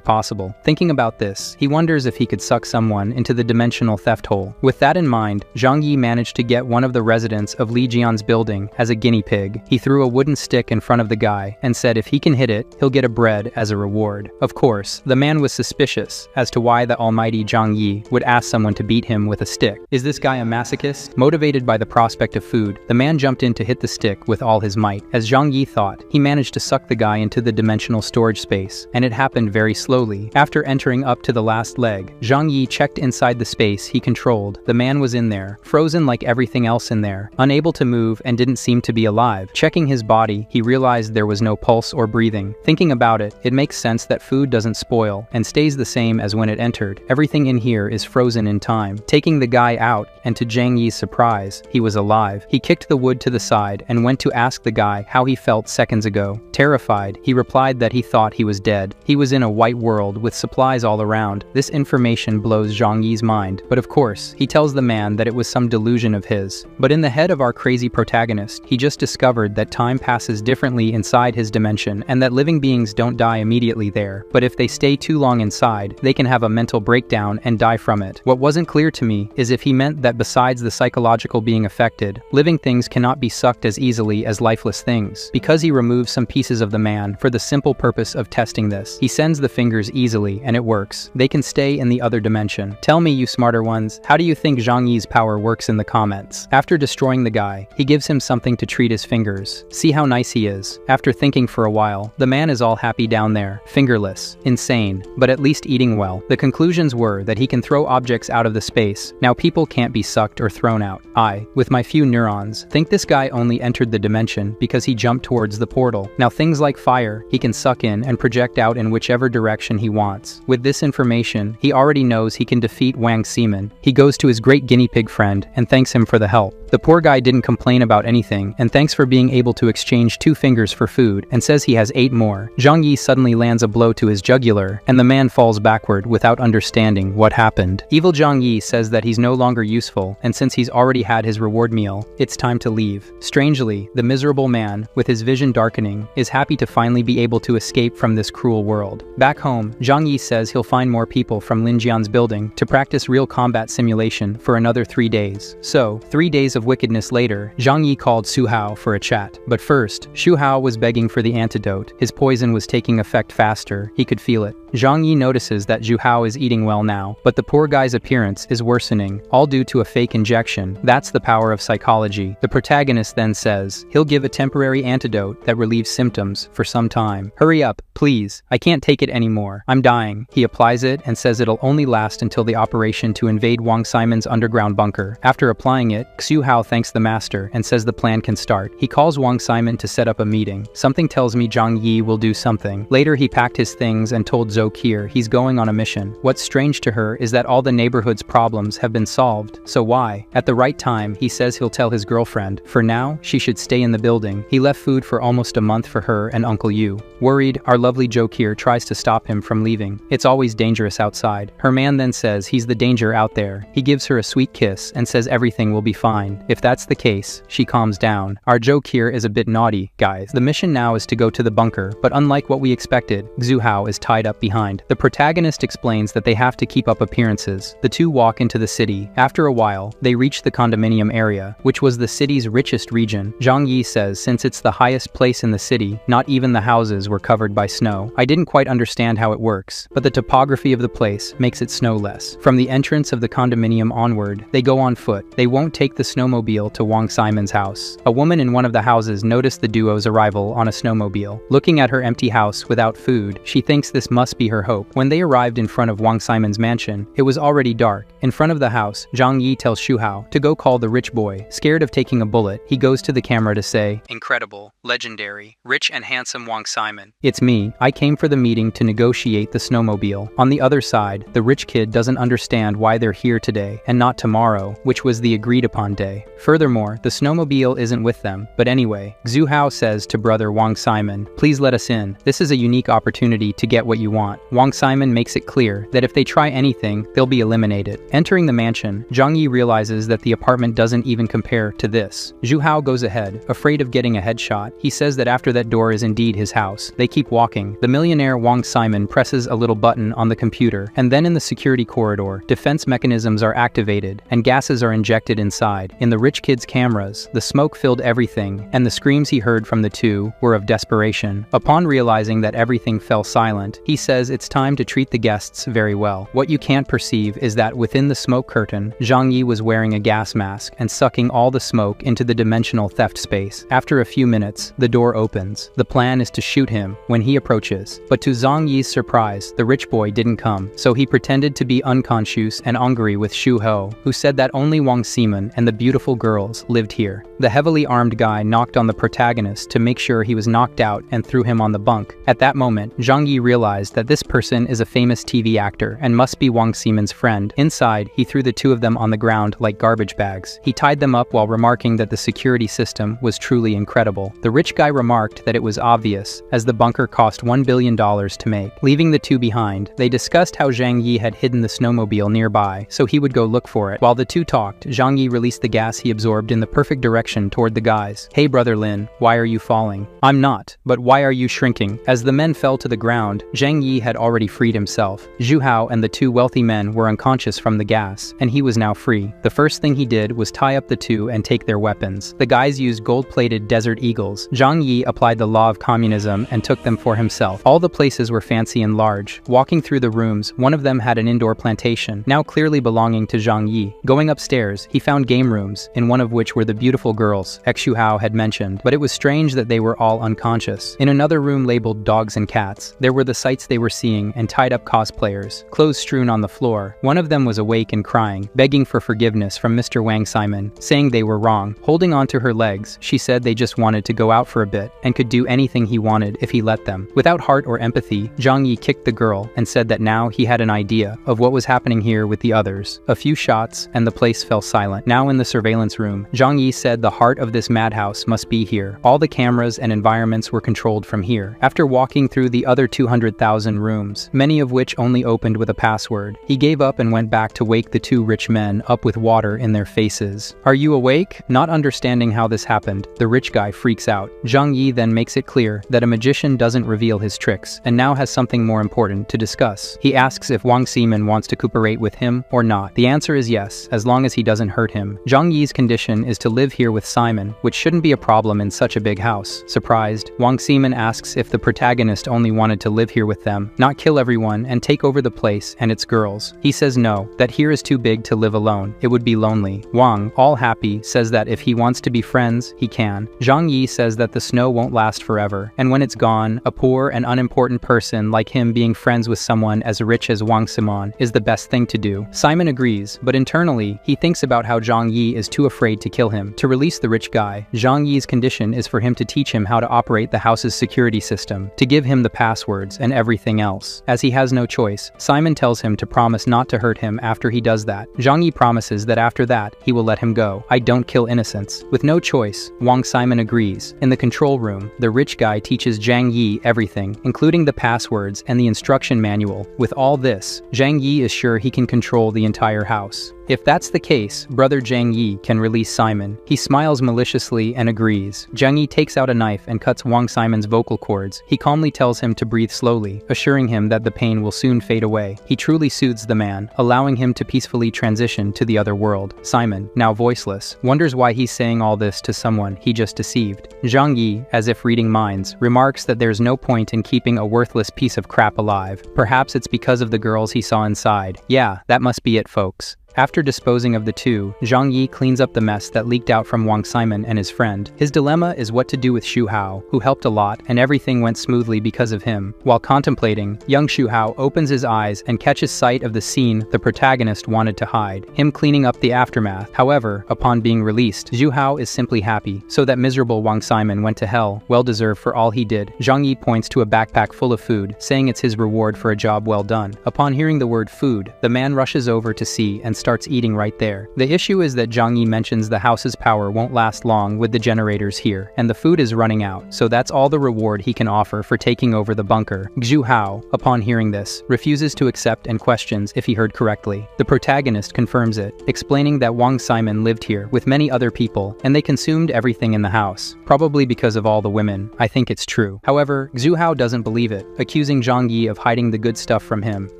possible? Thinking about this, he wonders if he could suck someone into the dimensional theft hole. With that in mind, Zhang Yi managed to get one of the residents of Li Jian's building as a guinea pig. He threw a wooden stick in front of the guy and said if he can hit it, he'll get a bread as a reward. Of course, the man was suspicious as to why the almighty Zhang Yi would ask someone to beat him with a stick. Is this guy a masochist? Motivated by the prospect of food, the man jumped in to hit the stick with all his might. As Zhang Yi thought, he managed to suck the guy into the dimensional storage space, and it happened very slowly. After entering up to the last leg, Zhang Yi checked inside the space he controlled. The man was in there, frozen like everything else in there, unable to move and didn't seem to be alive. Checking his body, he realized there was no pulse or breathing. Thinking about it, it makes sense that food doesn't spoil and stays the same as when it entered. Everything in here is frozen in time. Taking the guy out, and to Zhang Yi's surprise, he was alive. He kicked the wood to the side and went to ask the guy how he felt seconds ago. Terrified, he replied that he thought he was dead. He was in a white world with supplies all around. This information blows Zhang Yi's mind, but of course, he tells the man that it was some delusion of his. But in the head of our crazy protagonist, he just discovered that time passes differently inside his dimension and that living beings don't die immediately there, but if they stay too long inside, they can have a mental breakdown and die from it. What wasn't clear to me is if he meant that besides the psychological being affected, living things cannot be sucked as easily as lifeless things. Because he removes some pieces of the man for the simple purpose of testing this, he sends the fingers easily and it works. They can stay in the other dimension. Tell me, you smarter ones, how do you think Zhang Yi's power works in the comments? After destroying the guy, he gives him something to treat his fingers. See how nice he is. After thinking for a while, the man is all happy down there, fingerless, insane, but at least eating well. The conclusions were that he can throw objects out of the space. Now people can't be sucked or thrown out. I, with my few neurons, think this guy only entered the dimension because he jumped towards the portal. Now things like fire, he can suck in and project out in whichever direction he wants. With this information, he already knows he can defeat Wang Ximen. He goes to his great guinea pig friend and thanks him for the help. The poor guy didn't complain about anything and thanks for being able to exchange 2 fingers for food and says he has 8 more. Zhang Yi suddenly lands a blow to his jugular and the man falls backward without understanding what happened. Evil Zhang Yi says that he's no longer useful and since he's already had his reward meal, it's time to leave. Strangely, the miserable man, with his vision darkening, is happy to finally be able to escape from this cruel world. Back home, Zhang Yi says he'll find more people from Lin Jian's building to practice real combat simulation for another 3 days. So, 3 days of wickedness later, Zhang Yi called Xu Hao for a chat. But first, Xu Hao was begging for the antidote. His poison was taking effect faster. He could feel it. Zhang Yi notices that Xu Hao is eating well now, but the poor guy's appearance is worsening, all due to a fake injection. That's the power of psychology. The protagonist then says he'll give a temporary antidote that relieves symptoms for some time. Hurry up, please. I can't take it anymore. I'm dying. He applies it and says it'll only last until the operation to invade Wang Ximen's underground bunker. After applying it, Xu Hao thanks the master and says the plan can start. He calls Wang Ximen to set up a meeting. Something tells me Zhang Yi will do something. Later he packed his things and told Zhou Qier he's going on a mission. What's strange to her is that all the neighborhood's problems have been solved. So why? At the right time, he says he'll tell his girlfriend. For now, she should stay in the building. He left food for almost a month for her and Uncle Yu. Worried, our lovely Zhou Qier tries to stop him from leaving. It's always dangerous outside. Her man then says he's the danger out there. He gives her a sweet kiss and says everything will be fine. If that's the case, she calms down. Our Zhou Qier is a bit naughty, guys. The mission now is to go to the bunker, but unlike what we expected, Xu Hao is tied up behind. The protagonist explains that they have to keep up appearances. The two walk into the city. After a while, they reach the condominium area, which was the city's richest region. Zhang Yi says since it's the highest place in the city, not even the houses were covered by snow. I didn't quite understand how it works, but the topography of the place makes it snowless. From the entrance of the condominium onward, they go on foot. They won't take the snowmobile to Wang Ximen's house. A woman in one of the houses noticed the duo's arrival on a snowmobile. Looking at her empty house without food, she thinks this must be be her hope. When they arrived in front of Wang Simon's mansion, it was already dark. In front of the house, Zhang Yi tells Xu Hao to go call the rich boy. Scared of taking a bullet, he goes to the camera to say, "Incredible, legendary, rich and handsome Wang Simon. It's me. I came for the meeting to negotiate the snowmobile." On the other side, the rich kid doesn't understand why they're here today and not tomorrow, which was the agreed upon day. Furthermore, the snowmobile isn't with them. But anyway, Xu Hao says to brother Wang Simon, "Please let us in. This is a unique opportunity to get what you want." Wang Simon makes it clear that if they try anything, they'll be eliminated. Entering the mansion, Zhang Yi realizes that the apartment doesn't even compare to this. Xu Hao goes ahead, afraid of getting a headshot. He says that after that door is indeed his house. They keep walking. The millionaire Wang Simon presses a little button on the computer, and then in the security corridor, defense mechanisms are activated, and gases are injected inside. In the rich kid's cameras, the smoke filled everything, and the screams he heard from the two were of desperation. Upon realizing that everything fell silent, he says it's time to treat the guests very well. What you can't perceive is that within the smoke curtain, Zhang Yi was wearing a gas mask and sucking all the smoke into the dimensional theft space. After a few minutes, the door opens. The plan is to shoot him when he approaches. But to Zhang Yi's surprise, the rich boy didn't come, so he pretended to be unconscious and angry with Xu Hao, who said that only Wang Simon and the beautiful girls lived here. The heavily armed guy knocked on the protagonist to make sure he was knocked out and threw him on the bunk. At that moment, Zhang Yi realized that this person is a famous TV actor and must be Wang Simon's friend. Inside, he threw the two of them on the ground like garbage bags. He tied them up while remarking that the security system was truly incredible. The rich guy remarked that it was obvious, as the bunker cost $1 billion to make. Leaving the two behind, they discussed how Zhang Yi had hidden the snowmobile nearby, so he would go look for it. While the two talked, Zhang Yi released the gas he absorbed in the perfect direction toward the guys. "Hey brother Lin, why are you falling?" "I'm not, but why are you shrinking?" As the men fell to the ground, Zhang Yi had already freed himself. Xu Hao and the two wealthy men were unconscious from the gas, and he was now free. The first thing he did was tie up the two and take their weapons. The guys used gold-plated Desert Eagles. Zhang Yi applied the law of communism and took them for himself. All the places were fancy and large. Walking through the rooms, one of them had an indoor plantation, now clearly belonging to Zhang Yi. Going upstairs, he found game rooms, in one of which were the beautiful girls Xu Hao had mentioned, but it was strange that they were all unconscious. In another room labeled dogs and cats, there were the sights they were seeing and tied-up cosplayers, clothes strewn on the floor. One of them was awake and crying, begging for forgiveness from Mr. Wang Simon, saying they were wrong. Holding onto her legs, she said they just wanted to go out for a bit and could do anything he wanted if he let them. Without heart or empathy, Zhang Yi kicked the girl and said that now he had an idea of what was happening here with the others. A few shots, and the place fell silent. Now in the surveillance room, Zhang Yi said the heart of this madhouse must be here. All the cameras and environments were controlled from here. After walking through the other 200,000 rooms, many of which only opened with a password, he gave up and went back to wake the two rich men up with water in their faces. "Are you awake?" Not understanding how this happened, the rich guy freaks out. Zhang Yi then makes it clear that a magician doesn't reveal his tricks, and now has something more important to discuss. He asks if Wang Simon wants to cooperate with him or not. The answer is yes, as long as he doesn't hurt him. Zhang Yi's condition is to live here with Simon, which shouldn't be a problem in such a big house. Surprised, Wang Simon asks if the protagonist only wanted to live here with them, not kill everyone and take over the place and its girls. He says no, that here is too big to live alone. It would be lonely. Wang, all happy, says that if he wants to be friends, he can. Zhang Yi says that the snow won't last forever, and when it's gone, a poor and unimportant person like him being friends with someone as rich as Wang Simon is the best thing to do. Simon agrees, but internally, he thinks about how Zhang Yi is too afraid to kill him. To release the rich guy, Zhang Yi's condition is for him to teach him how to operate the house's security system, to give him the passwords and everything else. As he has no choice, Simon tells him to promise not to hurt him after he does that. Zhang Yi promises that after that, he will let him go. "I don't kill innocents." With no choice, Wang Simon agrees. In the control room, the rich guy teaches Zhang Yi everything, including the passwords and the instruction manual. With all this, Zhang Yi is sure he can control the entire house. If that's the case, brother Zhang Yi can release Simon. He smiles maliciously and agrees. Zhang Yi takes out a knife and cuts Wang Simon's vocal cords. He calmly tells him to breathe slowly, assuring him that the pain will soon fade away. He truly soothes the man, allowing him to peacefully transition to the other world. Simon, now voiceless, wonders why he's saying all this to someone he just deceived. Zhang Yi, as if reading minds, remarks that there's no point in keeping a worthless piece of crap alive. Perhaps it's because of the girls he saw inside. Yeah, that must be it, folks. After disposing of the two, Zhang Yi cleans up the mess that leaked out from Wang Simon and his friend. His dilemma is what to do with Xu Hao, who helped a lot, and everything went smoothly because of him. While contemplating, young Xu Hao opens his eyes and catches sight of the scene the protagonist wanted to hide, him cleaning up the aftermath. However, upon being released, Xu Hao is simply happy, so that miserable Wang Simon went to hell, well-deserved for all he did. Zhang Yi points to a backpack full of food, saying it's his reward for a job well done. Upon hearing the word food, the man rushes over to see and starts eating right there. The issue is that Zhang Yi mentions the house's power won't last long with the generators here, and the food is running out, so that's all the reward he can offer for taking over the bunker. Xu Hao, upon hearing this, refuses to accept and questions if he heard correctly. The protagonist confirms it, explaining that Wang Simon lived here with many other people, and they consumed everything in the house, probably because of all the women. I think it's true. However, Xu Hao doesn't believe it, accusing Zhang Yi of hiding the good stuff from him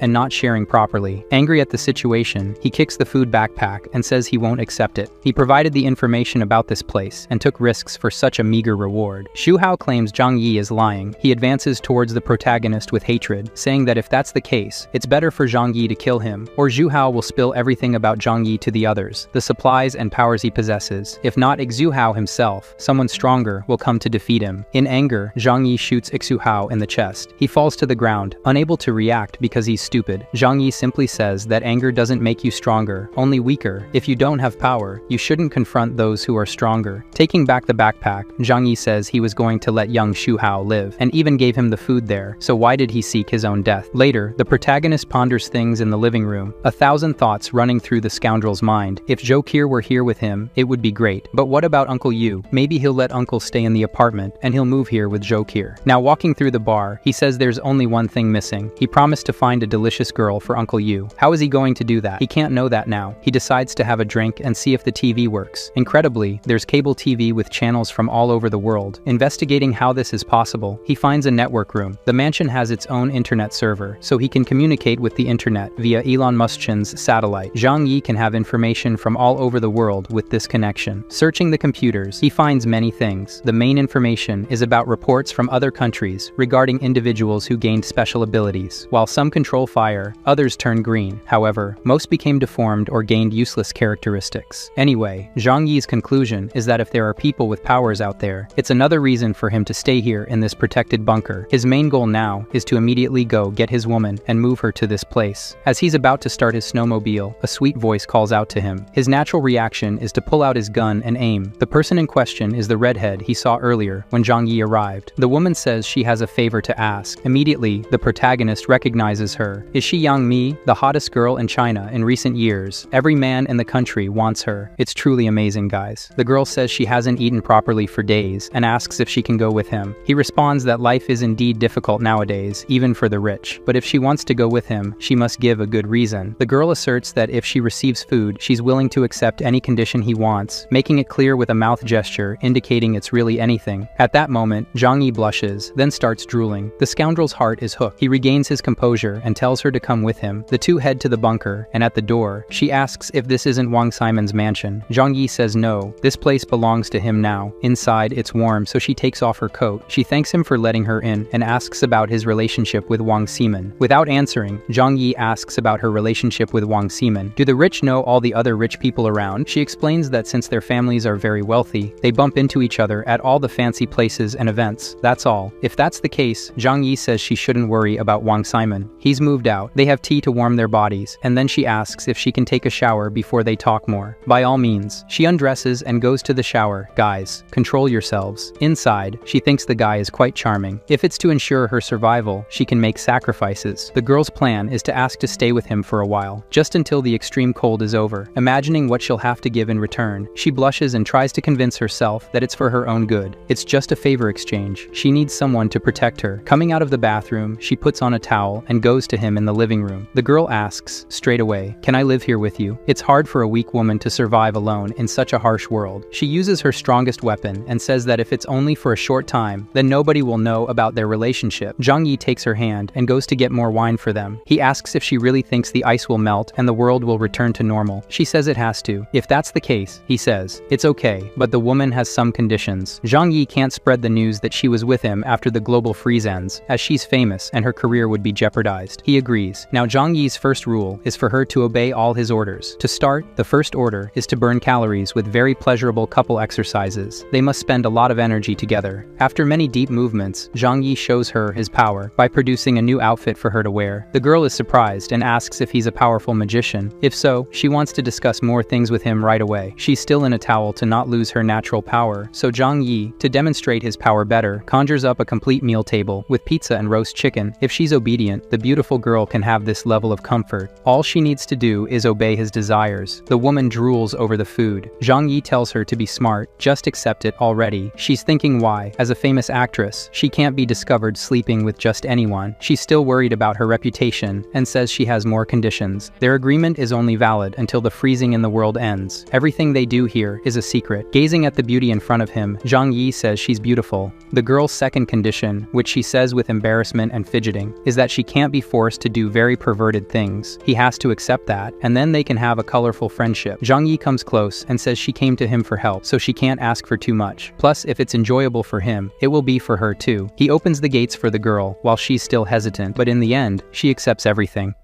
and not sharing properly. Angry at the situation, he kicks the food backpack and says he won't accept it. He provided the information about this place and took risks for such a meager reward. Xu Hao claims Zhang Yi is lying. He advances towards the protagonist with hatred, saying that if that's the case, it's better for Zhang Yi to kill him, or Xu Hao will spill everything about Zhang Yi to the others, the supplies and powers he possesses. If not Xu Hao himself, someone stronger will come to defeat him. In anger, Zhang Yi shoots Xu Hao in the chest. He falls to the ground, unable to react because he's stupid. Zhang Yi simply says that anger doesn't make you stronger, only weaker. If you don't have power, you shouldn't confront those who are stronger. Taking back the backpack, Zhang Yi says he was going to let young Xu Hao live, and even gave him the food there, so why did he seek his own death? Later, the protagonist ponders things in the living room, 1,000 thoughts running through the scoundrel's mind. If Zhou Qi were here with him, it would be great. But what about Uncle Yu? Maybe he'll let Uncle stay in the apartment, and he'll move here with Zhou Qi. Now walking through the bar, he says there's only one thing missing. He promised to find a delicious girl for Uncle Yu. How is he going to do that? He can't know that now. He decides to have a drink and see if the TV works. Incredibly, there's cable TV with channels from all over the world. Investigating how this is possible, he finds a network room. The mansion has its own internet server, so he can communicate with the internet via Elon Musk's satellite. Zhang Yi can have information from all over the world with this connection. Searching the computers, he finds many things. The main information is about reports from other countries regarding individuals who gained special abilities. While some control fire, others turn green. However, most became deformed or gained useless characteristics. Anyway, Zhang Yi's conclusion is that if there are people with powers out there, it's another reason for him to stay here in this protected bunker. His main goal now is to immediately go get his woman and move her to this place. As he's about to start his snowmobile, a sweet voice calls out to him. His natural reaction is to pull out his gun and aim. The person in question is the redhead he saw earlier when Zhang Yi arrived. The woman says she has a favor to ask. Immediately, the protagonist recognizes her. Is she Yang Mi, the hottest girl in China in recent years? Every man in the country wants her. It's truly amazing, guys. The girl says she hasn't eaten properly for days and asks if she can go with him. He responds that life is indeed difficult nowadays, even for the rich. But if she wants to go with him, she must give a good reason. The girl asserts that if she receives food, she's willing to accept any condition he wants, making it clear with a mouth gesture indicating it's really anything. At that moment, Zhang Yi blushes, then starts drooling. The scoundrel's heart is hooked. He regains his composure and tells her to come with him. The two head to the bunker, and at the door, she asks if this isn't Wang Simon's mansion. Zhang Yi says no, this place belongs to him now. Inside, it's warm, so she takes off her coat. She thanks him for letting her in and asks about his relationship with Wang Simon. Without answering, Zhang Yi asks about her relationship with Wang Simon. Do the rich know all the other rich people around? She explains that since their families are very wealthy, they bump into each other at all the fancy places and events. That's all. If that's the case, Zhang Yi says she shouldn't worry about Wang Simon. He's moved out. They have tea to warm their bodies, and then she asks if she can take a shower before they talk more. By all means, she undresses and goes to the shower. Guys, control yourselves. Inside, she thinks the guy is quite charming. If it's to ensure her survival, she can make sacrifices. The girl's plan is to ask to stay with him for a while, just until the extreme cold is over. Imagining what she'll have to give in return, she blushes and tries to convince herself that it's for her own good. It's just a favor exchange. She needs someone to protect her. Coming out of the bathroom, she puts on a towel and goes to him in the living room. The girl asks, straight away, "Can I live here with you?" It's hard for a weak woman to survive alone in such a harsh world. She uses her strongest weapon and says that if it's only for a short time, then nobody will know about their relationship. Zhang Yi takes her hand and goes to get more wine for them. He asks if she really thinks the ice will melt and the world will return to normal. She says it has to. If that's the case, he says, it's okay, but the woman has some conditions. Zhang Yi can't spread the news that she was with him after the global freeze ends, as she's famous and her career would be jeopardized. He agrees. Now Zhang Yi's first rule is for her to obey all all his orders. To start, the first order is to burn calories with very pleasurable couple exercises. They must spend a lot of energy together. After many deep movements, Zhang Yi shows her his power by producing a new outfit for her to wear. The girl is surprised and asks if he's a powerful magician. If so, she wants to discuss more things with him right away. She's still in a towel to not lose her natural power, so Zhang Yi, to demonstrate his power better, conjures up a complete meal table with pizza and roast chicken. If she's obedient, the beautiful girl can have this level of comfort. All she needs to do is obey his desires. The woman drools over the food. Zhang Yi tells her to be smart, just accept it already. She's thinking why, as a famous actress, she can't be discovered sleeping with just anyone. She's still worried about her reputation and says she has more conditions. Their agreement is only valid until the freezing in the world ends. Everything they do here is a secret. Gazing at the beauty in front of him, Zhang Yi says she's beautiful. The girl's second condition, which she says with embarrassment and fidgeting, is that she can't be forced to do very perverted things. He has to accept that, and then they can have a colorful friendship. Zhang Yi comes close and says she came to him for help, so she can't ask for too much. Plus, if it's enjoyable for him, it will be for her too. He opens the gates for the girl, while she's still hesitant, but in the end, she accepts everything.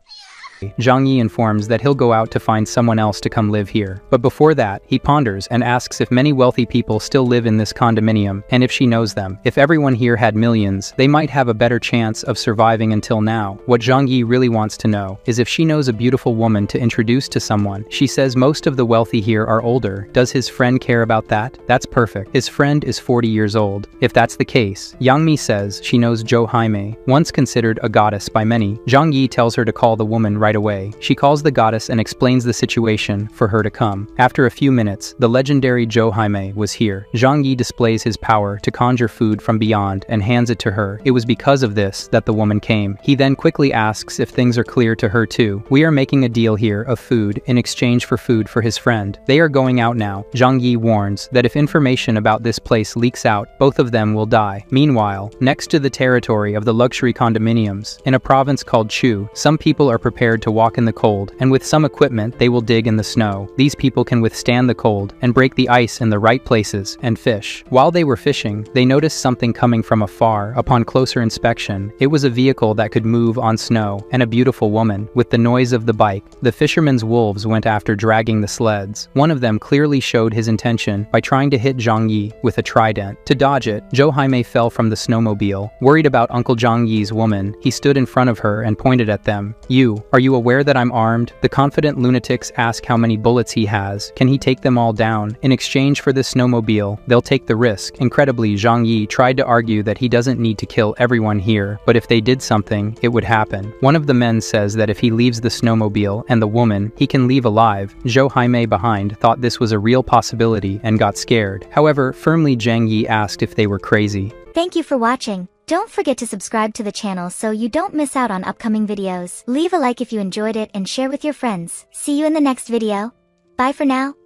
Zhang Yi informs that he'll go out to find someone else to come live here. But before that, he ponders and asks if many wealthy people still live in this condominium, and if she knows them. If everyone here had millions, they might have a better chance of surviving until now. What Zhang Yi really wants to know is if she knows a beautiful woman to introduce to someone. She says most of the wealthy here are older. Does his friend care about that? That's perfect. His friend is 40 years old. If that's the case, Yang Mi says she knows Zhou Haimei, once considered a goddess by many. Zhang Yi tells her to call the woman right away. She calls the goddess and explains the situation for her to come. After a few minutes, the legendary Zhou Haimei was here. Zhang Yi displays his power to conjure food from beyond and hands it to her. It was because of this that the woman came. He then quickly asks if things are clear to her too. We are making a deal here of food in exchange for food for his friend. They are going out now. Zhang Yi warns that if information about this place leaks out, both of them will die. Meanwhile, next to the territory of the luxury condominiums, in a province called Chu, some people are prepared to walk in the cold, and with some equipment they will dig in the snow. These people can withstand the cold and break the ice in the right places and fish. While they were fishing, they noticed something coming from afar. Upon closer inspection, it was a vehicle that could move on snow and a beautiful woman. With the noise of the bike, the fishermen's wolves went after dragging the sleds. One of them clearly showed his intention by trying to hit Zhang Yi with a trident. To dodge it, Zhou Haimei fell from the snowmobile. Worried about Uncle Zhang Yi's woman, he stood in front of her and pointed at them. Are you aware that I'm armed? The confident lunatics ask how many bullets he has. Can he take them all down? In exchange for this snowmobile, they'll take the risk. Incredibly, Zhang Yi tried to argue that he doesn't need to kill everyone here, but if they did something, it would happen. One of the men says that if he leaves the snowmobile and the woman, he can leave alive. Zhou Haimei behind thought this was a real possibility and got scared. However, firmly Zhang Yi asked if they were crazy. Thank you for watching. Don't forget to subscribe to the channel so you don't miss out on upcoming videos. Leave a like if you enjoyed it and share with your friends. See you in the next video. Bye for now.